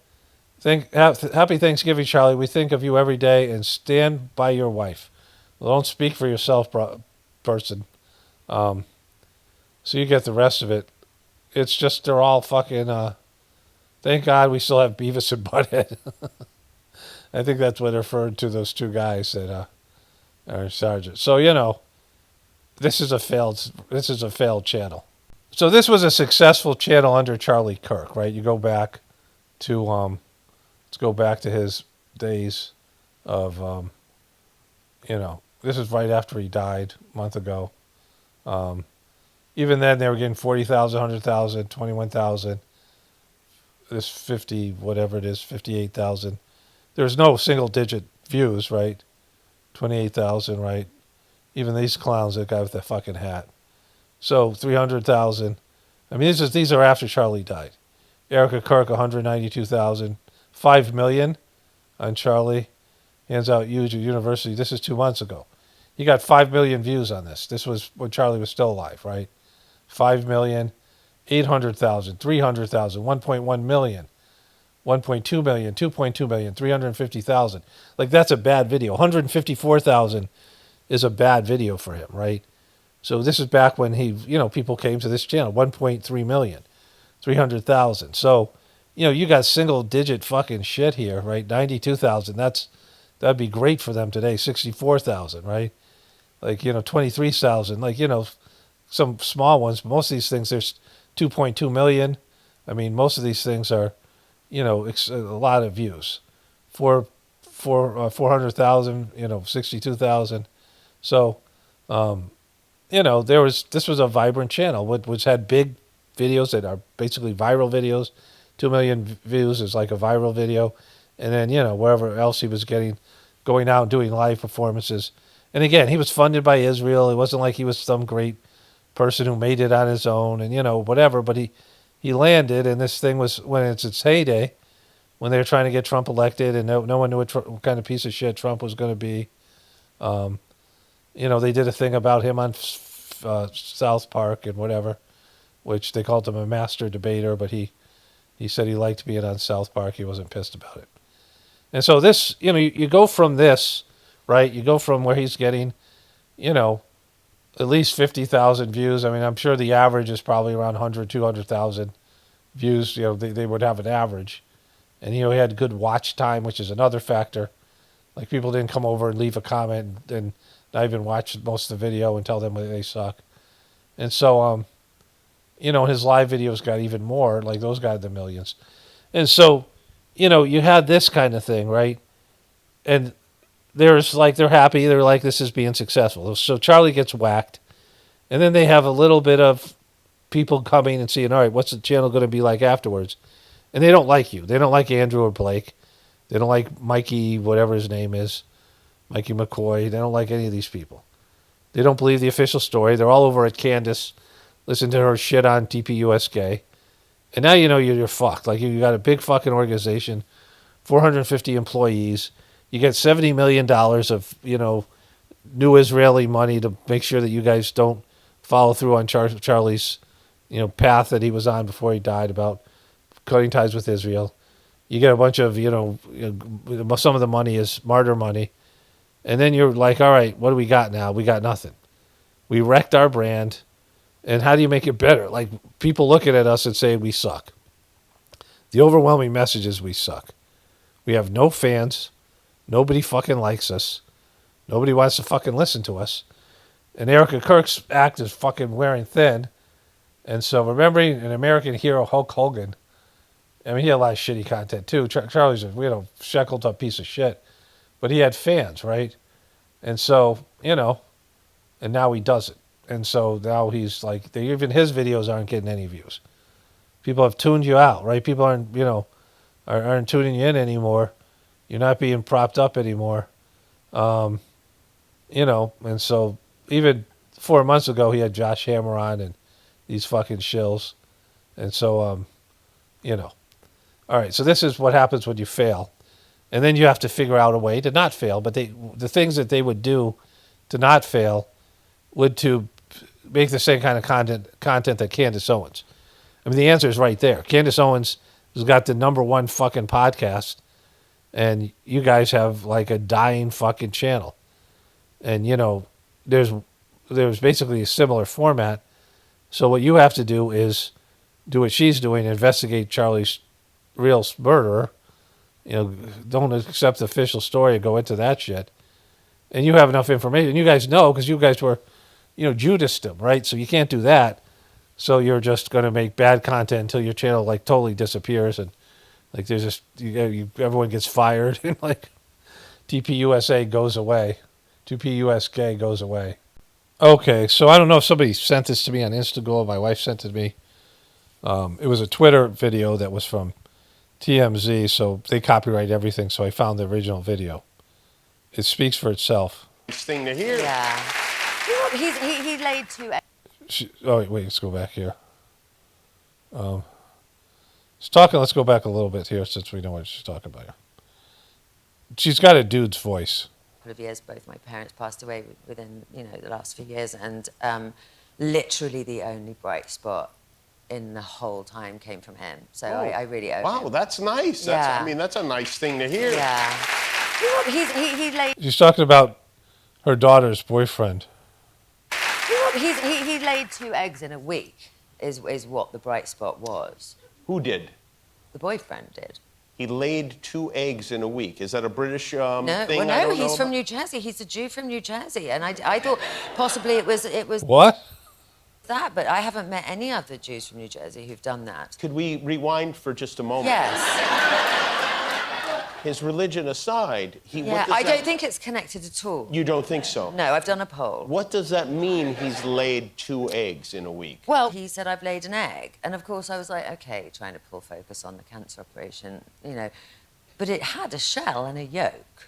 happy Thanksgiving, Charlie. We think of you every day and stand by your wife. Well, don't speak for yourself, person. So you get the rest of it. It's just they're all fucking, thank God we still have Beavis and Butthead. I think that's what referred to those two guys that are sergeants. So, this is a failed channel. So this was a successful channel under Charlie Kirk, right? You go back to let's go back to his days of this is right after he died a month ago. Even then they were getting 40,000, 100,000, 21,000. This 50 whatever it is, 58,000. There's no single digit views, right? 28,000, right? Even these clowns, that guy with the fucking hat. So 300,000. I mean, these are after Charlie died. Erica Kirk, 192,000. 5 million on Charlie. Hands out huge at university. This is 2 months ago. He got 5 million views on this. This was when Charlie was still alive, right? 5 million, 800,000, 300,000, 1.1 million, 1.2 million, 2.2 million, 350,000. Like, that's a bad video. 154,000 is a bad video for him, right? So this is back when people came to this channel. 1.3 million, 300,000. So, you got single digit fucking shit here, right? 92,000. That'd be great for them today. 64,000, right? Like, 23,000. Like, some small ones. But most of these things, there's 2.2 million. I mean, most of these things are, a lot of views. 400,000, 62,000. So, this was a vibrant channel, which had big videos that are basically viral videos. 2 million views is like a viral video. And then, wherever else he was going out and doing live performances. And again, he was funded by Israel. It wasn't like he was some great person who made it on his own and, whatever. But he landed, and this thing was, when it's its heyday, when they were trying to get Trump elected, and no one knew what kind of piece of shit Trump was going to be. They did a thing about him on South Park and whatever, which they called him a master debater, but he said he liked being on South Park. He wasn't pissed about it. And so this, you go from this, right? You go from where he's getting, at least 50,000 views. I mean, I'm sure the average is probably around 100, 200,000 views. They would have an average. And, he had good watch time, which is another factor. Like, people didn't come over and leave a comment and not even watch most of the video and tell them they suck. And so, his live videos got even more. Like, those got the millions. And so, you had this kind of thing, right? And they're happy. They're like, this is being successful. So Charlie gets whacked. And then they have a little bit of people coming and seeing, all right, what's the channel going to be like afterwards? And they don't like you. They don't like Andrew or Blake. They don't like Mikey, whatever his name is, Mikey McCoy. They don't like any of these people. They don't believe the official story. They're all over at Candace. Listen to her shit on TPUSGay. And now you're fucked. Like, you got a big fucking organization, 450 employees. You get $70 million of, new Israeli money to make sure that you guys don't follow through on Charlie's, path that he was on before he died about cutting ties with Israel. You get a bunch of, some of the money is martyr money. And then you're like, all right, what do we got now? We got nothing. We wrecked our brand. And how do you make it better? Like, people looking at us and saying we suck. The overwhelming message is we suck. We have no fans. Nobody fucking likes us. Nobody wants to fucking listen to us. And Erica Kirk's act is fucking wearing thin. And so, remembering an American hero, Hulk Hogan, I mean, he had a lot of shitty content too. Charlie's a shackled up piece of shit. But he had fans, right? And so, and now he doesn't. And so now he's like, even his videos aren't getting any views. People have tuned you out, right? People aren't, aren't tuning you in anymore. You're not being propped up anymore. And so even 4 months ago, he had Josh Hammer on and these fucking shills. And so, all right, so this is what happens when you fail. And then you have to figure out a way to not fail. But the things that they would do to not fail would to make the same kind of content that Candace Owens. I mean, the answer is right there. Candace Owens has got the #1 fucking podcast, and you guys have like a dying fucking channel. And, there's basically a similar format. So what you have to do is do what she's doing, investigate Charlie's real murderer. Don't accept the official story and go into that shit. And you have enough information. You guys know, because you guys were, Judased him, right? So you can't do that. So you're just going to make bad content until your channel like totally disappears, and like there's just everyone gets fired, and like TPUSA goes away, TPUSGay goes away. Okay, so I don't know if somebody sent this to me on Instagram. My wife sent it to me. It was a Twitter video that was from TMZ, so they copyright everything. So I found the original video. It speaks for itself. Nice thing to hear. Yeah. He laid 2 eggs. Oh, wait, let's go back here. She's talking, let's go back a little bit here since we know what she's talking about here. She's got a dude's voice. Of years, both my parents passed away within the last few years, and literally the only bright spot in the whole time came from him. So I really owe him. Wow, that's nice. Yeah. That's a nice thing to hear. Yeah. He laid. She's talking about her daughter's boyfriend. He laid 2 eggs in a week. Is what the bright spot was. Who did? The boyfriend did. He laid 2 eggs in a week. Is that a British thing? Well, no, he's from New Jersey. He's a Jew from New Jersey, and I thought possibly it was what? That, but I haven't met any other Jews from New Jersey who've done that. Could we rewind for just a moment? Yes. His religion aside, I don't think it's connected at all. You don't think so? No, I've done a poll. What does that mean, he's laid 2 eggs in a week? Well, he said, I've laid an egg. And of course I was like, okay, trying to pull focus on the cancer operation, But it had a shell and a yolk.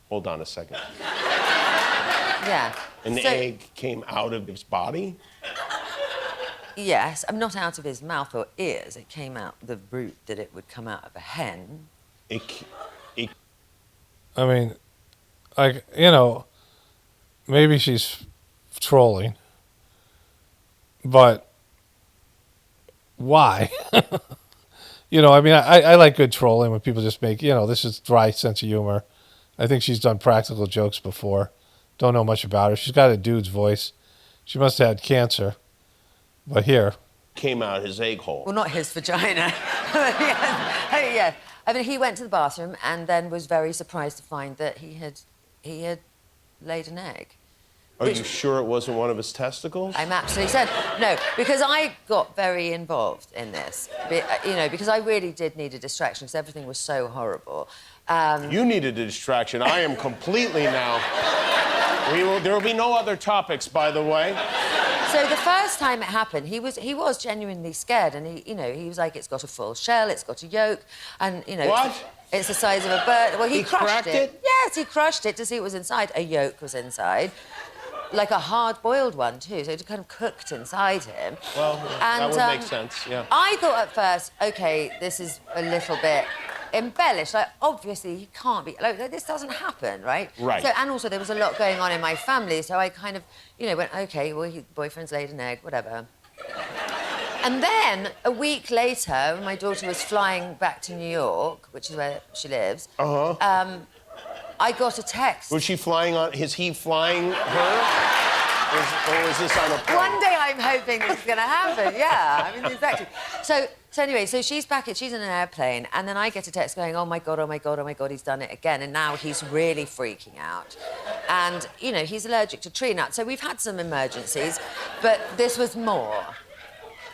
Hold on a second. Yeah. And the egg came out of his body? Yes, I'm not out of his mouth or ears. It came out the route that it would come out of a hen. I mean, maybe she's trolling, but why? I like good trolling when people just make, this is dry sense of humor. I think she's done practical jokes before. Don't know much about her. She's got a dude's voice. She must have had cancer. But here. Came out his egg hole. Well, not his vagina. Yeah. I mean, he went to the bathroom and then was very surprised to find that he had laid an egg. Are you sure it wasn't one of his testicles? I'm absolutely certain. No, because I got very involved in this. Because I really did need a distraction because everything was so horrible. You needed a distraction. I am completely now. There will be no other topics, by the way. So the first time it happened, he was genuinely scared, and he was like, "It's got a full shell, it's got a yolk, and what? It's the size of a bird." Well, he crushed it. Yes, he crushed it to see what was inside. A yolk was inside, like a hard-boiled one too. So it kind of cooked inside him. Well, that would make sense. Yeah. I thought at first, okay, this is a little bit embellished. Like, obviously, he can't be. Like, this doesn't happen, right? Right. So, and also, there was a lot going on in my family, so I kind of, went, okay, well, boyfriend's laid an egg, whatever. And then, a week later, when my daughter was flying back to New York, which is where she lives, I got a text. Was she flying on? Is he flying her? Or is this on a plane? One day I'm hoping this is going to happen, yeah. I mean, exactly. So anyway, she's back, she's in an airplane, and then I get a text going, oh my God, he's done it again. And now he's really freaking out. And, he's allergic to tree nuts. So we've had some emergencies, but this was more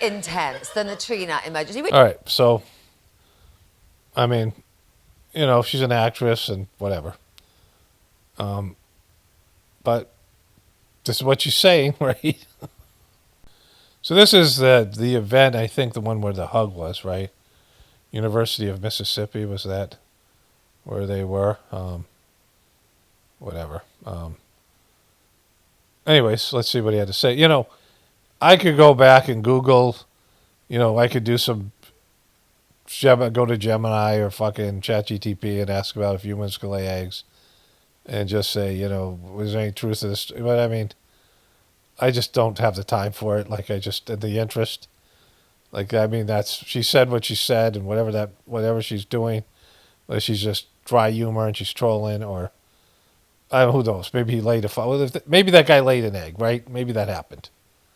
intense than the tree nut emergency. All right, so, I mean, she's an actress and whatever. But this is what she's saying, right? So this is the event, I think the one where the hug was, right? University of Mississippi, was that where they were? Whatever. Anyways, let's see what he had to say. I could go back and Google, I could do some, go to Gemini or fucking ChatGTP and ask about if humans can lay eggs. And just say, was there any truth to this? But I mean, I just don't have the time for it. Like, the interest. Like, I mean, she said what she said, and whatever she's doing, whether she's just dry humor and she's trolling, or who knows? Maybe he laid maybe that guy laid an egg, right? Maybe that happened.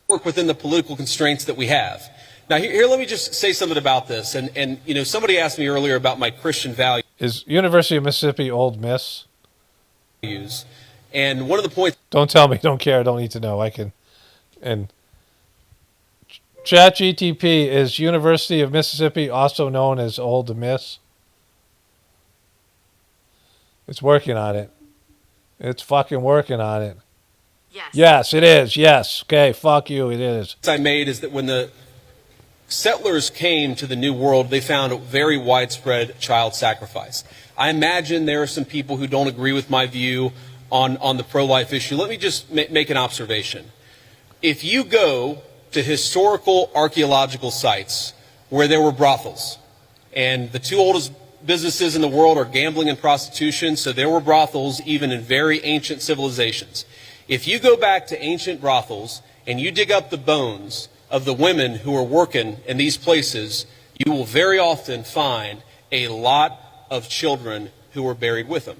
Work within the political constraints that we have. Now, here, let me just say something about this. And somebody asked me earlier about my Christian values. Is University of Mississippi Old Miss? And one of the points. Don't tell me. Don't care. Don't need to know. I can. And ChatGTP, is University of Mississippi also known as Old Miss? It's working on it. It's fucking working on it. Yes. Yes, it is. Yes. Okay. Fuck you. It is. I made is that when the settlers came to the New World, they found a very widespread child sacrifice. I imagine there are some people who don't agree with my view on the pro-life issue. Let me just make an observation. If you go to historical archaeological sites where there were brothels, and the two oldest businesses in the world are gambling and prostitution, so there were brothels even in very ancient civilizations. If you go back to ancient brothels and you dig up the bones of the women who are working in these places, you will very often find a lot of children who were buried with them.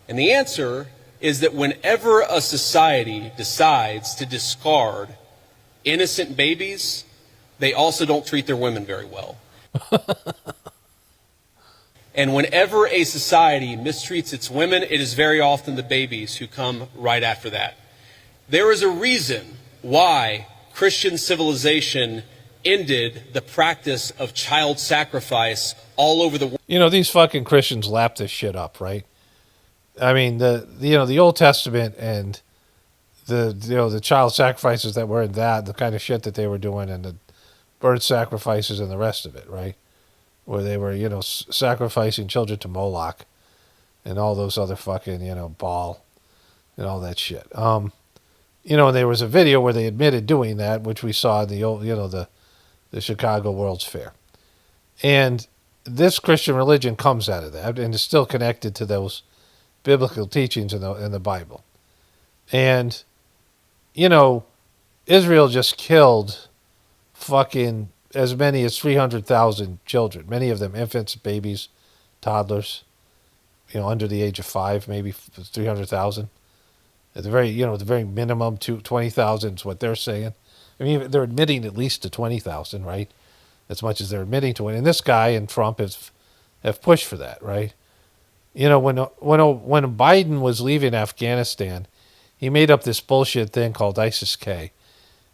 And the answer is that whenever a society decides to discard innocent babies, they also don't treat their women very well. And whenever a society mistreats its women, it is very often the babies who come right after that. There is a reason why Christian civilization ended the practice of child sacrifice all over the world. You know, these fucking Christians lap this shit up, right? I mean, the Old Testament and the child sacrifices that were in that, the kind of shit that they were doing, and the bird sacrifices and the rest of it, right? Where they were, sacrificing children to Moloch and all those other fucking, Baal and all that shit. There was a video where they admitted doing that, which we saw in the old, the Chicago World's Fair. And this Christian religion comes out of that and is still connected to those biblical teachings in the Bible. And, Israel just killed fucking as many as 300,000 children, many of them infants, babies, toddlers, under the age of 5, maybe 300,000. At the very minimum, 20,000 is what they're saying. I mean, they're admitting at least to 20,000, right? As much as they're admitting to it. And this guy and Trump have pushed for that, right? When Biden was leaving Afghanistan, he made up this bullshit thing called ISIS-K.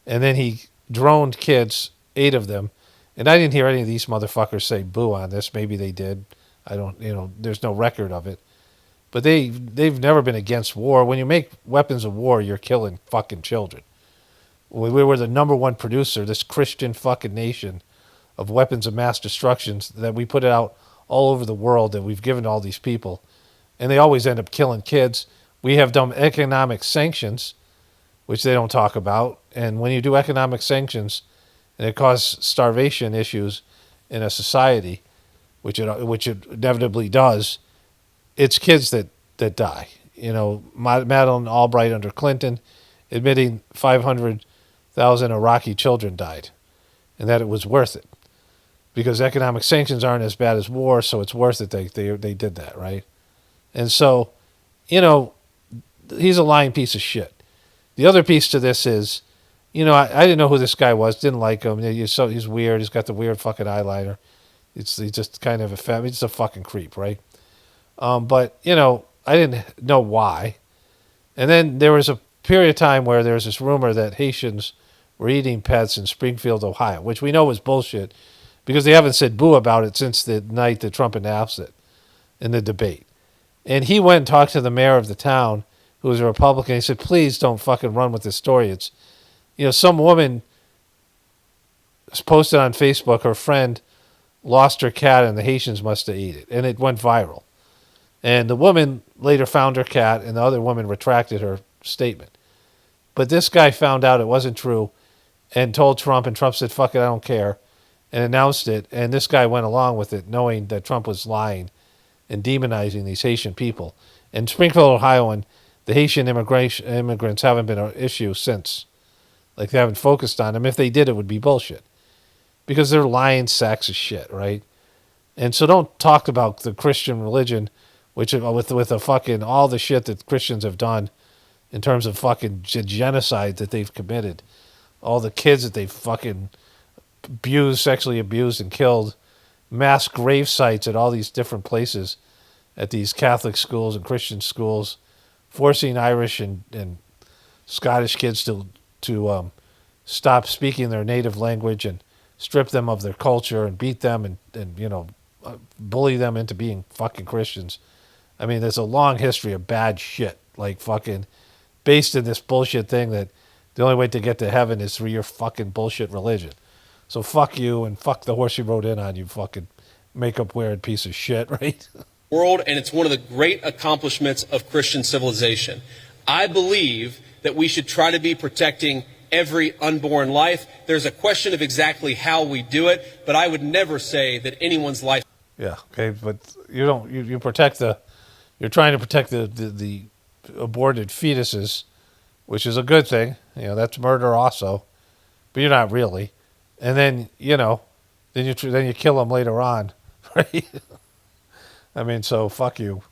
And then he droned kids, 8 of them. And I didn't hear any of these motherfuckers say boo on this. Maybe they did. I don't, there's no record of it. But they've never been against war. When you make weapons of war, you're killing fucking children. We were the number one producer, this Christian fucking nation, of weapons of mass destruction that we put out all over the world that we've given to all these people. And they always end up killing kids. We have done economic sanctions, which they don't talk about. And when you do economic sanctions, and it causes starvation issues in a society, which it inevitably does, it's kids that die. Madeleine Albright under Clinton admitting 500,000 Iraqi children died, and that it was worth it. Because economic sanctions aren't as bad as war, so it's worth it they did that, right? And so, he's a lying piece of shit. The other piece to this is, I didn't know who this guy was, didn't like him. He's weird. He's got the weird fucking eyeliner. He's just kind of he's a fucking creep, right? But, I didn't know why. And then there was a period of time where there was this rumor that Haitians were eating pets in Springfield, Ohio, which we know was bullshit because they haven't said boo about it since the night that Trump announced it in the debate. And he went and talked to the mayor of the town, who was a Republican. He said, please don't fucking run with this story. It's, some woman posted on Facebook, her friend lost her cat and the Haitians must have eaten it. And it went viral. And the woman later found her cat, and the other woman retracted her statement. But this guy found out it wasn't true and told Trump, and Trump said, fuck it, I don't care, and announced it. And this guy went along with it, knowing that Trump was lying and demonizing these Haitian people. And Springfield, Ohio, and the Haitian immigrants haven't been an issue since. Like, they haven't focused on them. If they did, it would be bullshit. Because they're lying sacks of shit, right? And so don't talk about the Christian religion, which with the fucking all the shit that Christians have done in terms of fucking genocide that they've committed, all the kids that they've fucking abused, sexually abused and killed, mass grave sites at all these different places, at these Catholic schools and Christian schools, forcing Irish and Scottish kids to stop speaking their native language and strip them of their culture and beat them and bully them into being fucking Christians. I mean, there's a long history of bad shit, like fucking based in this bullshit thing that the only way to get to heaven is through your fucking bullshit religion. So fuck you and fuck the horse you rode in on, you fucking makeup wearing piece of shit, right? World, and it's one of the great accomplishments of Christian civilization. I believe that we should try to be protecting every unborn life. There's a question of exactly how we do it, but I would never say that anyone's life. Yeah, okay, but you don't. You protect the. You're trying to protect the aborted fetuses, which is a good thing. You know, that's murder also, but you're not really. And then then you kill them later on, right? I mean, so fuck you.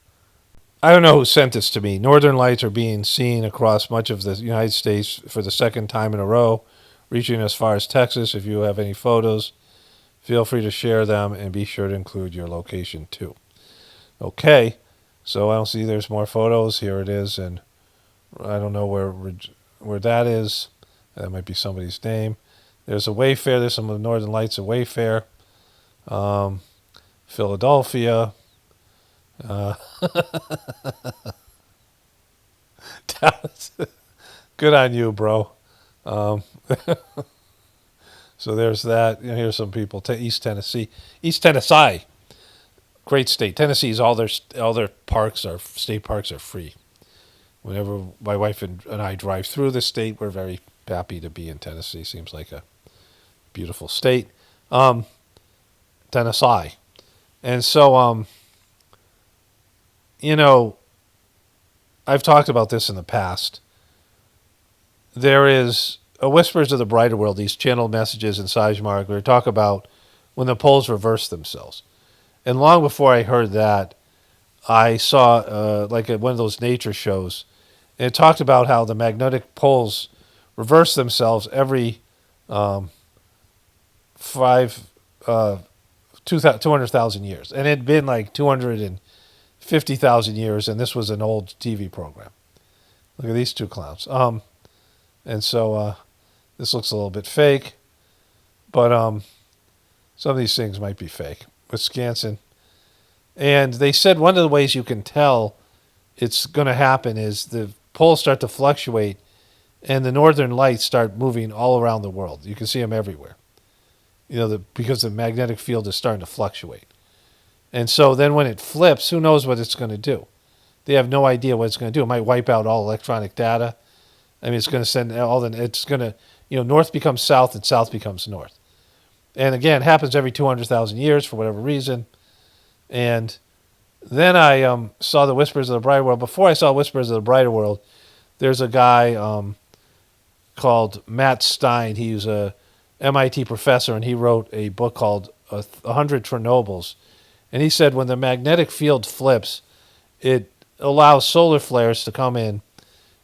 I don't know who sent this to me. Northern lights are being seen across much of the United States for the second time in a row, reaching as far as Texas. If you have any photos, feel free to share them and be sure to include your location too. Okay, so I don't see there's more photos. Here it is, and I don't know where that is. That might be somebody's name. There's a Wayfair. There's some of the Northern Lights at Wayfair. Philadelphia. Dallas. Good on you, bro. So there's that. Here's some people. East Tennessee. East Tennessee. Great state. Tennessee's all their parks are state parks are free. Whenever my wife and I drive through the state, we're very happy to be in Tennessee. Seems like a beautiful state. Tennessee. And so I've talked about this in the past. There is a Whispers of the Brighter World, these channeled messages in Sajmark, where we talk about when the poles reverse themselves. And long before I heard that, I saw like one of those nature shows, and it talked about how the magnetic poles reverse themselves every 200,000 years. And it had been like 250,000 years, and this was an old TV program. Look at these two clowns. And so this looks a little bit fake, but some of these things might be fake. Wisconsin. And they said one of the ways you can tell it's going to happen is the poles start to fluctuate and the northern lights start moving all around the world. You can see them everywhere. Because the magnetic field is starting to fluctuate. And so then when it flips, who knows what it's going to do? They have no idea what it's going to do. It might wipe out all electronic data. I mean, it's going to send it's going to, north becomes south and south becomes north. And again, it happens every 200,000 years for whatever reason. And then I saw the Whispers of the Brighter World. Before I saw Whispers of the Brighter World, there's a guy called Matt Stein. He's a MIT professor, and he wrote a book called 100 Chernobyls. And he said when the magnetic field flips, it allows solar flares to come in,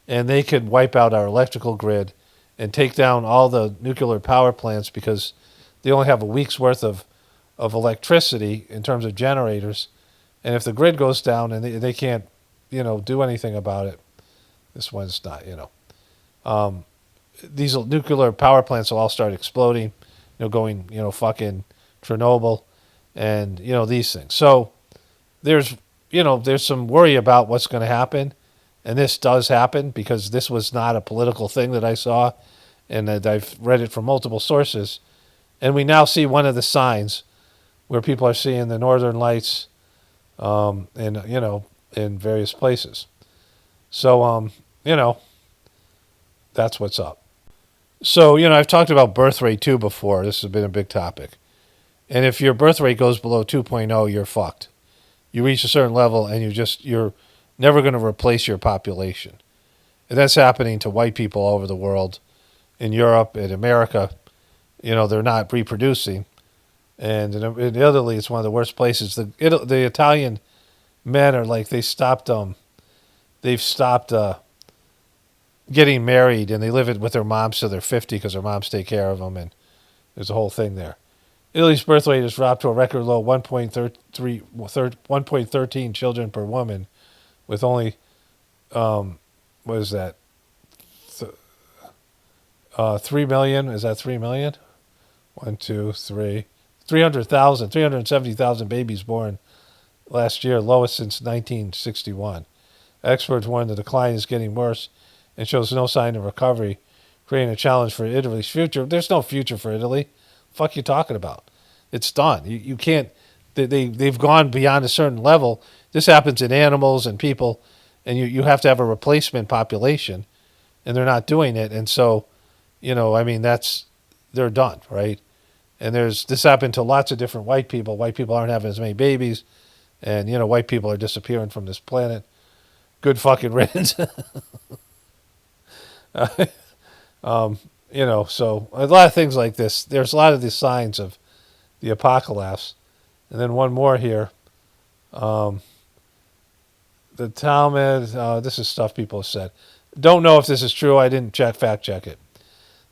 and they could wipe out our electrical grid and take down all the nuclear power plants because they only have a week's worth of electricity in terms of generators. And if the grid goes down and they can't, do anything about it, this one's not, these nuclear power plants will all start exploding, going, fucking Chernobyl and, these things. So there's some worry about what's going to happen. And this does happen because this was not a political thing that I saw. And that I've read it from multiple sources. And we now see one of the signs where people are seeing the northern lights in various places. So, that's what's up. So, I've talked about birth rate too before. This has been a big topic. And if your birth rate goes below 2.0, you're fucked. You reach a certain level and you're never going to replace your population. And that's happening to white people all over the world. In Europe, in America, they're not reproducing. And in Italy, it's one of the worst places. The Italian men are like, they've stopped getting married, and they live with their moms till they're 50 because their moms take care of them, and there's a whole thing there. Italy's birth rate has dropped to a record low 1.13 children per woman, with only, what is that, 3 million? Is that 3 million? 370,000 babies born last year, lowest since 1961. Experts warn the decline is getting worse and shows no sign of recovery, creating a challenge for Italy's future. There's no future for Italy. fuck you talking about? It's done. You can't. They've gone beyond a certain level. This happens in animals and people, and you have to have a replacement population, and they're not doing it. And so, I mean, they're done, right? And this happened to lots of different white people. White people aren't having as many babies, and white people are disappearing from this planet. Good fucking riddance. So a lot of things like this. There's a lot of these signs of the apocalypse. And then one more here. The Talmud, this is stuff people have said. Don't know if this is true. I didn't fact check it.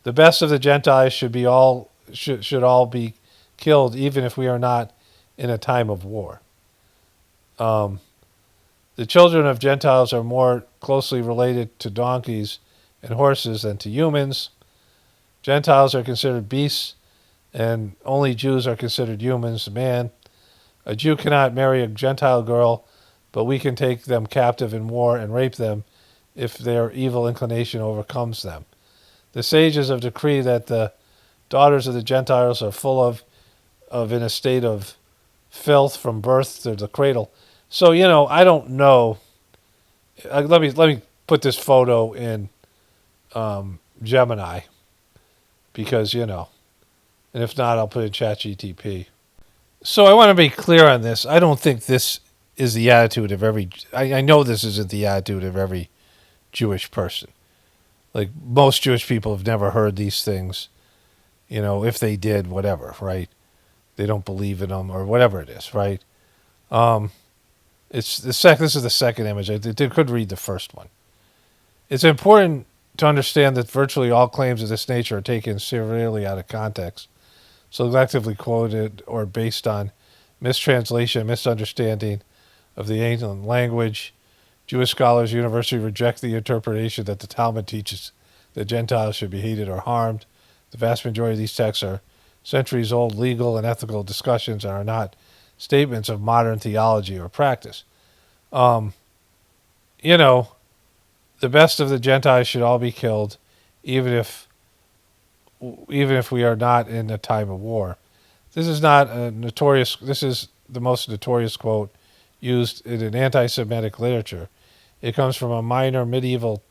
The best of the Gentiles should all be killed, even if we are not in a time of war. The children of Gentiles are more closely related to donkeys and horses than to humans. Gentiles are considered beasts, and only Jews are considered humans. Man, a Jew cannot marry a Gentile girl, but we can take them captive in war and rape them if their evil inclination overcomes them. The sages have decreed that the daughters of the Gentiles are full of in a state of filth from birth to the cradle. So, I don't know. Let me put this photo in Gemini because, and if not, I'll put it in ChatGTP. So I want to be clear on this. I don't think this is the attitude of I know this isn't the attitude of every Jewish person. Like, most Jewish people have never heard these things. If they did, whatever, right? They don't believe in them or whatever it is, right? This is the second image. I could read the first one. It's important to understand that virtually all claims of this nature are taken severely out of context, selectively quoted, or based on mistranslation, misunderstanding of the ancient language. Jewish scholars universally reject the interpretation that the Talmud teaches that Gentiles should be hated or harmed. The vast majority of these texts are centuries-old legal and ethical discussions and are not statements of modern theology or practice. The best of the Gentiles should all be killed, even if we are not in a time of war. This is the most notorious quote used in an anti-Semitic literature. It comes from a minor medieval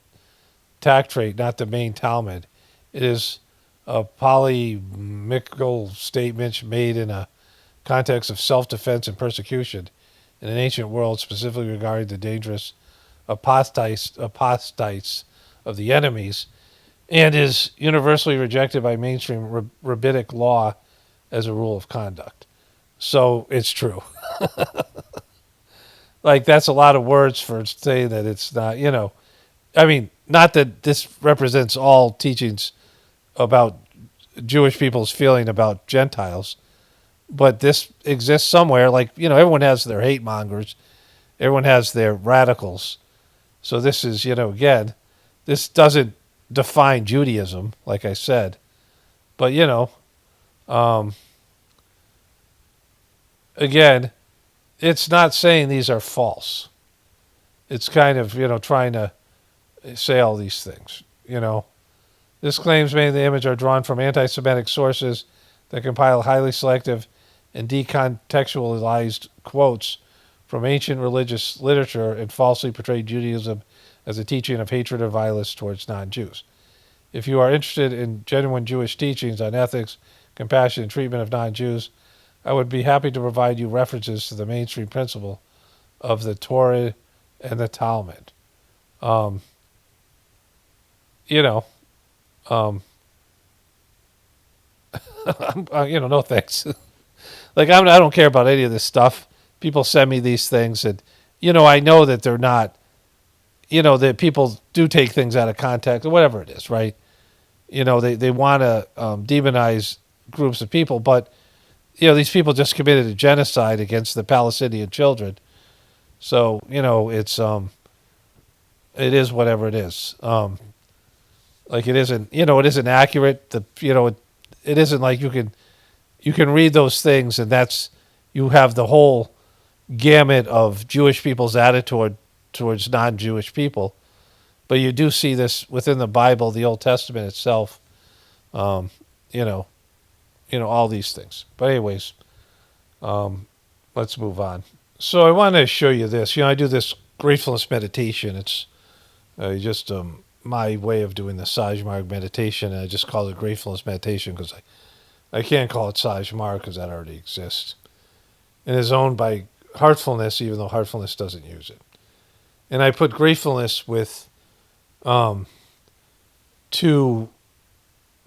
tractate, not the main Talmud. It is a polemical statement made in a context of self-defense and persecution in an ancient world, specifically regarding the dangerous apostates of the enemies, and is universally rejected by mainstream rabbinic law as a rule of conduct. So it's true. Like, that's a lot of words for saying that it's not, I mean, not that this represents all teachings about Jewish people's feeling about Gentiles, but this exists somewhere. Like, everyone has their hate mongers. Everyone has their radicals. So this is, again, this doesn't define Judaism, like I said. But, again, it's not saying these are false. It's kind of, trying to say all these things, This claims made in the image are drawn from anti-Semitic sources that compile highly selective and decontextualized quotes from ancient religious literature and falsely portray Judaism as a teaching of hatred or violence towards non-Jews. If you are interested in genuine Jewish teachings on ethics, compassion, and treatment of non-Jews, I would be happy to provide you references to the mainstream principle of the Torah and the Talmud. No thanks. Like, I don't care about any of this stuff. People send me these things, and I know that they're not. That people do take things out of context, or whatever it is, right? They want to demonize groups of people, but these people just committed a genocide against the Palestinian children. So it's it is whatever it is. Like, it isn't, it isn't accurate. It isn't like you can read those things and you have the whole gamut of Jewish people's attitude towards non-Jewish people. But you do see this within the Bible, the Old Testament itself. It all these things. But anyways, let's move on. So I want to show you this. I do this gratefulness meditation. It's just my way of doing the Sajmarg meditation, and I just call it gratefulness meditation because I can't call it Sajmarg because that already exists. And is owned by Heartfulness, even though Heartfulness doesn't use it. And I put gratefulness with two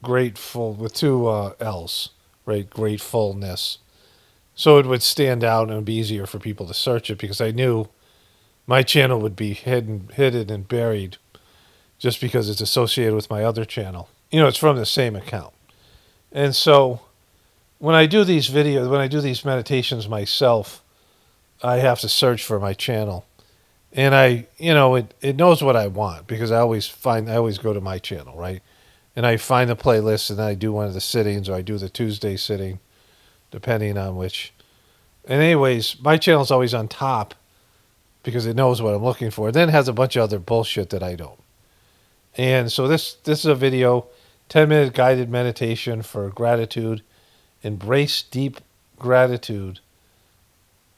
L's, right? Gratefulness. So it would stand out and it would be easier for people to search it because I knew my channel would be hidden and buried just because it's associated with my other channel. It's from the same account. And so when I do these videos, when I do these meditations myself, I have to search for my channel. And it knows what I want because I always go to my channel, right? And I find the playlist and then I do one of the sittings or I do the Tuesday sitting, depending on which. And anyways, my channel's always on top because it knows what I'm looking for. Then it has a bunch of other bullshit that I don't. And so this is a video, 10-minute guided meditation for gratitude. Embrace deep gratitude,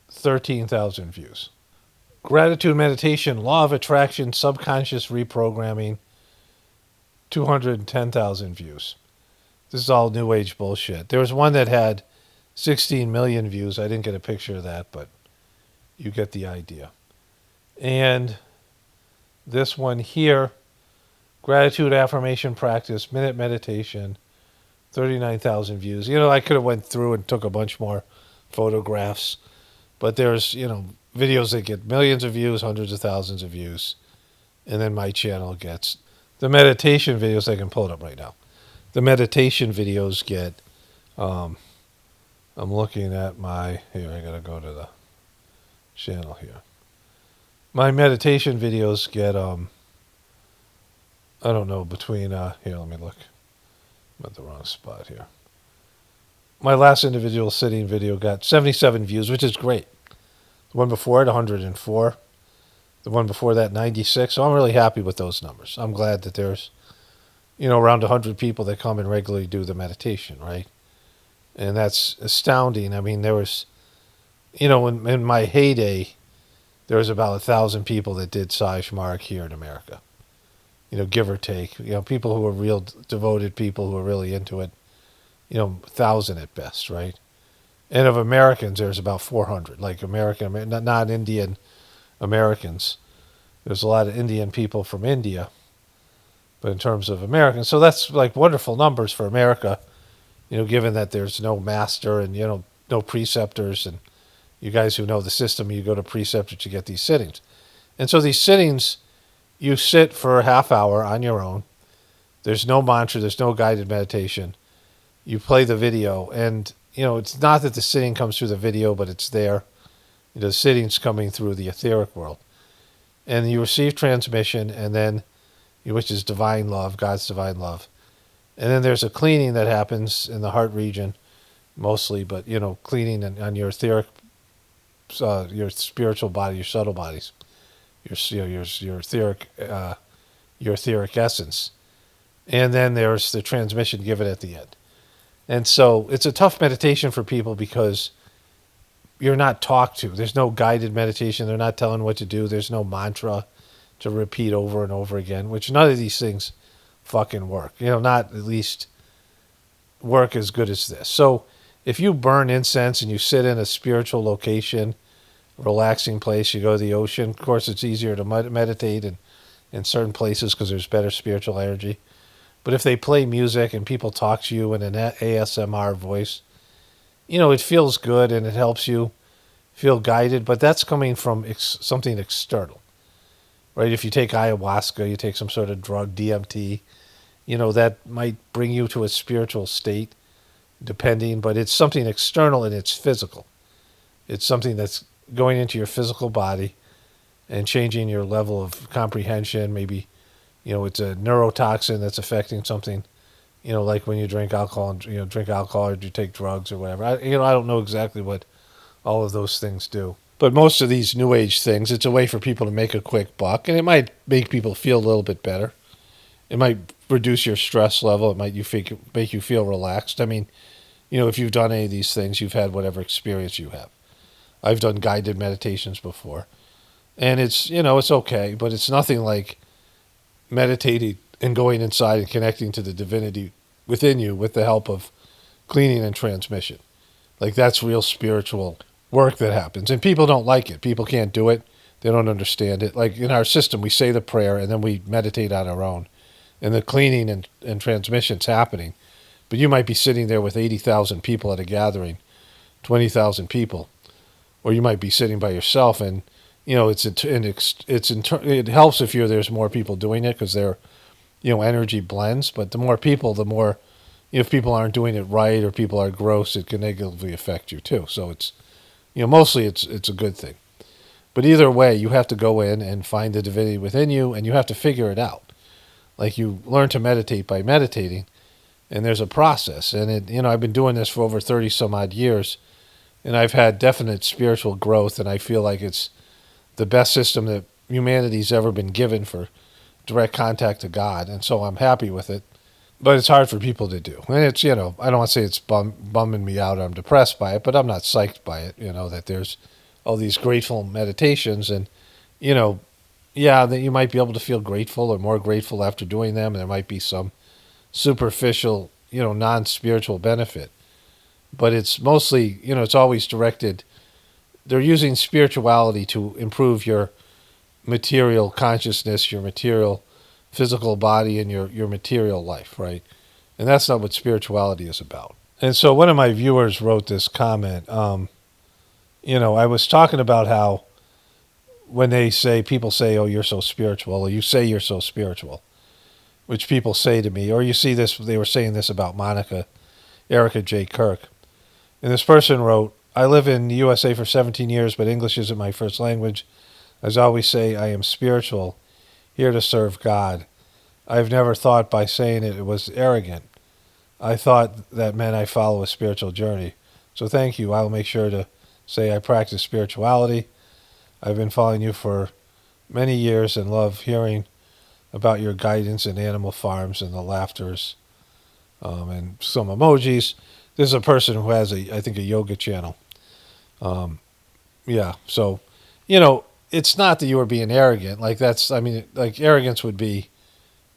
13,000 views. Gratitude meditation, law of attraction, subconscious reprogramming, 210,000 views. This is all new age bullshit. There was one that had 16 million views. I didn't get a picture of that, but you get the idea. And this one here, gratitude affirmation practice, minute meditation, 39,000 views. I could have went through and took a bunch more photographs, but there's, videos that get millions of views, hundreds of thousands of views, and then my channel gets the meditation videos. I can pull it up right now. The meditation videos get, I'm looking at here, I gotta go to the channel here. My meditation videos get, I don't know, between, here, let me look. I'm at the wrong spot here. My last individual sitting video got 77 views, which is great. The one before it, 104. The one before that, 96. So I'm really happy with those numbers. I'm glad that there's, around 100 people that come and regularly do the meditation, right? And that's astounding. I mean, there was, in my heyday, there was about 1,000 people that did Sajmarg here in America. Give or take. People who were real devoted people who were really into it. 1,000 at best, right? And of Americans, there's about 400, like American, not Indian Americans. There's a lot of Indian people from India, but in terms of Americans, so that's like wonderful numbers for America, given that there's no master and, no preceptors, and you guys who know the system, you go to preceptor to get these sittings. And so these sittings, you sit for a half hour on your own. There's no mantra, there's no guided meditation. You play the video, and it's not that the sitting comes through the video, but it's there. The sitting's coming through the etheric world. And you receive transmission, and then, which is divine love, God's divine love. And then there's a cleaning that happens in the heart region, mostly, but, cleaning on your etheric, your spiritual body, your subtle bodies, your etheric essence. And then there's the transmission given at the end. And so it's a tough meditation for people because you're not talked to. There's no guided meditation. They're not telling what to do. There's no mantra to repeat over and over again, which none of these things fucking work. Not at least work as good as this. So if you burn incense and you sit in a spiritual location, relaxing place, you go to the ocean, of course it's easier to meditate in certain places because there's better spiritual energy. But if they play music and people talk to you in an ASMR voice, it feels good and it helps you feel guided, but that's coming from something external, right? If you take ayahuasca, you take some sort of drug, DMT, that might bring you to a spiritual state, depending, but it's something external and it's physical. It's something that's going into your physical body and changing your level of comprehension, maybe. It's a neurotoxin that's affecting something, like when you drink alcohol and, drink alcohol or you take drugs or whatever. I don't know exactly what all of those things do. But most of these new age things, it's a way for people to make a quick buck, and it might make people feel a little bit better. It might reduce your stress level. It might make you feel relaxed. I mean, if you've done any of these things, you've had whatever experience you have. I've done guided meditations before. And it's, it's okay, but it's nothing like meditating and going inside and connecting to the divinity within you with the help of cleaning and transmission. Like, that's real spiritual work that happens. And people don't like it. People can't do it. They don't understand it. Like, in our system, we say the prayer and then we meditate on our own. And the cleaning and transmission's happening. But you might be sitting there with 80,000 people at a gathering, 20,000 people. Or you might be sitting by yourself, and it helps if there's more people doing it, because energy blends. But the more people, the more, if people aren't doing it right or people are gross, it can negatively affect you too. So it's, mostly it's a good thing. But either way, you have to go in and find the divinity within you, and you have to figure it out. Like, you learn to meditate by meditating, and there's a process. And I've been doing this for over 30 some odd years. And I've had definite spiritual growth, and I feel like it's the best system that humanity's ever been given for direct contact to God. And so I'm happy with it. But it's hard for people to do. And it's, I don't want to say it's bumming me out or I'm depressed by it, but I'm not psyched by it, that there's all these grateful meditations. And, that you might be able to feel grateful or more grateful after doing them. And there might be some superficial, non-spiritual benefit. But it's mostly, it's always directed. They're using spirituality to improve your material consciousness, your material physical body, and your material life, right? And that's not what spirituality is about. And so one of my viewers wrote this comment. I was talking about how when people say, oh, you're so spiritual, or you say you're so spiritual, which people say to me, or you see this, they were saying this about Erica J. Kirk. And this person wrote, I live in the USA for 17 years, but English isn't my first language. As I always say, I am spiritual, here to serve God. I've never thought by saying it was arrogant. I thought that meant I follow a spiritual journey. So thank you. I'll make sure to say I practice spirituality. I've been following you for many years and love hearing about your guidance in animal farms and the laughters and some emojis. This is a person who has I think a yoga channel. So, it's not that you were being arrogant. Like, arrogance would be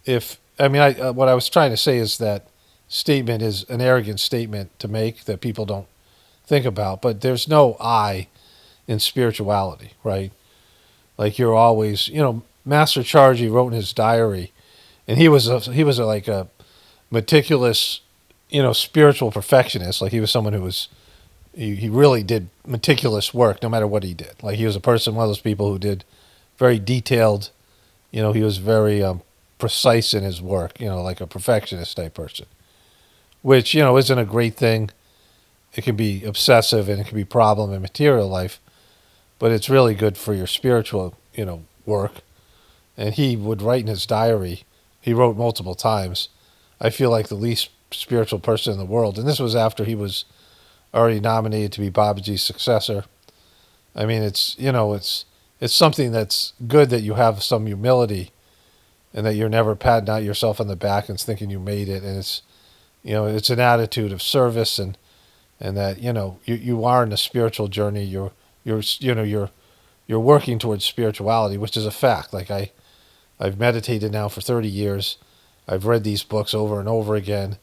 what I was trying to say is that statement is an arrogant statement to make that people don't think about. But there's no I in spirituality, right? Like, you're always, Master Chargy wrote in his diary, and he was a meticulous, spiritual perfectionist. Like, he was someone who was, he really did meticulous work no matter what he did. Like, he was one of those people who did very detailed, he was very precise in his work, like a perfectionist type person, which, isn't a great thing. It can be obsessive and it can be a problem in material life, but it's really good for your spiritual, work. And he would write in his diary, he wrote multiple times, I feel like the least spiritual person in the world. And this was after he was already nominated to be Babaji's successor. I mean, it's something that's good that you have some humility and that you're never patting out yourself on the back and thinking you made it. And it's, it's an attitude of service and that, you are in a spiritual journey. You're working towards spirituality, which is a fact. Like, I've meditated now for 30 years. I've read these books over and over again.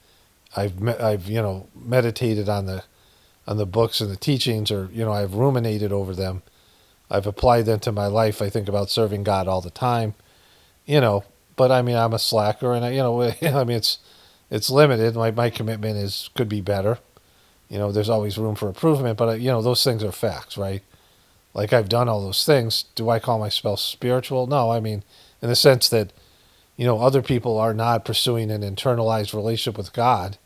I've meditated on the books and the teachings, or I've ruminated over them. I've applied them to my life. I think about serving God all the time, But I mean, I'm a slacker, and it's limited. My commitment could be better. There's always room for improvement, but those things are facts, right? Like, I've done all those things. Do I call myself spiritual? No, I mean, in the sense that, other people are not pursuing an internalized relationship with God.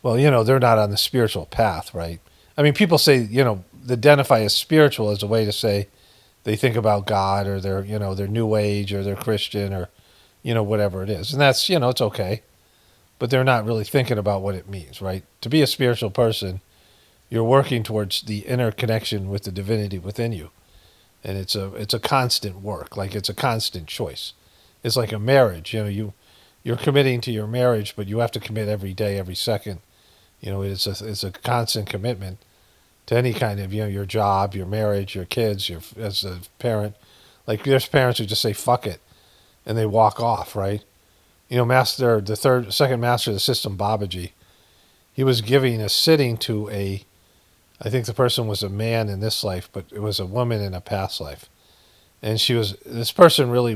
Well, they're not on the spiritual path, right? I mean, people say, they identify as spiritual as a way to say they think about God, or they're New Age, or they're Christian, or, whatever it is. And that's, it's okay. But they're not really thinking about what it means, right? To be a spiritual person, you're working towards the inner connection with the divinity within you. And it's a constant work, like it's a constant choice. It's like a marriage, you're committing to your marriage, but you have to commit every day, every second, it's a constant commitment to any kind of, your job, your marriage, your kids, as a parent. Like there's parents who just say fuck it and they walk off, right? Second master of the system, Babaji, he was giving a sitting to I think the person was a man in this life, but it was a woman in a past life. And this person really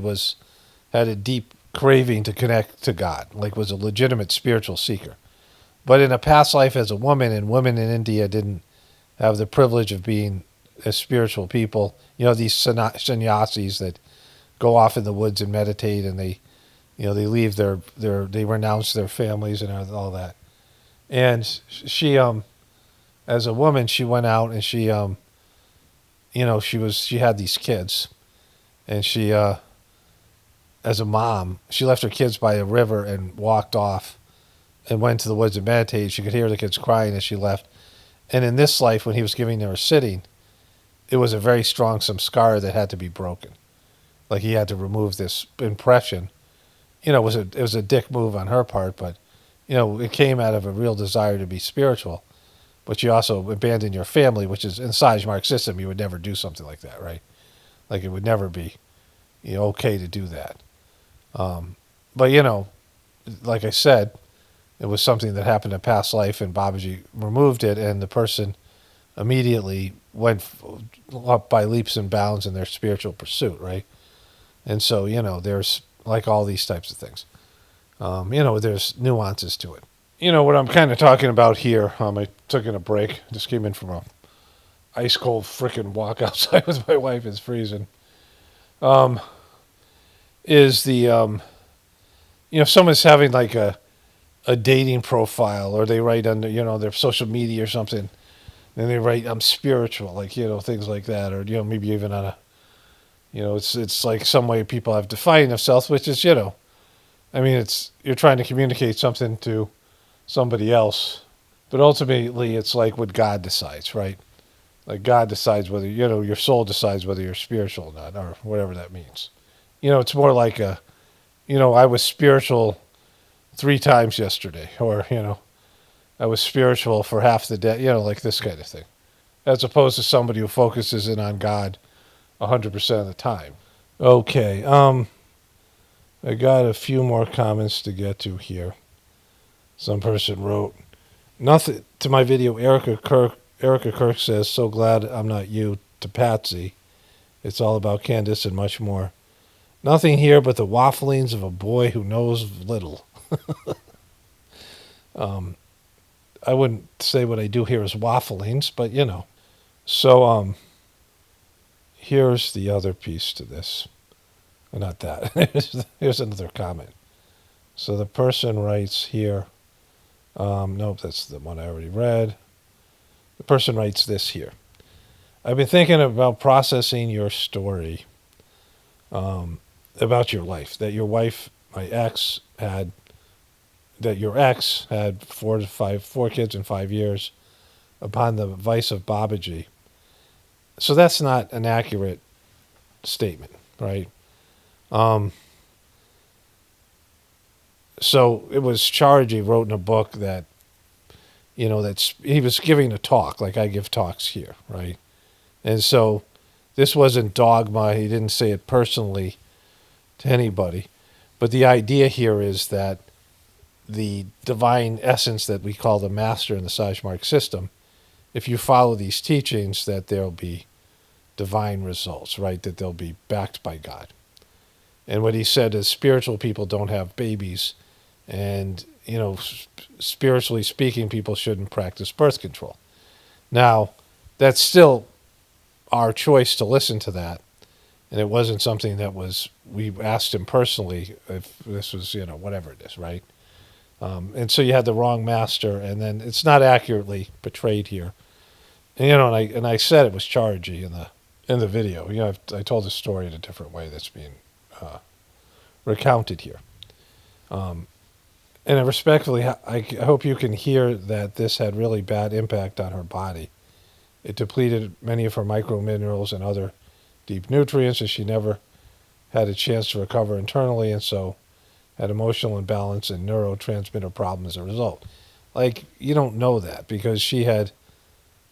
had a deep craving to connect to God, like was a legitimate spiritual seeker. But in a past life as a woman, and women in India didn't have the privilege of being as spiritual people. These sannyasis that go off in the woods and meditate, and they leave they renounce their families and all that. And she, as a woman, she went out and she had these kids, and she, as a mom, she left her kids by a river and walked off and went to the woods and meditated. She could hear the kids crying as she left. And in this life, when he was giving her a sitting, it was a very strong samskara that had to be broken. Like he had to remove this impression. It was a dick move on her part, but it came out of a real desire to be spiritual. But you also abandon your family, which is in the Sajmark system, you would never do something like that, right? Like it would never be okay to do that. But like I said, it was something that happened in past life, and Babaji removed it, and the person immediately went up by leaps and bounds in their spiritual pursuit, right? And so, there's like all these types of things. There's nuances to it. What I'm kind of talking about here, I took in a break, just came in from a ice cold frickin' walk outside with my wife, it's freezing, is the, if someone's having like a dating profile, or they write under, their social media or something, and they write, I'm spiritual, like, things like that, or, maybe even on it's like some way people have defined themselves, which is, you're trying to communicate something to somebody else, but ultimately it's like what God decides, right? Like God decides whether, your soul decides whether you're spiritual or not, or whatever that means. It's more like I was spiritual 3 times yesterday, or, I was spiritual for half the day, like this kind of thing, as opposed to somebody who focuses in on God 100% of the time. Okay, I got a few more comments to get to here. Some person wrote, nothing to my video. Erica Kirk says, so glad I'm not you, to Patsy. It's all about Candace and much more. Nothing here but the wafflings of a boy who knows little. I wouldn't say what I do here is wafflings, but So, here's the other piece to this. Not that. Here's another comment. So the person writes here, nope, that's the one I already read. The person writes this here. I've been thinking about processing your story about your life, that your wife, that your ex had 4 kids in 5 years upon the advice of Babaji. So that's not an accurate statement, right? So it was Charji wrote in a book that, he was giving a talk, like I give talks here, right? And so this wasn't dogma. He didn't say it personally to anybody. But the idea here is that the divine essence that we call the master in the Sajmark system, if you follow these teachings, that there'll be divine results, right? That they'll be backed by God. And what he said is spiritual people don't have babies, and, spiritually speaking, people shouldn't practice birth control. Now, that's still our choice to listen to that. And it wasn't something that we asked him personally if this was, whatever it is, right? And so you had the wrong master, and then it's not accurately portrayed here. And, I said it was Charji in the video. I told the story in a different way that's being recounted here. And I respectfully, I hope you can hear that this had really bad impact on her body. It depleted many of her microminerals and other deep nutrients, and she never had a chance to recover internally, and so had emotional imbalance and neurotransmitter problems as a result. like, you don't know that because she had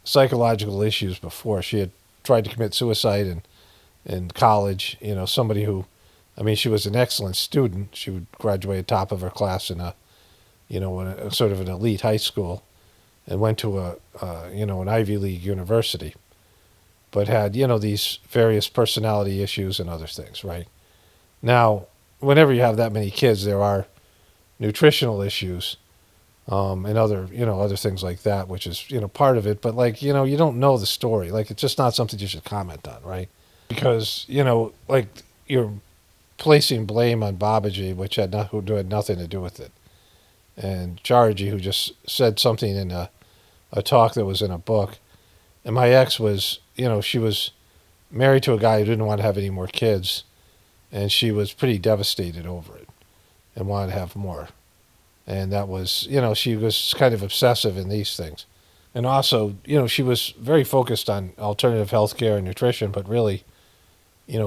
psychological issues before. She had tried to commit suicide in college. You know, somebody who, I mean, she was an excellent student. She would graduate top of her class in a sort of an elite high school, and went to an Ivy League university, but had, these various personality issues and other things, right? Now, whenever you have that many kids, there are nutritional issues, and other things like that, which is, part of it. But like, you don't know the story. Like, it's just not something you should comment on, right? Because, like, you're placing blame on Babaji, which had nothing to do with it. And Charji, who just said something in a talk that was in a book. And my ex was, she was married to a guy who didn't want to have any more kids. And she was pretty devastated over it and wanted to have more. And that was, she was kind of obsessive in these things. And also, she was very focused on alternative healthcare and nutrition, but really,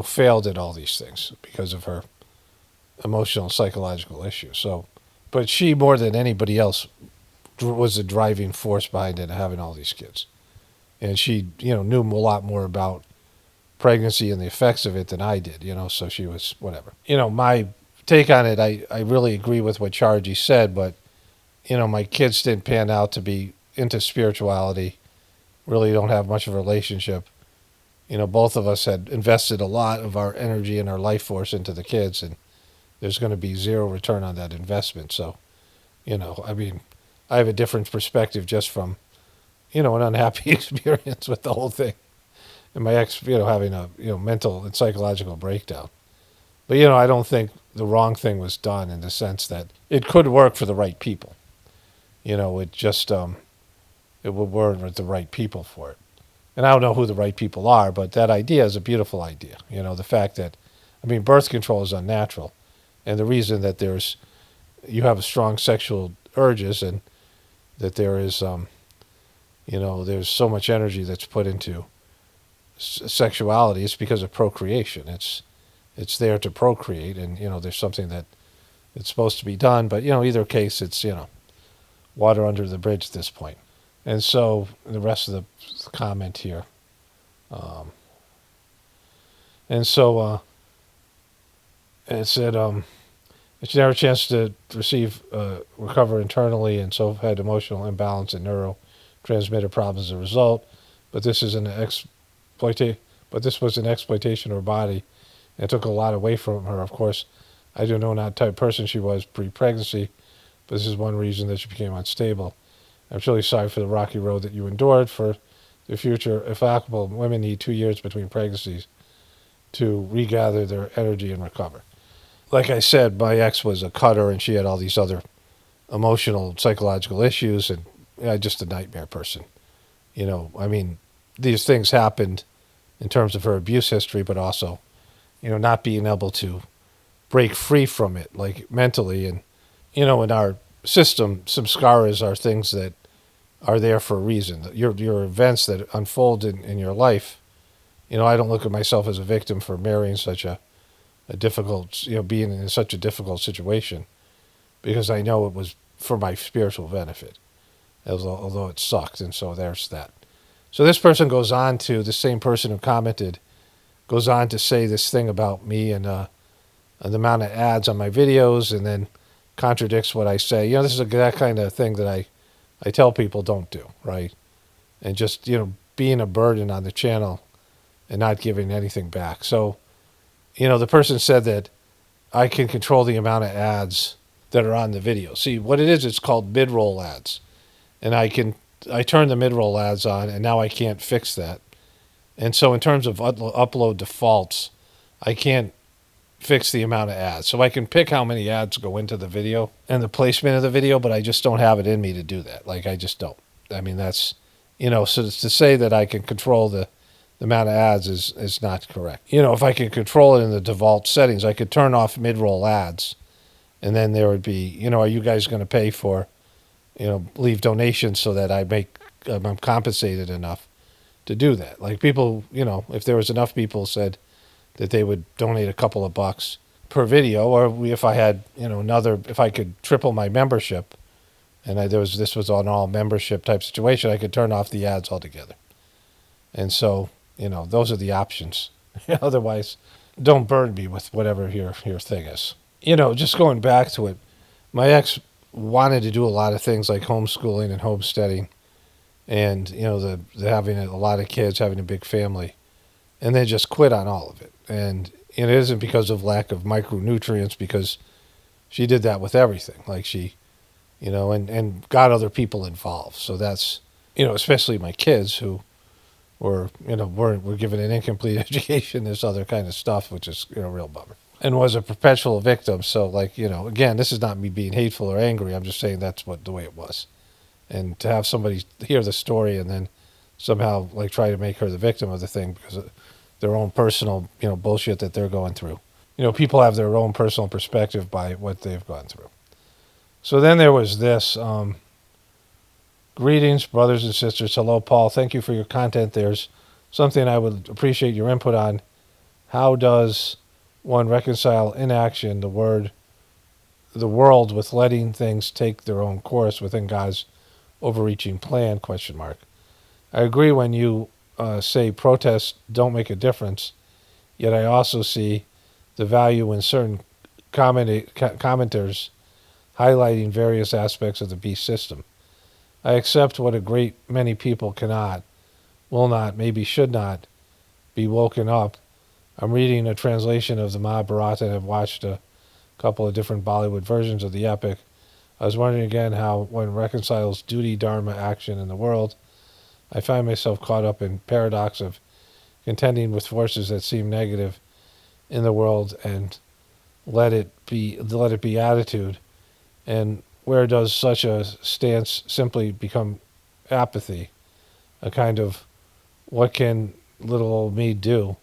failed at all these things because of her emotional and psychological issues. So, but she, more than anybody else, was the driving force behind it, having all these kids. And she, knew a lot more about pregnancy and the effects of it than I did, so she was whatever. My take on it, I really agree with what Charji said, but, my kids didn't pan out to be into spirituality, really don't have much of a relationship. Both of us had invested a lot of our energy and our life force into the kids, and there's going to be zero return on that investment. So, I mean, I have a different perspective just from, an unhappy experience with the whole thing. And my ex, having a, mental and psychological breakdown. But, I don't think the wrong thing was done in the sense that it could work for the right people. It just, it would work with the right people for it. And I don't know who the right people are, but that idea is a beautiful idea. The fact that, birth control is unnatural. And the reason that you have strong sexual urges and that there is, there's so much energy that's put into sexuality is because of procreation. It's there to procreate, and, there's something that it's supposed to be done. But, either case, it's, water under the bridge at this point. And so the rest of the comment here. It said, she never had a chance to recover internally, and so had emotional imbalance and neurotransmitter problems as a result. But this was an exploitation of her body, and it took a lot away from her. Of course, I don't know what type of person she was pre-pregnancy, but this is one reason that she became unstable. I'm truly sorry for the rocky road that you endured. For the future, if applicable, women need 2 years between pregnancies to regather their energy and recover. Like I said, my ex was a cutter, and she had all these other emotional, psychological issues, and just a nightmare person. These things happened in terms of her abuse history, but also, not being able to break free from it, like mentally. And, in our system, samskaras are things that are there for a reason. Your events that unfold in your life. I don't look at myself as a victim for marrying such a difficult, being in such a difficult situation, because I know it was for my spiritual benefit, although it sucked. And so there's that. So this person goes on to, the same person who commented, goes on to say this thing about me and the amount of ads on my videos, and then contradicts what I say. This is that kind of thing that I tell people don't do, right? And just, being a burden on the channel and not giving anything back. So, the person said that I can control the amount of ads that are on the video. See, what it is, it's called mid-roll ads. And I turn the mid-roll ads on, and now I can't fix that. And so in terms of upload defaults, I can't fix the amount of ads. So I can pick how many ads go into the video and the placement of the video, but I just don't have it in me to do that. Like, I just don't. That's, so to say that I can control the amount of ads is not correct. If I could control it in the default settings, I could turn off mid-roll ads, and then there would be, are you guys going to pay for, leave donations so that I'm compensated enough to do that. Like, people, if there was enough people said that they would donate a couple of bucks per video, or if I had, if I could triple my membership and this was an all membership type situation, I could turn off the ads altogether. And so, those are the options. Otherwise, don't burn me with whatever your thing is. Just going back to it, my ex wanted to do a lot of things like homeschooling and homesteading, and the having a lot of kids, having a big family, and then just quit on all of it. And it isn't because of lack of micronutrients, because she did that with everything. Like she, and got other people involved. So that's, especially my kids who were given an incomplete education, this other kind of stuff, which is, real bummer. And was a perpetual victim. So again, this is not me being hateful or angry. I'm just saying that's the way it was. And to have somebody hear the story and then somehow try to make her the victim of the thing because of their own personal, bullshit that they're going through. People have their own personal perspective by what they've gone through. So then there was this, greetings, brothers and sisters. Hello, Paul. Thank you for your content. There's something I would appreciate your input on. How does one reconcile inaction, the world with letting things take their own course within God's overreaching plan? ? I agree when you say protests don't make a difference, yet I also see the value in certain commenters highlighting various aspects of the beast system. I accept what a great many people cannot, will not, maybe should not be woken up. I'm reading a translation of the Mahabharata and have watched a couple of different Bollywood versions of the epic. I was wondering again how one reconciles duty, dharma, action in the world. I find myself caught up in paradox of contending with forces that seem negative in the world and let it be attitude. And where does such a stance simply become apathy? A kind of, what can little old me do?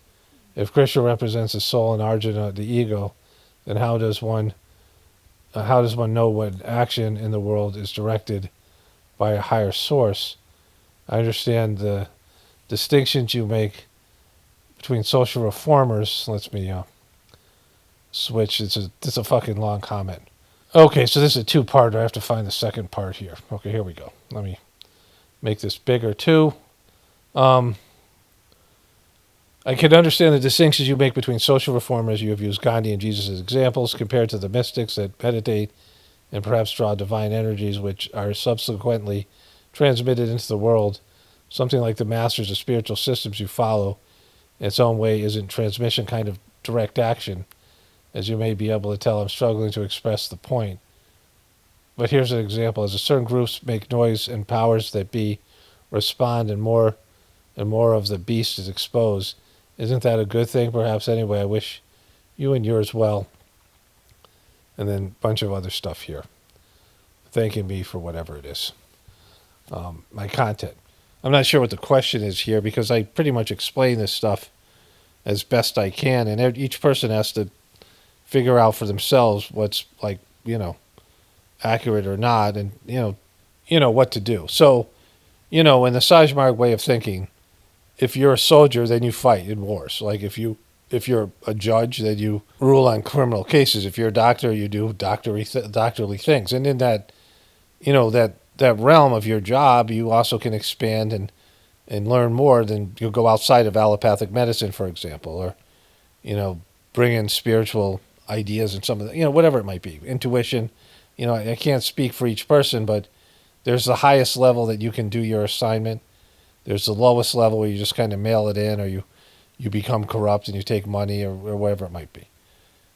If Krishna represents the soul and Arjuna the ego, then how does one know what action in the world is directed by a higher source? I understand the distinctions you make between social reformers. Let me switch. It's a fucking long comment. Okay, so this is a two-parter. I have to find the second part here. Okay, here we go. Let me make this bigger too. I can understand the distinctions you make between social reformers. You have used Gandhi and Jesus as examples compared to the mystics that meditate and perhaps draw divine energies which are subsequently transmitted into the world. Something like the masters of spiritual systems you follow in its own way isn't transmission kind of direct action. As you may be able to tell, I'm struggling to express the point. But here's an example. As a certain groups make noise and powers that be respond and more of the beast is exposed, isn't that a good thing? Perhaps anyway, I wish you and yours well. And then a bunch of other stuff here. Thanking me for whatever it is. My content. I'm not sure what the question is here because I pretty much explain this stuff as best I can. And each person has to figure out for themselves what's accurate or not, and what to do. So, in the Sajmarg way of thinking, if you're a soldier, then you fight in wars. Like if you're a judge, then you rule on criminal cases. If you're a doctor, you do doctorly things. And in that, that realm of your job, you also can expand and learn more than you'll go outside of allopathic medicine, for example, or, bring in spiritual ideas and some of the, whatever it might be, intuition. I can't speak for each person, but there's the highest level that you can do your assignment. There's the lowest level where you just kind of mail it in, or you become corrupt and you take money or whatever it might be.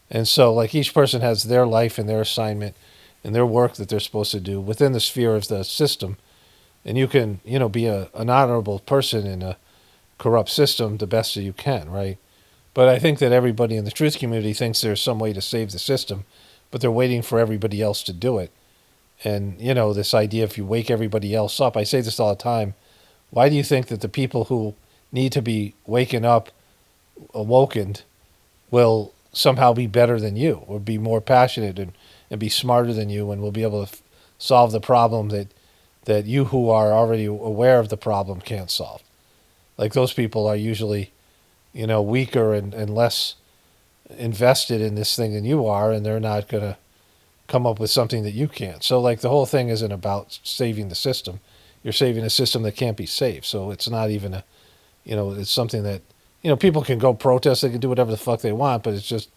And so each person has their life and their assignment and their work that they're supposed to do within the sphere of the system. And you can, be an honorable person in a corrupt system the best that you can, right? But I think that everybody in the truth community thinks there's some way to save the system, but they're waiting for everybody else to do it. And, this idea, if you wake everybody else up, I say this all the time, why do you think that the people who need to be awoken, will somehow be better than you, or be more passionate and be smarter than you, and will be able to solve the problem that you who are already aware of the problem can't solve? Those people are usually, weaker and less invested in this thing than you are, and they're not going to come up with something that you can't. So like the whole thing isn't about saving the system. You're saving a system that can't be saved. So it's not even a, it's something that, people can go protest. They can do whatever the fuck they want, but it's just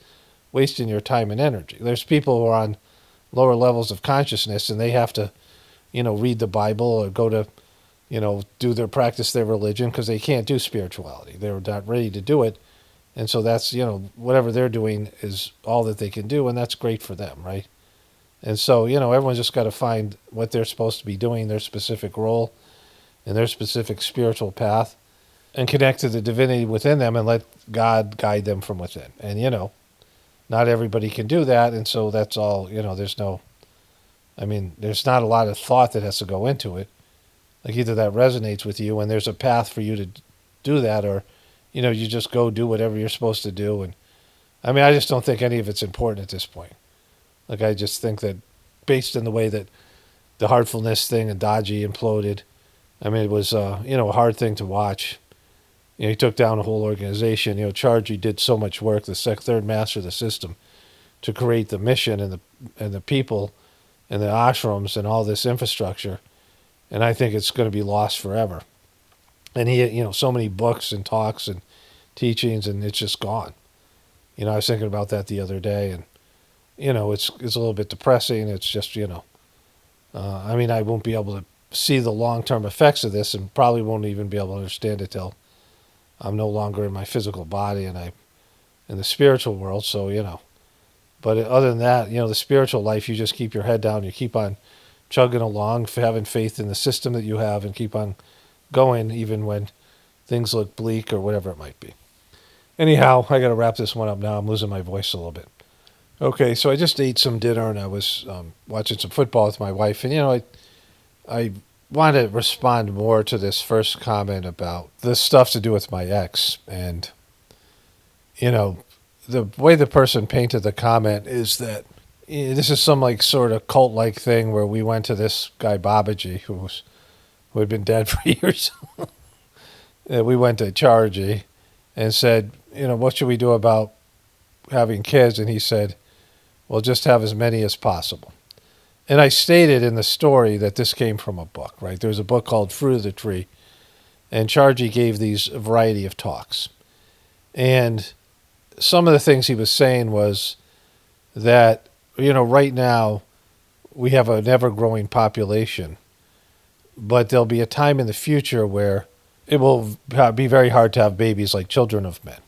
wasting your time and energy. There's people who are on lower levels of consciousness and they have to, read the Bible or go to, practice their religion because they can't do spirituality. They're not ready to do it. And so that's, whatever they're doing is all that they can do, and that's great for them, right? And so, everyone's just got to find what they're supposed to be doing, their specific role, and their specific spiritual path, and connect to the divinity within them and let God guide them from within. And, not everybody can do that, and so that's all, there's not a lot of thought that has to go into it. Like either that resonates with you and there's a path for you to do that, or, you just go do whatever you're supposed to do. And I just don't think any of it's important at this point. Like, I just think that based on the way that the Heartfulness thing and Dodgy imploded, it was, a hard thing to watch. He took down a whole organization. Chargy did so much work, the third master of the system, to create the mission and the people and the ashrams and all this infrastructure. And I think it's going to be lost forever. And he had, so many books and talks and teachings, and it's just gone. I was thinking about that the other day, and, it's a little bit depressing. It's just, I won't be able to see the long-term effects of this and probably won't even be able to understand it till I'm no longer in my physical body and I'm in the spiritual world. So, but other than that, the spiritual life, you just keep your head down. You keep on chugging along, having faith in the system that you have, and keep on going even when things look bleak or whatever it might be. Anyhow, I got to wrap this one up now. I'm losing my voice a little bit. Okay, so I just ate some dinner and I was watching some football with my wife. And, I want to respond more to this first comment about the stuff to do with my ex. And, the way the person painted the comment is that this is some like sort of cult-like thing where we went to this guy Babaji who had been dead for years. We went to Chargy and said, what should we do about having kids? And he said, well, just have as many as possible. And I stated in the story that this came from a book, right? There's a book called Fruit of the Tree, and Chargy gave these a variety of talks. And some of the things he was saying was that, right now we have an ever-growing population, but there'll be a time in the future where it will be very hard to have babies like children of men.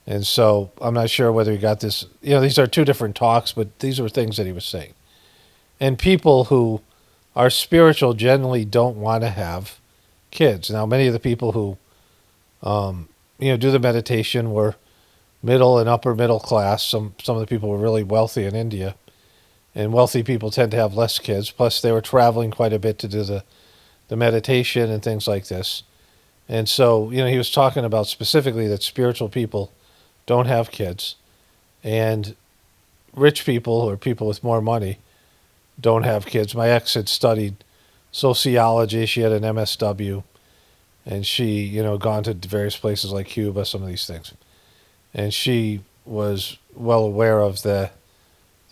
And so I'm not sure whether he got this. These are two different talks, but these were things that he was saying. And people who are spiritual generally don't want to have kids. Now, many of the people who, do the meditation were middle and upper middle class. Some of the people were really wealthy in India. And wealthy people tend to have less kids. Plus, they were traveling quite a bit to do the meditation and things like this. And so, he was talking about specifically that spiritual people don't have kids, and rich people or people with more money don't have kids. My ex had studied sociology. She had an MSW, and she, gone to various places like Cuba, some of these things. And she was well aware of the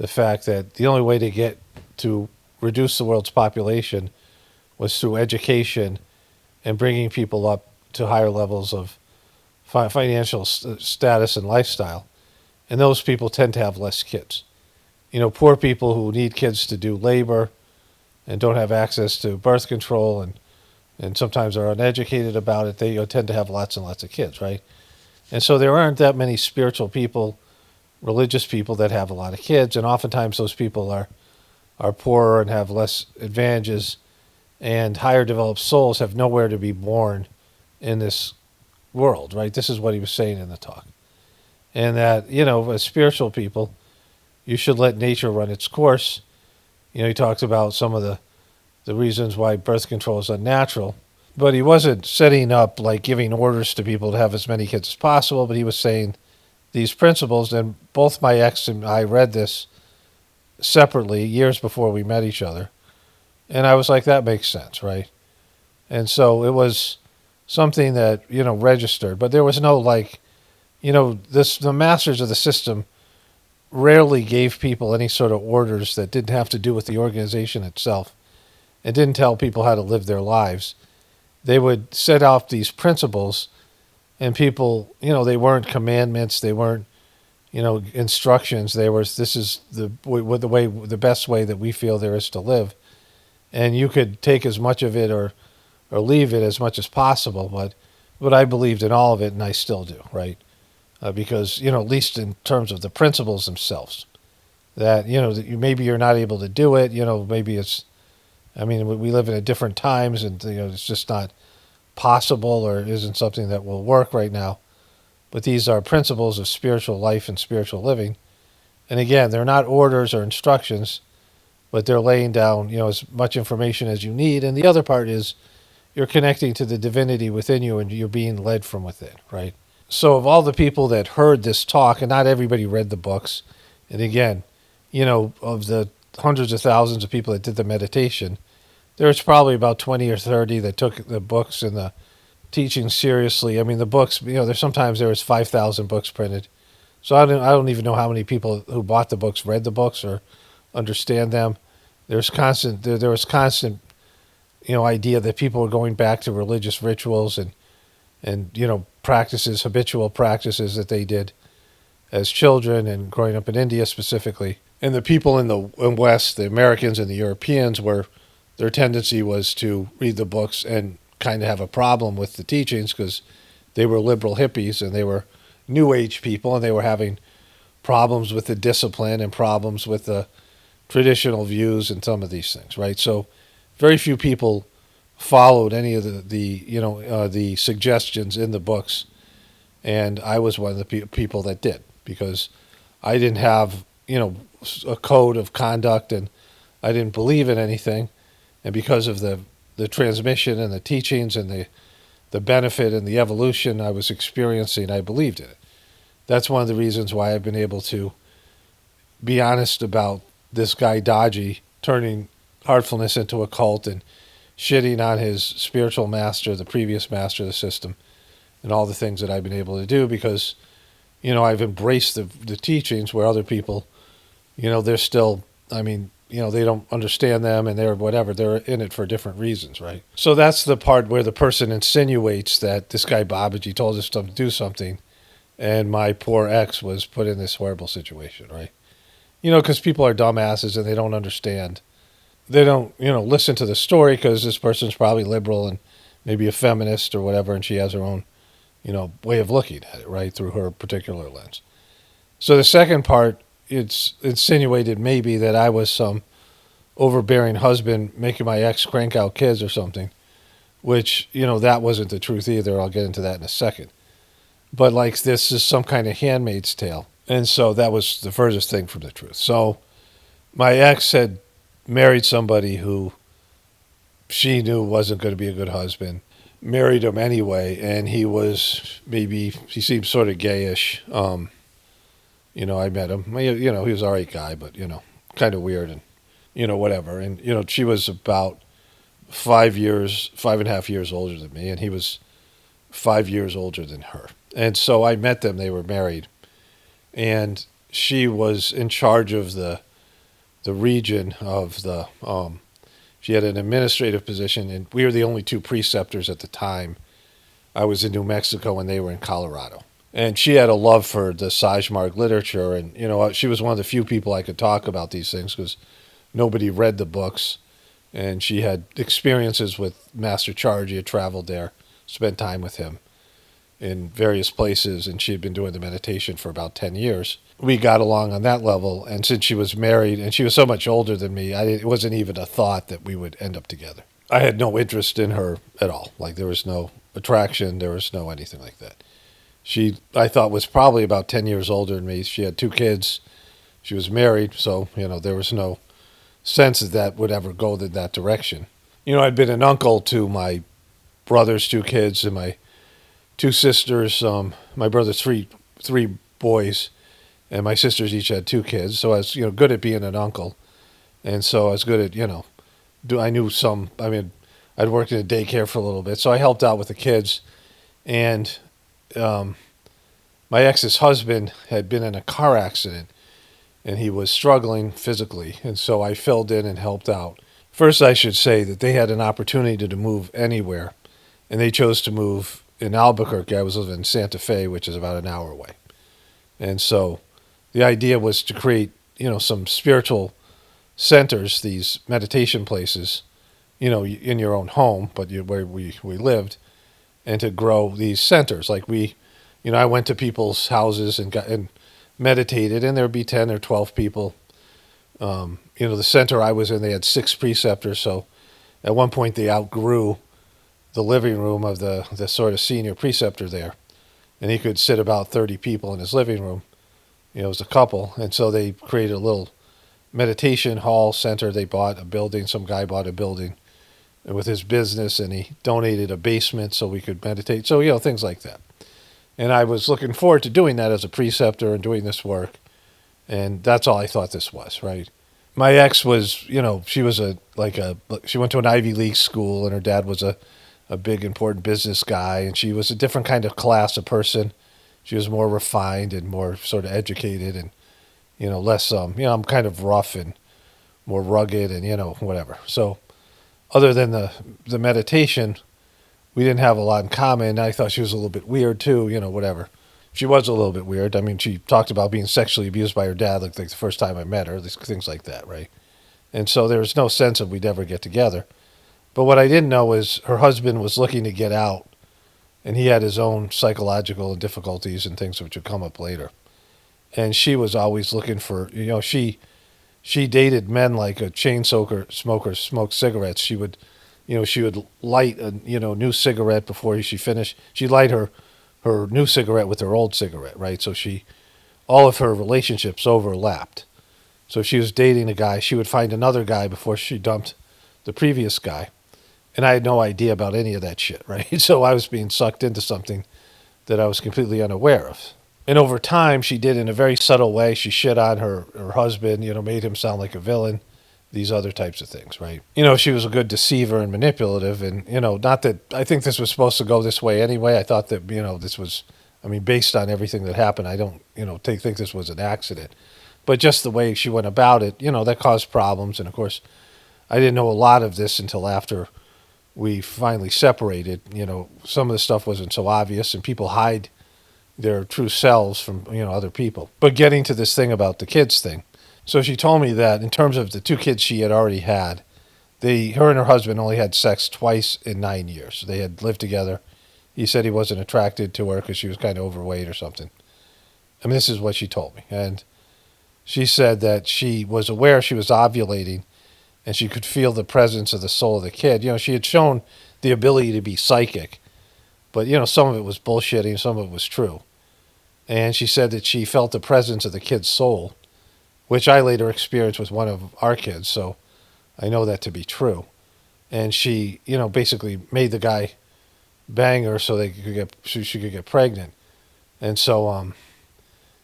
fact that the only way to get to reduce the world's population was through education and bringing people up to higher levels of financial status and lifestyle. And those people tend to have less kids. Poor people who need kids to do labor and don't have access to birth control and sometimes are uneducated about it, they tend to have lots and lots of kids, right? And so there aren't that many spiritual people, religious people that have a lot of kids, and oftentimes those people are poorer and have less advantages, and higher developed souls have nowhere to be born in this world, right? This is what he was saying in the talk. And that, as spiritual people, you should let nature run its course. He talks about some of the reasons why birth control is unnatural, but he wasn't setting up, like giving orders to people to have as many kids as possible, but he was saying these principles, and both my ex and I read this separately years before we met each other. And I was like, that makes sense, right? And so it was something that, registered, but there was no the masters of the system rarely gave people any sort of orders that didn't have to do with the organization itself. It didn't tell people how to live their lives. They would set out these principles, and people, they weren't commandments. They weren't, instructions. They were, this is the best way that we feel there is to live. And you could take as much of it or leave it as much as possible. But I believed in all of it, and I still do, right? Because, at least in terms of the principles themselves, that, that maybe you're not able to do it, maybe it's, we live in different times, and, it's just not possible or isn't something that will work right now. But these are principles of spiritual life and spiritual living. And again, they're not orders or instructions, but they're laying down, as much information as you need. And the other part is you're connecting to the divinity within you, and you're being led from within, right? So of all the people that heard this talk, and not everybody read the books, and again, of the hundreds of thousands of people that did the meditation, there's probably about 20 or 30 that took the books and the teaching seriously. The books, sometimes there was 5,000 books printed. So I don't even know how many people who bought the books read the books or understand them. There was constant idea that people were going back to religious rituals and practices, habitual practices that they did as children and growing up in India specifically. And the people in the West, the Americans and the Europeans, their tendency was to read the books and kind of have a problem with the teachings because they were liberal hippies and they were New Age people, and they were having problems with the discipline and problems with the traditional views and some of these things, right? So very few people followed any of the suggestions in the books, and I was one of the people that did, because I didn't have a code of conduct, and I didn't believe in anything, and because of the transmission and the teachings and the benefit and the evolution I was experiencing, I believed in it. That's one of the reasons why I've been able to be honest about this guy Dodgy turning Heartfulness into a cult and shitting on his spiritual master, the previous master of the system, and all the things that I've been able to do, because, I've embraced the teachings where other people, they're still, they don't understand them, and they're in it for different reasons, right? So that's the part where the person insinuates that this guy Babaji told us to do something, and my poor ex was put in this horrible situation, right? Because people are dumbasses and they don't understand. They don't, listen to the story because this person's probably liberal and maybe a feminist or whatever, and she has her own, way of looking at it, right, through her particular lens. So the second part, it's insinuated maybe that I was some overbearing husband making my ex crank out kids or something, which, that wasn't the truth either. I'll get into that in a second. But like, this is some kind of Handmaid's Tale. And so that was the furthest thing from the truth. So my ex had married somebody who she knew wasn't going to be a good husband, married him anyway, and he seemed sort of gayish. I met him. He was an all right guy, but, kind of weird and, whatever. And, she was about 5.5 years older than me, and he was 5 years older than her. And so I met them. They were married. And she was in charge of the region of the, she had an administrative position, and we were the only two preceptors at the time. I was in New Mexico and they were in Colorado. And she had a love for the Sajmarg literature, and, she was one of the few people I could talk about these things because nobody read the books. And she had experiences with Master Charge. He had traveled there, spent time with him in various places, and she had been doing the meditation for about 10 years. We got along on that level, and since she was married, and she was so much older than me, it wasn't even a thought that we would end up together. I had no interest in her at all. Like, there was no attraction, there was no anything like that. She, I thought, was probably about 10 years older than me. She had 2 kids. She was married, so, there was no sense that would ever go in that direction. I'd been an uncle to my brother's 2 kids and my 2 sisters, my brother's three boys, and my sisters each had 2 kids. So I was, good at being an uncle. And so I was good at, I knew some, I'd worked in a daycare for a little bit. So I helped out with the kids. And my ex's husband had been in a car accident. and he was struggling physically. And so I filled in and helped out. First, I should say that they had an opportunity to move anywhere, and they chose to move in Albuquerque. I was living in Santa Fe, which is about an hour away. And so the idea was to create, some spiritual centers, these meditation places, in your own home, but where we lived, and to grow these centers. Like I went to people's houses and meditated, and there would be 10 or 12 people. The center I was in, they had 6 preceptors, so at one point they outgrew the living room of the sort of senior preceptor there, and he could sit about 30 people in his living room. It was a couple, and so they created a little meditation hall center. They bought a building. Some guy bought a building with his business, and he donated a basement so we could meditate. So, things like that. And I was looking forward to doing that as a preceptor and doing this work, and that's all I thought this was, right? My ex was, she was she went to an Ivy League school, and her dad was a big, important business guy, and she was a different kind of class of person. She was more refined and more sort of educated and, less, I'm kind of rough and more rugged and, whatever. So other than the meditation, we didn't have a lot in common. I thought she was a little bit weird too, whatever. She was a little bit weird. I mean, she talked about being sexually abused by her dad like the first time I met her, things like that, right? And so there was no sense of we'd ever get together. But what I didn't know is her husband was looking to get out, and he had his own psychological difficulties and things which would come up later. And she was always looking for, she dated men like a chain smoker smoked cigarettes. She would light a, new cigarette before she finished. She'd light her new cigarette with her old cigarette, right? So all of her relationships overlapped. So if she was dating a guy, she would find another guy before she dumped the previous guy. And I had no idea about any of that shit, right? So I was being sucked into something that I was completely unaware of. And over time, she did in a very subtle way. She shit on her husband, made him sound like a villain, these other types of things, right? She was a good deceiver and manipulative. And, not that I think this was supposed to go this way anyway. I thought that, this was, based on everything that happened, I don't, think this was an accident. But just the way she went about it, that caused problems. And, of course, I didn't know a lot of this until after we finally separated. Some of the stuff wasn't so obvious, and people hide their true selves from, other people. But getting to this thing about the kids thing. So she told me that in terms of the 2 kids she had already had, her and her husband only had sex twice in 9 years. They had lived together. He said he wasn't attracted to her because she was kind of overweight or something. This is what she told me. And she said that she was aware she was ovulating, and she could feel the presence of the soul of the kid. She had shown the ability to be psychic, but, some of it was bullshitting, some of it was true. And she said that she felt the presence of the kid's soul, which I later experienced with one of our kids, so I know that to be true. And she, basically made the guy bang her so she could get pregnant. And so,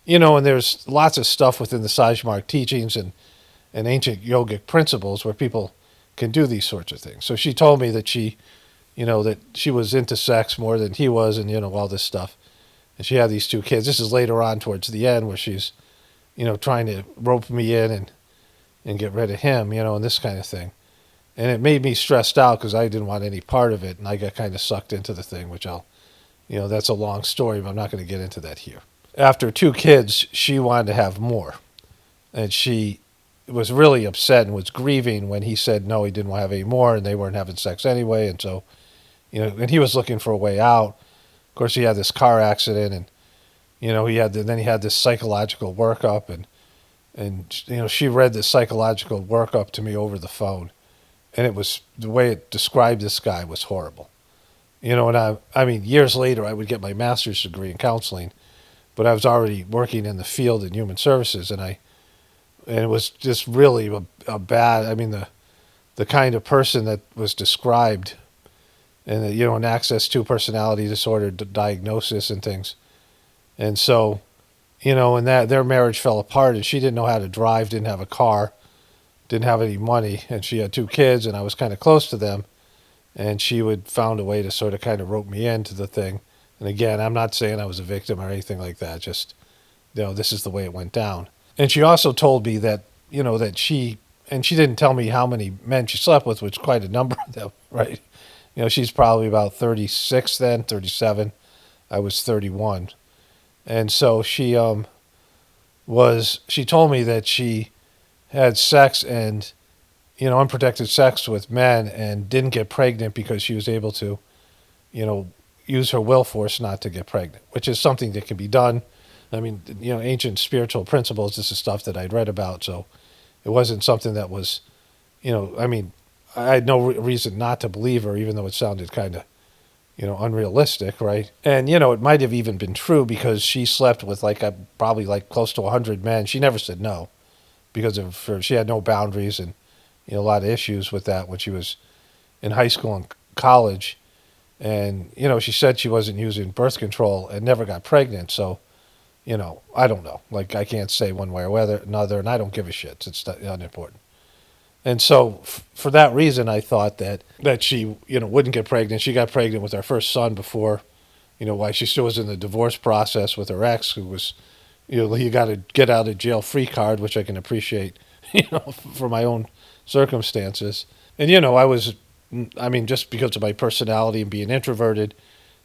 and there's lots of stuff within the Sajmark teachings and ancient yogic principles where people can do these sorts of things. So she told me that she was into sex more than he was, and, all this stuff. And she had these 2 kids. This is later on towards the end where she's, trying to rope me in and get rid of him, and this kind of thing. And it made me stressed out because I didn't want any part of it, and I got kind of sucked into the thing, which that's a long story, but I'm not going to get into that here. After 2 kids, she wanted to have more. And she was really upset and was grieving when he said no, he didn't want to have any more, and they weren't having sex anyway. And so, and he was looking for a way out. Of course, he had this car accident, and then he had this psychological workup, and she read this psychological workup to me over the phone, and it was the way it described this guy was horrible. And years later, I would get my master's degree in counseling, but I was already working in the field in human services, and it was just really a bad, the kind of person that was described, and an access to personality disorder diagnosis and things. And so, and that their marriage fell apart, and she didn't know how to drive, didn't have a car, didn't have any money, and she had 2 kids, and I was kind of close to them, and she would found a way to sort of kind of rope me into the thing. And again, I'm not saying I was a victim or anything like that, just, this is the way it went down. And she also told me that, that and she didn't tell me how many men she slept with, which is quite a number of them, right? She's probably about 36 then, 37. I was 31. And so she told me that she had sex and, unprotected sex with men and didn't get pregnant because she was able to, use her will force not to get pregnant, which is something that can be done. I mean, ancient spiritual principles, this is stuff that I'd read about. So it wasn't something that was, I had no reason not to believe her, even though it sounded kind of, unrealistic, right? And, it might have even been true because she slept with probably close to 100 men. She never said no because she had no boundaries and, a lot of issues with that when she was in high school and college. And, she said she wasn't using birth control and never got pregnant. So, I don't know. I can't say one way or another, and I don't give a shit. It's unimportant. And so for that reason, I thought that she, wouldn't get pregnant. She got pregnant with our first son before, while she still was in the divorce process with her ex, who was, he got a get out of jail free card, which I can appreciate, for my own circumstances. And, I was, just because of my personality and being introverted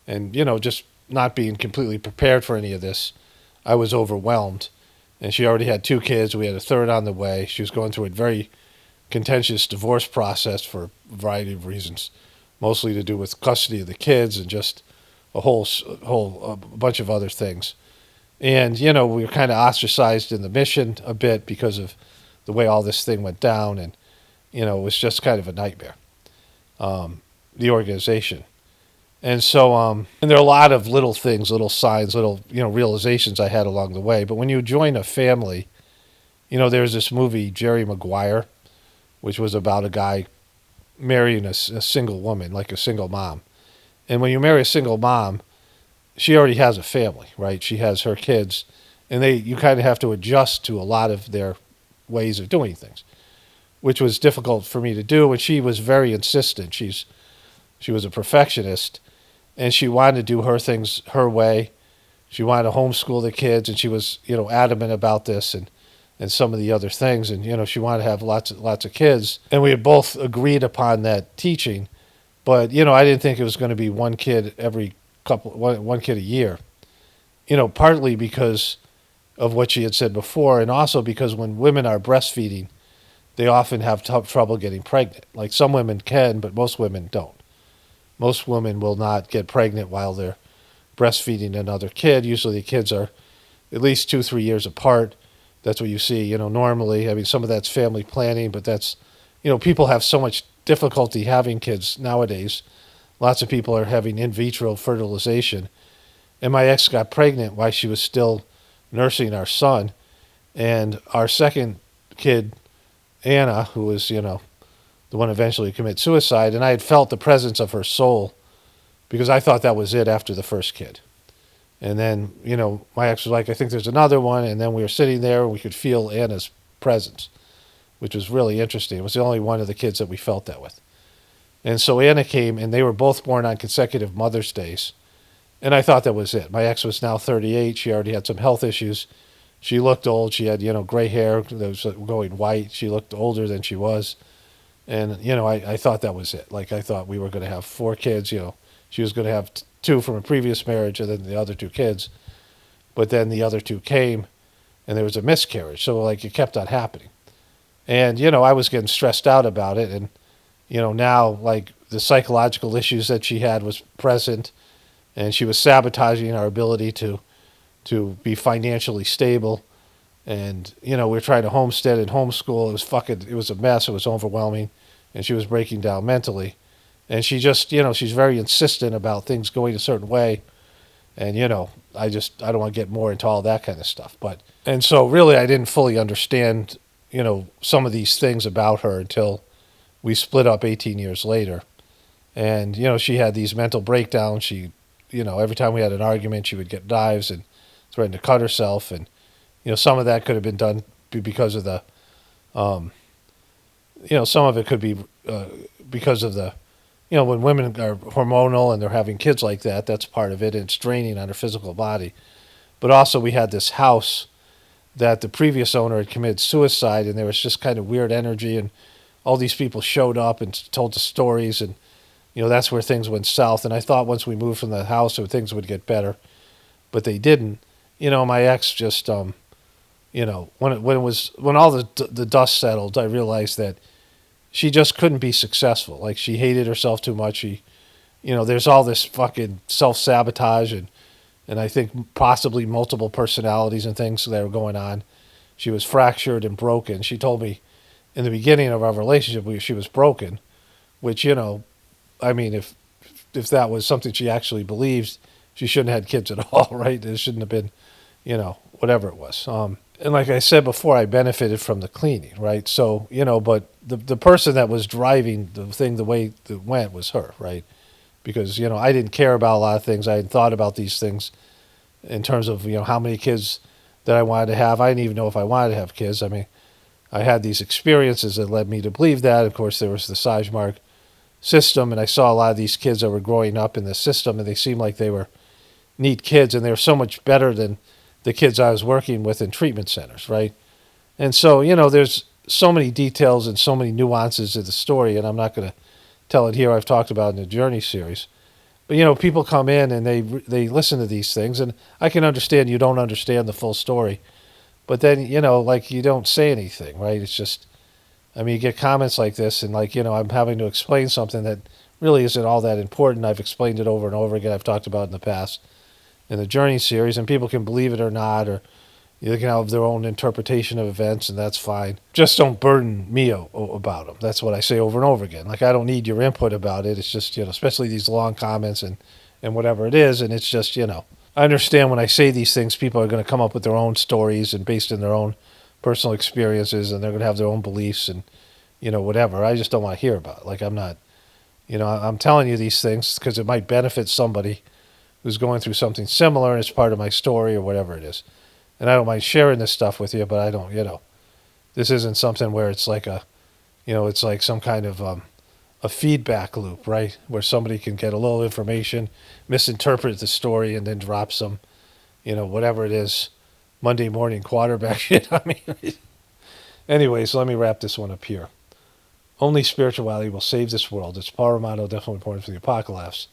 and, just not being completely prepared for any of this, I was overwhelmed. And she already had 2 kids. We had a third on the way. She was going through a very contentious divorce process for a variety of reasons, mostly to do with custody of the kids and just a whole bunch of other things. And, we were kind of ostracized in the mission a bit because of the way all this thing went down. And, it was just kind of a nightmare, the organization. And so, and there are a lot of little things, little signs, little, realizations I had along the way. But when you join a family, there's this movie, Jerry Maguire, which was about a guy marrying a single woman, like a single mom. And when you marry a single mom, she already has a family, right? She has her kids, and you kind of have to adjust to a lot of their ways of doing things, which was difficult for me to do. And she was very insistent. She was a perfectionist, and she wanted to do her things her way. She wanted to homeschool the kids, and she was, adamant about this and some of the other things. And, she wanted to have lots of kids. And we had both agreed upon that teaching. But, I didn't think it was going to be one kid one kid a year, partly because of what she had said before. And also because when women are breastfeeding, they often have trouble getting pregnant. Like some women can, but most women don't. Most women will not get pregnant while they're breastfeeding another kid. Usually the kids are at least 2-3 years apart. That's what you see, normally. Some of that's family planning, but that's, people have so much difficulty having kids nowadays. Lots of people are having in vitro fertilization. And my ex got pregnant while she was still nursing our son. And our second kid, Anna, who was, the one eventually to commit suicide, and I had felt the presence of her soul because I thought that was it after the first kid. And then, my ex was like, I think there's another one. And then we were sitting there and we could feel Anna's presence, which was really interesting. It was the only one of the kids that we felt that with. And so Anna came, and they were both born on consecutive Mother's Days. And I thought that was it. My ex was now 38. She already had some health issues. She looked old. She had, gray hair that was going white. She looked older than she was. And, I thought that was it. I thought we were going to have 4 kids. She was going to have 2 from a previous marriage and then the other 2 kids. But then the other 2 came, and there was a miscarriage. So, it kept on happening. And, I was getting stressed out about it. And, now, the psychological issues that she had was present, and she was sabotaging our ability to be financially stable. And, we were trying to homestead and homeschool. It was a mess. It was overwhelming. And she was breaking down mentally. And she just, she's very insistent about things going a certain way. And, I don't want to get more into all that kind of stuff. And so really I didn't fully understand, some of these things about her until we split up 18 years later. And, she had these mental breakdowns. She, every time we had an argument, she would get knives and threaten to cut herself. And, some of that could have been done because of the, some of it could be because of the, when women are hormonal and they're having kids like that, that's part of it. And it's draining on her physical body. But also we had this house that the previous owner had committed suicide, and there was just kind of weird energy, and all these people showed up and told the stories, and that's where things went south. And I thought once we moved from the house, things would get better, but they didn't. My ex just, when all the dust settled, I realized that she just couldn't be successful. Like, she hated herself too much. There's all this fucking self-sabotage and I think possibly multiple personalities and things that were going on. She was fractured and broken. She told me in the beginning of our relationship she was broken, which, if that was something she actually believed, she shouldn't have had kids at all, right? It shouldn't have been, whatever it was. And like I said before, I benefited from the cleaning, right? So, but the person that was driving the thing the way it went was her, right? Because, I didn't care about a lot of things. I hadn't thought about these things in terms of, how many kids that I wanted to have. I didn't even know if I wanted to have kids. I mean, I had these experiences that led me to believe that. Of course, there was the Sajmark system, and I saw a lot of these kids that were growing up in the system, and they seemed like they were neat kids, and they were so much better than the kids I was working with in treatment centers, right? And so, there's so many details and so many nuances of the story, and I'm not going to tell it here. I've talked about it in the Journey series. But, people come in and they listen to these things, and I can understand you don't understand the full story. But then, you don't say anything, right? It's just, you get comments like this, and I'm having to explain something that really isn't all that important. I've explained it over and over again. I've talked about it in the past in the Journey series, and people can believe it or not, or they can have their own interpretation of events, and that's fine. Just don't burden me about them. That's what I say over and over again. I don't need your input about it. It's just, especially these long comments and whatever it is, and it's just, I understand when I say these things, people are going to come up with their own stories and based in their own personal experiences, and they're going to have their own beliefs and, whatever. I just don't want to hear about it. I'm not, I'm telling you these things because it might benefit somebody who's going through something similar, and it's part of my story or whatever it is. And I don't mind sharing this stuff with you, but I don't, this isn't something where it's like it's like some kind of a feedback loop, right? Where somebody can get a little information, misinterpret the story, and then drop some, whatever it is, Monday morning quarterback shit. Anyways, let me wrap this one up here. Only spirituality will save this world. It's power motto, definitely important for the apocalypse.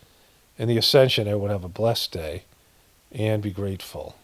And the ascension, everyone have a blessed day and be grateful.